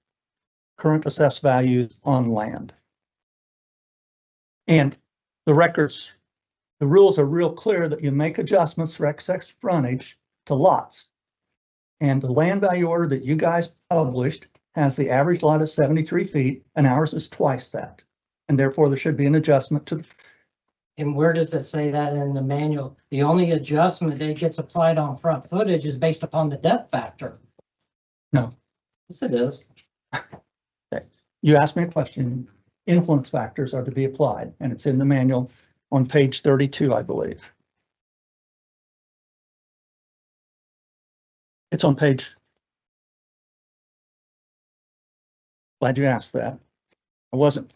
current assessed values on land. And the records, the rules are real clear that you make adjustments for excess frontage to lots. And the land value order that you guys published has the average lot is 73 feet and ours is twice that. And therefore there should be an adjustment to the. And where does it say that in the manual? The only adjustment that gets applied on front footage is based upon the depth factor. No. Yes, it is. You asked me a question. Influence factors are to be applied, and it's in the manual on page 32, I believe. It's on page. Glad you asked that. I wasn't.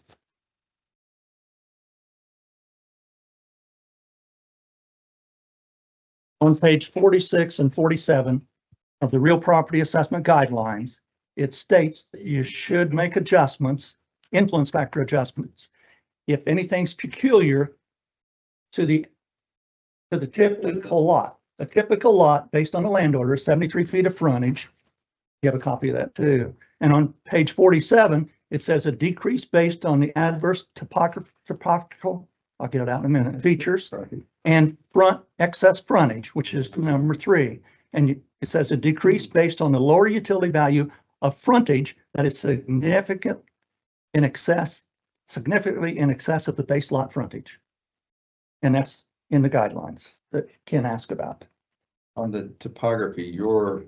On page 46 and 47 of the real property assessment guidelines, it states that you should make adjustments, influence factor adjustments, if anything's peculiar to the typical lot. A typical lot based on the land order is 73 feet of frontage. You have a copy of that too. And on page 47, it says a decrease based on the adverse topographical, I'll get it out in a minute, features and front excess frontage, which is number 3. And it says a decrease based on the lower utility value of frontage that is significantly in excess of the base lot frontage. And that's in the guidelines that Ken asked about. On the topography, your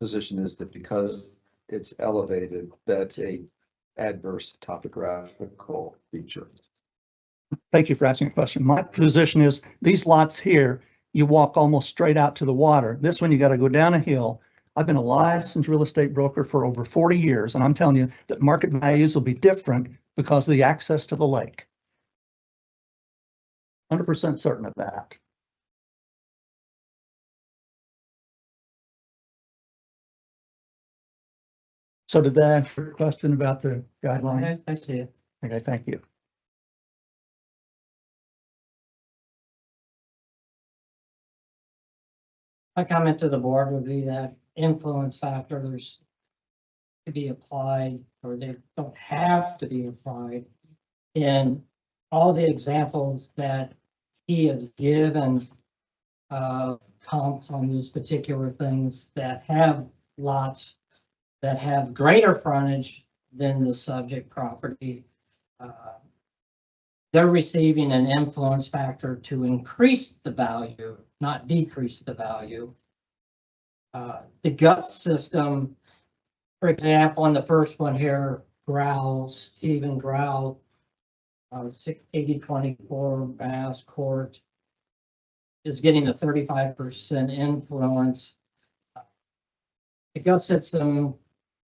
position is that because it's elevated, that's a adverse topographical feature. Thank you for asking a question. My position is these lots here, you walk almost straight out to the water. This one, you got to go down a hill. I've been a licensed real estate broker for over 40 years, and I'm telling you that market values will be different because of the access to the lake. 100% certain of that. So did that answer your question about the guideline? I see it. Okay, thank you. My comment to the board would be that influence factors to be applied, or they don't have to be applied in all the examples that he has given comps on these particular things that have lots that have greater frontage than the subject property. They're receiving an influence factor to increase the value, not decrease the value. The gut system, for example, on the first one here, Stephen Growl, 68024 Bass Court, is getting a 35% influence. The gut system,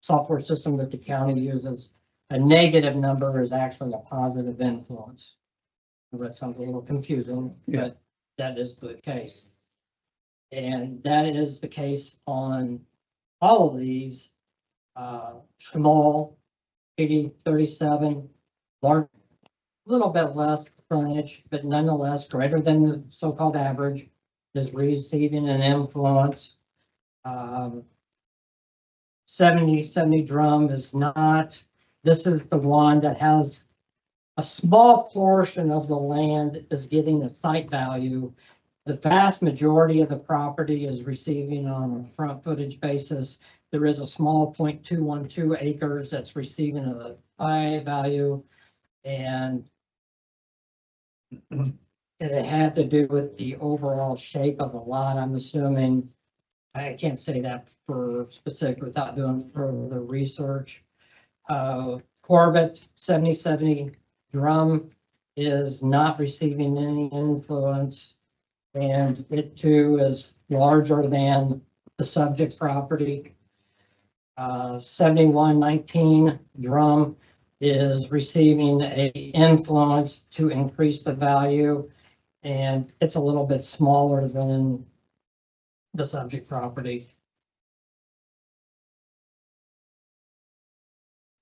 software system that the county uses, a negative number is actually a positive influence. That sounds a little confusing, but that is the case. And that is the case on all of these. Small, 8037, large, a little bit less frontage, but nonetheless greater than the so-called average, is receiving an influence. 70 drum is not. This is the one that has a small portion of the land is getting a site value. The vast majority of the property is receiving on a front footage basis. There is a small 0.212 acres that's receiving a high value, and it had to do with the overall shape of the lot, I'm assuming. I can't say that for specific without doing further research. Corbett 7070 drum is not receiving any influence, and it too is larger than the subject property. 7119 drum is receiving a influence to increase the value, and it's a little bit smaller than the subject property.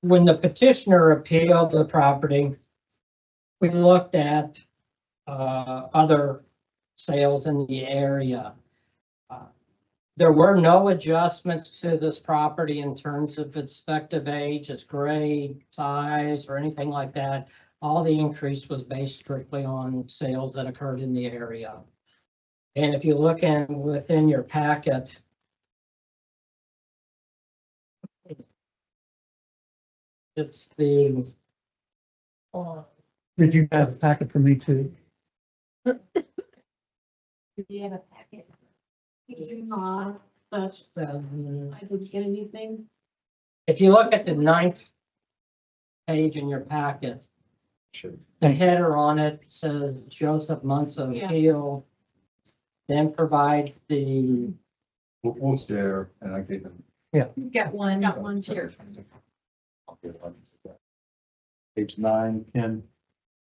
When the petitioner appealed the property, we looked at other sales in the area. There were no adjustments to this property in terms of its effective age, its grade, size, or anything like that. All the increase was based strictly on sales that occurred in the area. And if you look within your packet, it's the. Did you have a packet for me too? Do you have a packet? We do not, but I didn't get anything. If you look at the 9th page in your packet, the header on it says Joseph Months of Yeah. Appeal, then provides the. We'll share, and I gave them. Got one. Got one too. I'll get one. Page 9, Ken.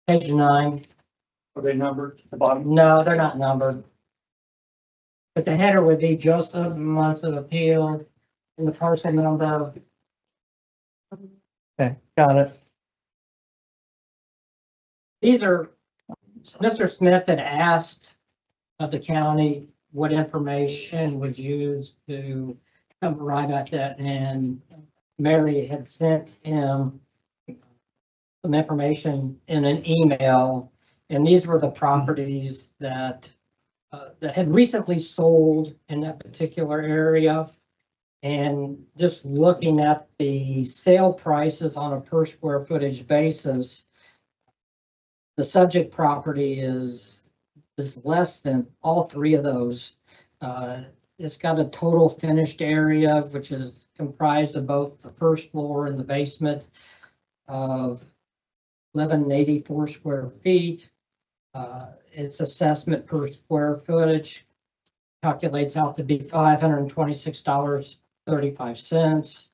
Page 9. Are they numbered at the bottom? No, they're not numbered. But the header would be Joseph Months of Appeal and the parcel number. Okay, got it. These are, Mr. Smith had asked of the county what information was used to come arrive at that, and Mary had sent him some information in an email, and these were the properties that that had recently sold in that particular area. And just looking at the sale prices on a per square footage basis, the subject property is less than all three of those. It's got a total finished area, which is comprised of both the first floor and the basement, of 1184 square feet. Its assessment per square footage calculates out to be $526.35.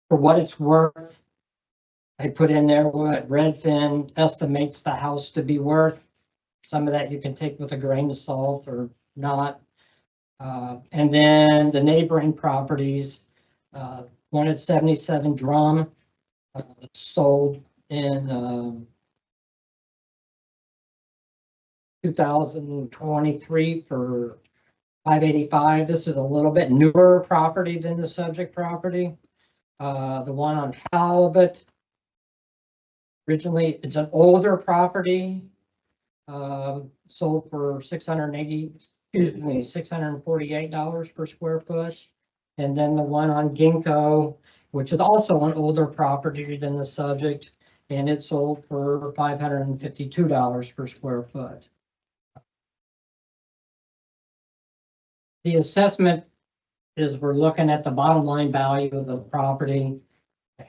For what it's worth, I put in there what Redfin estimates the house to be worth. Some of that you can take with a grain of salt or not. And then the neighboring properties, one at 77 Drum, sold in 2023 for $585. This is a little bit newer property than the subject property. The one on Halibut, originally it's an older property, sold for $682 excuse me, $648 per square foot. And then the one on Ginkgo, which is also an older property than the subject, and it sold for $552 per square foot. The assessment is we're looking at the bottom line value of the property,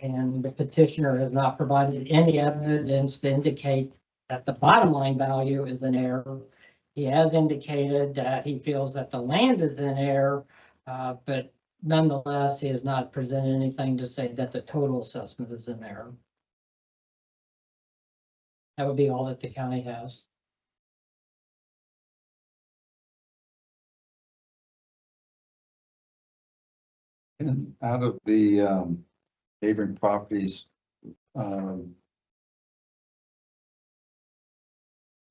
and the petitioner has not provided any evidence to indicate that the bottom line value is in error. He has indicated that he feels that the land is in error, but nonetheless, he has not presented anything to say that the total assessment is in error. That would be all that the county has. And out of the neighboring properties,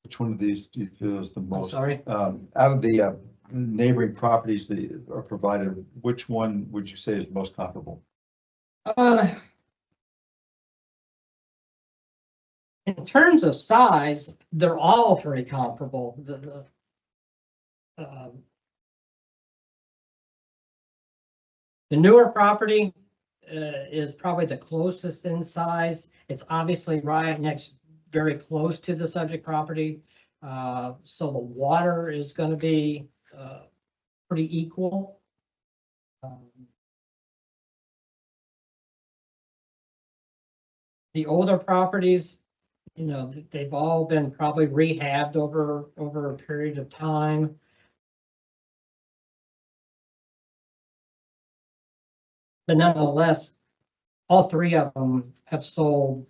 which one of these do you feel is the I'm most? sorry. Out of the neighboring properties that are provided, which one would you say is most comparable? In terms of size, they're all very comparable. The newer property is probably the closest in size. It's obviously right next, very close to the subject property. So the water is going to be pretty equal. The older properties, you know, they've all been probably rehabbed over a period of time. But nonetheless, all three of them have sold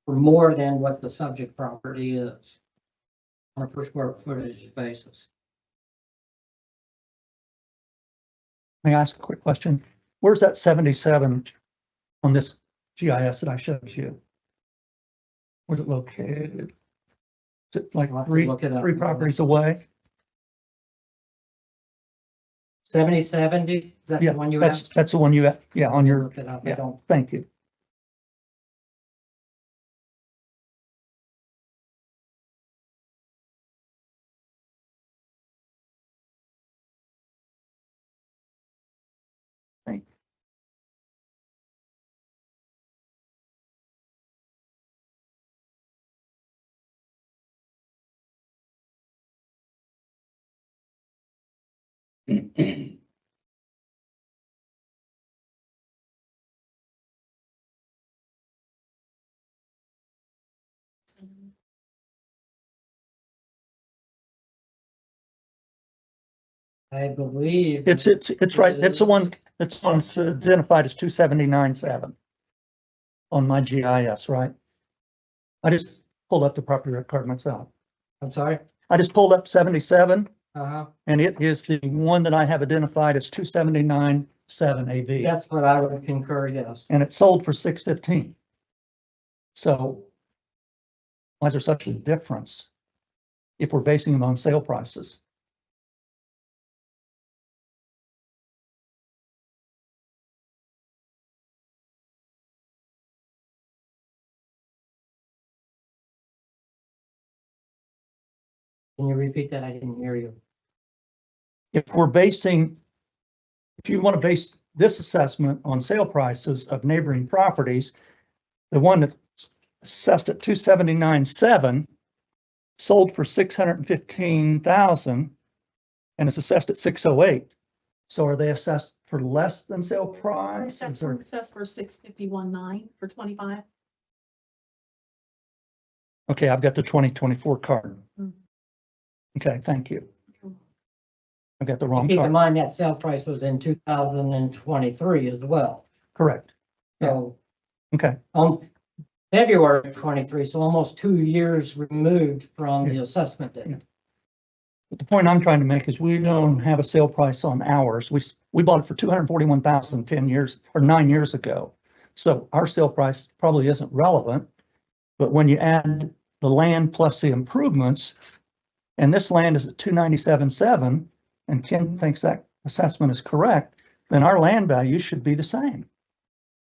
for more than what the subject property is on a per square footage basis. May I ask a quick question? Where's that 77 on this GIS that I showed you? Where's it located? Is it like I'll have to three look it up. properties away? 7070, is that the Yeah, one you that's, asked? that's the one you have, yeah, on your, Look it up. I yeah, don't. thank you. Thank you. I believe. It's right, it's the one, it's on, it's identified as 279.7 on my GIS, right? I just pulled up the property record myself. I'm sorry? I just pulled up 77 Uh-huh. and it is the one that I have identified as 279.7 AV. That's what I would concur, yes. And it sold for 615. So why is there such a difference if we're basing them on sale prices? Can you repeat that? I didn't hear you. If you want to base this assessment on sale prices of neighboring properties, the one that's assessed at 279.7 sold for 615,000 and it's assessed at 608. So are they assessed for less than sale price? That's assessed for 651.9 for 25. Okay, I've got the 2024 card. Hmm. Okay, thank you. I got the wrong Keep in card. mind that sale price was in 2023 as well. Correct. So Okay, February 23, so almost 2 years removed from the assessment date. Yeah. but the point I'm trying to make is we don't have a sale price on ours. We bought it for 241,000 10 years or 9 years ago. So our sale price probably isn't relevant. But when you add the land plus the improvements, and this land is at 297.7, and Ken thinks that assessment is correct, then our land value should be the same.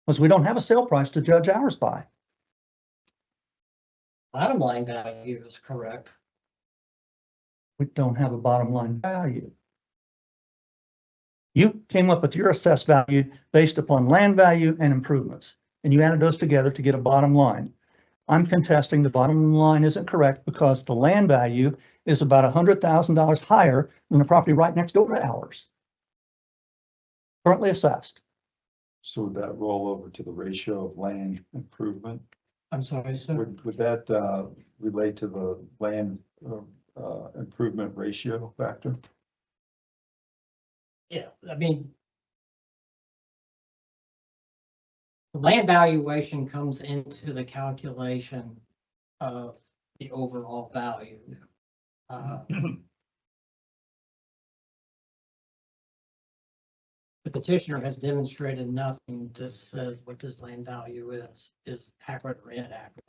Because we don't have a sale price to judge ours by. Bottom line value is correct. we don't have a bottom line value. You came up with your assessed value based upon land value and improvements, and you added those together to get a bottom line. I'm contesting the bottom line isn't correct because the land value is about $100,000 higher than the property right next door to ours. Currently assessed. So would that roll over to the ratio of land improvement? I'm sorry, sir. Would that relate to the land improvement ratio factor? Yeah, I mean. The land valuation comes into the calculation of the overall value. The petitioner has demonstrated nothing that says what his land value is accurate or inaccurate.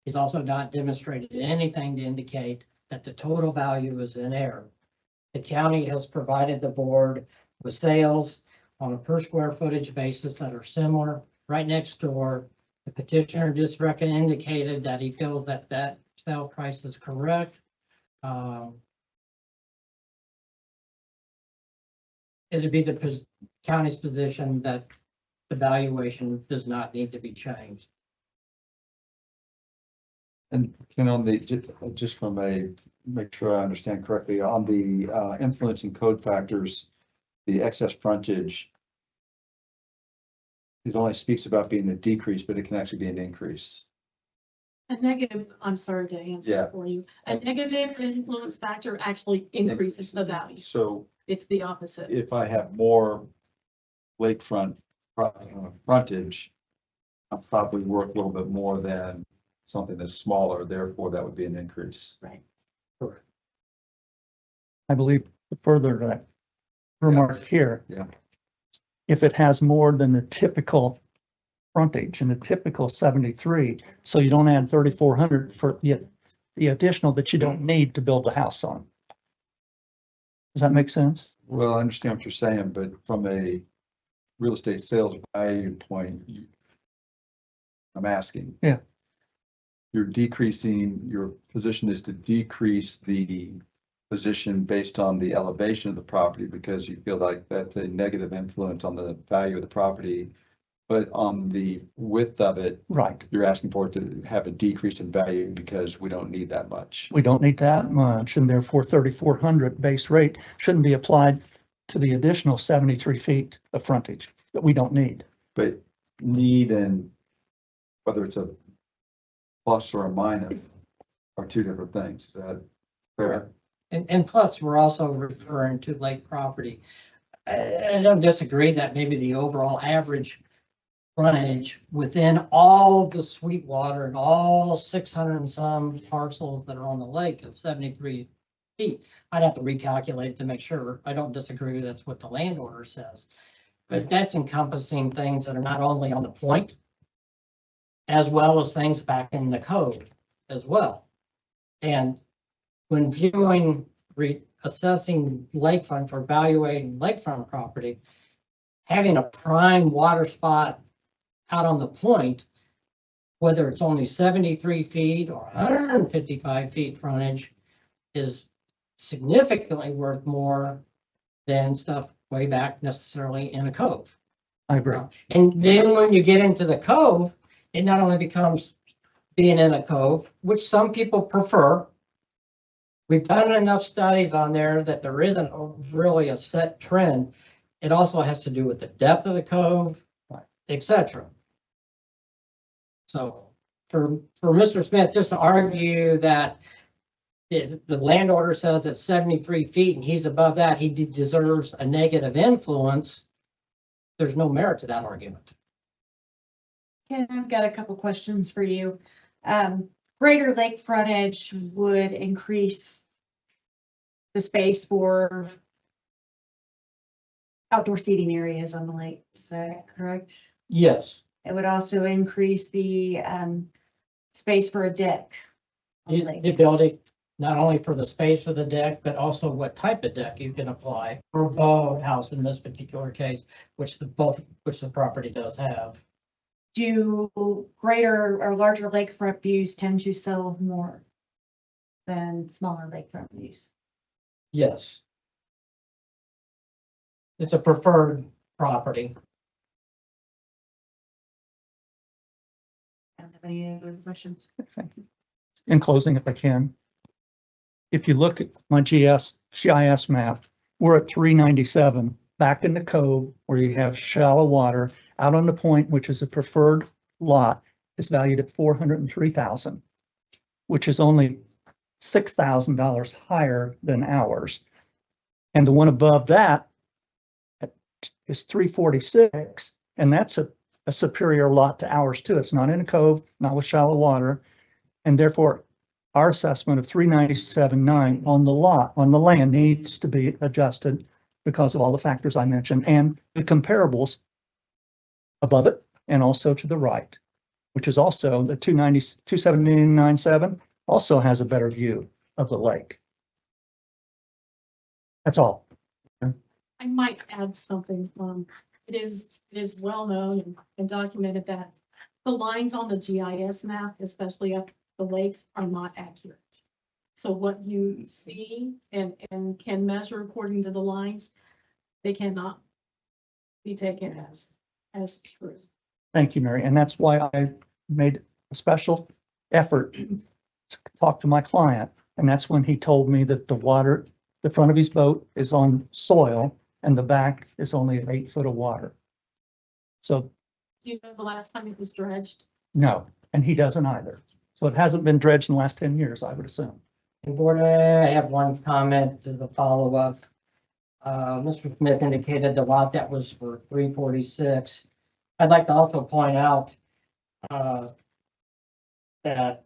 He's also not demonstrated anything to indicate that the total value is in error. The county has provided the board with sales on a per square footage basis that are similar right next door. The petitioner just indicated that he feels that that sale price is correct. It'd be the county's position that the valuation does not need to be changed. And on the, just from make sure I understand correctly, on the influencing code factors, the excess frontage, it only speaks about being a decrease, but it can actually be an increase. A negative, I'm sorry to Yeah. answer for you. A negative influence factor actually increases the value. So It's the opposite. if I have more lakefront frontage, I'm probably worth a little bit more than something that's smaller, therefore that would be an increase. Right. I believe further to that remark here. Yeah. If it has more than the typical frontage and the typical 73, so you don't add 3,400 for the additional that you don't need to build a house on. Does that make sense? Well, I understand what you're saying, but from a real estate sales value point, I'm asking. Yeah. You're decreasing, your position is to decrease the position based on the elevation of the property because you feel like that's a negative influence on the value of the property. But on the width of it, Right. you're asking for it to have a decrease in value because we don't need that much. We don't need that much, and therefore 3,400 base rate shouldn't be applied to the additional 73 feet of frontage that we don't need. But need and whether it's a plus or a minus are two different things. Is that fair? And plus, we're also referring to lake property. I don't disagree that maybe the overall average frontage within all the Sweetwater and all 600 and some parcels that are on the lake of 73 feet. I'd have to recalculate to make sure. I don't disagree. That's what the land order says. But that's encompassing things that are not only on the point, as well as things back in the code as well. And when viewing, assessing lakefront or evaluating lakefront property, having a prime water spot out on the point, whether it's only 73 feet or 155 feet frontage, is significantly worth more than stuff way back necessarily in a cove. I agree. And then when you get into the cove, it not only becomes being in a cove, which some people prefer. We've done enough studies on there that there isn't really a set trend. It also has to do with the depth of the cove, etc. So for Mr. Smith, just to argue that the land order says it's 73 feet and he's above that, he deserves a negative influence. There's no merit to that argument. Ken, I've got a couple questions for you. Greater lake frontage would increase the space for outdoor seating areas on the lake. Is that correct? Yes, It would also increase the space for a deck on the the lake. ability, not only for the space for the deck, but also what type of deck you can apply for a boathouse in this particular case, which the property does have. Do greater or larger lakefront views tend to sell more than smaller lakefront views? Yes. It's a preferred property. I don't have any other questions. Thank you. In closing, if I can, if you look at my GIS map, we're at 397, back in the cove where you have shallow water, out on the point, which is a preferred lot, is valued at 403,000, which is only $6,000 higher than ours. And the one above that is 346, and that's a superior lot to ours too. It's not in a cove, not with shallow water. And therefore, our assessment of 397.9 on the lot, on the land, needs to be adjusted because of all the factors I mentioned and the comparables above it and also to the right, which is also the 279.7 also has a better view of the lake. That's all. I might add something. It is well known and documented that the lines on the GIS map, especially up the lakes, are not accurate. So what you see and can measure according to the lines, they cannot be taken as true. Thank you, Mary. And that's why I made a special effort to talk to my client. And that's when he told me that the water, the front of his boat is on soil and the back is only 8 foot of water. So Do you know the last time it was dredged? no, and he doesn't either. So it hasn't been dredged in the last 10 years, I would assume. And board, I have one comment to the follow-up. Mr. Smith indicated the lot that was for 346. I'd like to also point out that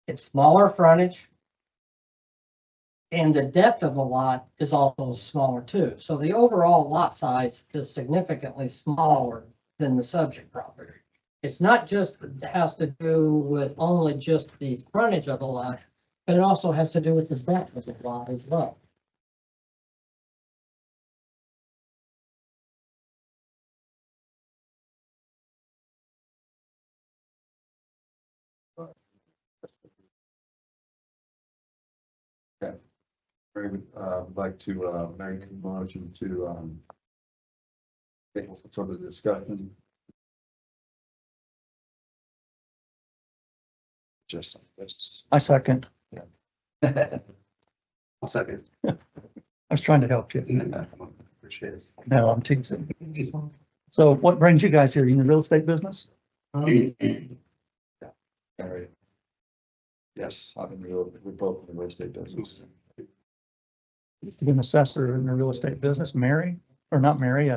it's smaller frontage and the depth of the lot is also smaller too. So the overall lot size is significantly smaller than the subject property. It's not just, it has to do with only just the frontage of the lot, but it also has to do with the depth of the lot as well. Mary would like to make a motion to table for further discussion. Just like this. I second. I'll second. I was trying to help you. Appreciate it. No, I'm teasing. So what brings you guys here? You in the real estate business? Mary. Yes, we're both in the real estate business. You're an assessor in the real estate business, Mary, or not Mary,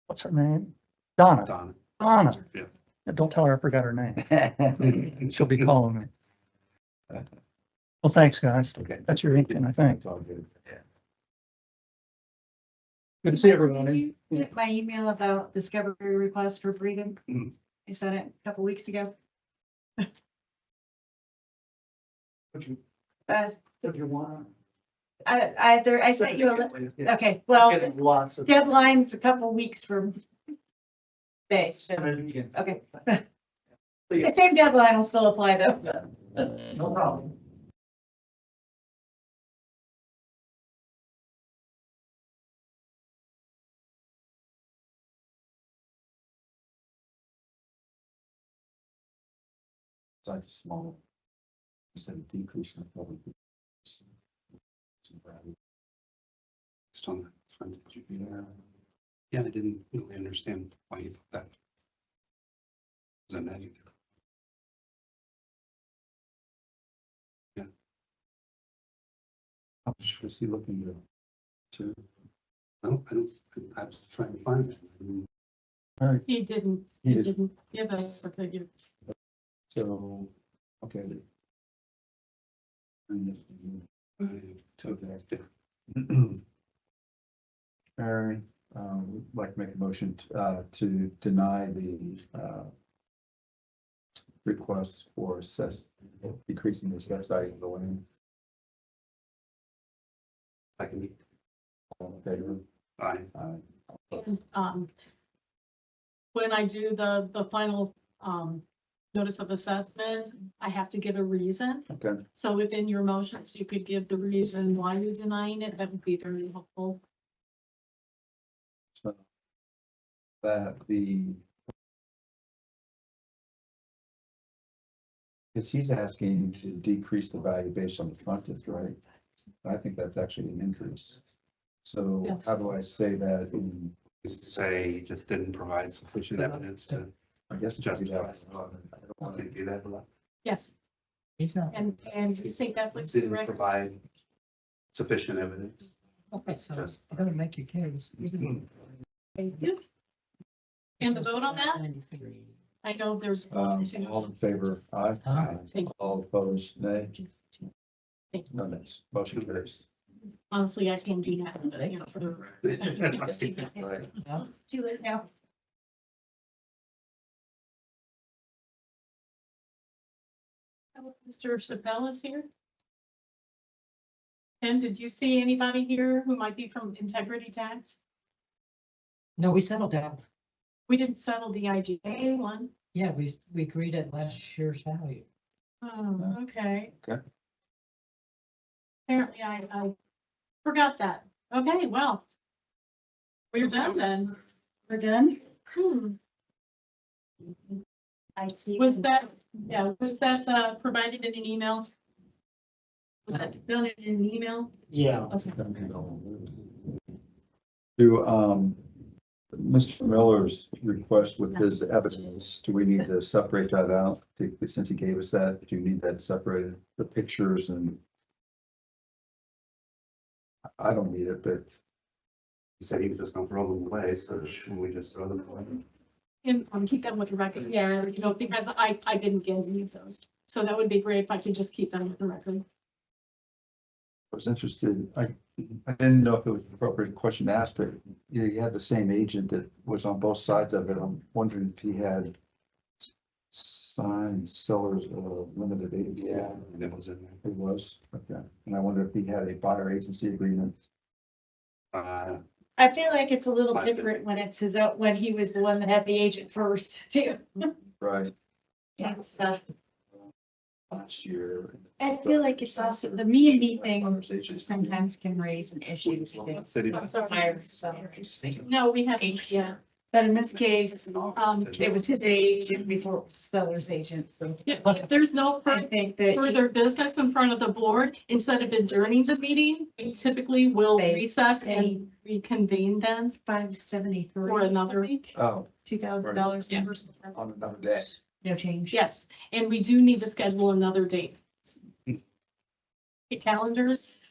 what's her name? Donna. Donna. Donna. Yeah. Don't tell her I forgot her name. She'll be calling me. Well, thanks, guys. Okay. That's your ink, I think. It's all good. Good to see Did everyone. you get my email about discovery request for Breeden? Mhm. I sent it a couple weeks ago. What you want? I sent you okay, well, Lots of. deadline's a couple weeks from today, so, okay. The same deadline will still apply though. No problem. Size is small. Instead of decreasing. Probably. Just on the frontage. Yeah, I didn't really understand why you thought that. Is that negative? How much was he looking to? No, I don't, I was trying to find it. I mean, He didn't give us a figure. So, okay. Mary, would like to make a motion to deny the request for decreasing the assessed value of the land. I can be All in favor? fine. And, when I do the final, notice of assessment, I have to give a reason. Okay, So within your motions, you could give the reason why you're denying it. That would be very helpful. so that because he's asking to decrease the value based on the frontage, right? I think that's actually an increase. So Yeah. how do I say that in, Just say you just didn't provide sufficient evidence to I guess. it could be justify. that. I don't Want want to do that a lot. Yes, He's not. and you say that please. Didn't correct? provide sufficient evidence. Okay, so Just- you gotta make your case. Thank you. And the vote on that? I know there's. all in favor, aye. Aye. All opposed, nay. Thank you. No nays. Motion carries. Honestly, I can't do that, you know, for the. Just do that. Right. Too late now. Mr. Chappelle is here. And did you see anybody here who might be from Integrity Tax? No, we settled that. We didn't settle the IGA one. Yeah, we agreed at last year's value. Oh, okay. Okay. Apparently I forgot that. Okay, well. We're done then. We're done? Hmm, was that provided in an email? Was that done in an email? Yeah. Okay. Do, Mr. Miller's request with his evidence, do we need to separate that out? Since he gave us that, do you need that separated, the pictures and? I don't need it, but He said he was just gonna throw them away, so should we just throw them away? And keep them with the record. Yeah, you know, because I didn't get any of those. So that would be great if I could just keep them with the record. I was interested, I didn't know if it was an appropriate question to ask, but you know, you had the same agent that was on both sides of it. I'm wondering if he had signed sellers limited agency. Yeah, it was in It was, okay. And I wonder if he had a buyer agency agreement. there. I feel like it's a little Might have been. different when it's his, when he was the one that had the agent first too. Right. It's, Last year. I feel like it's also, the me and me thing Conversations. sometimes can raise an issue because City. I'm sorry. buyers, so. No, we haven't yet. But in this case, it was his agent before it was the seller's agent, so. If there's no I think that. further business in front of the board, instead of adjourning the meeting, we typically will They- recess and reconvene then 573. for another. Oh, $2,000. Yeah. on another day. No change. Yes, and we do need to schedule another date. The calendars.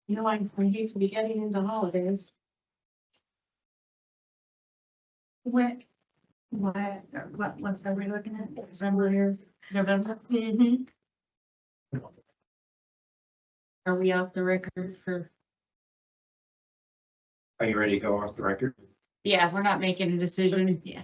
You know, I hate to be getting into holidays. What month are we looking at? December here, November? Mhm. Are we off the record for? Are you ready to go off the record? Yeah, we're not making a decision. Yeah.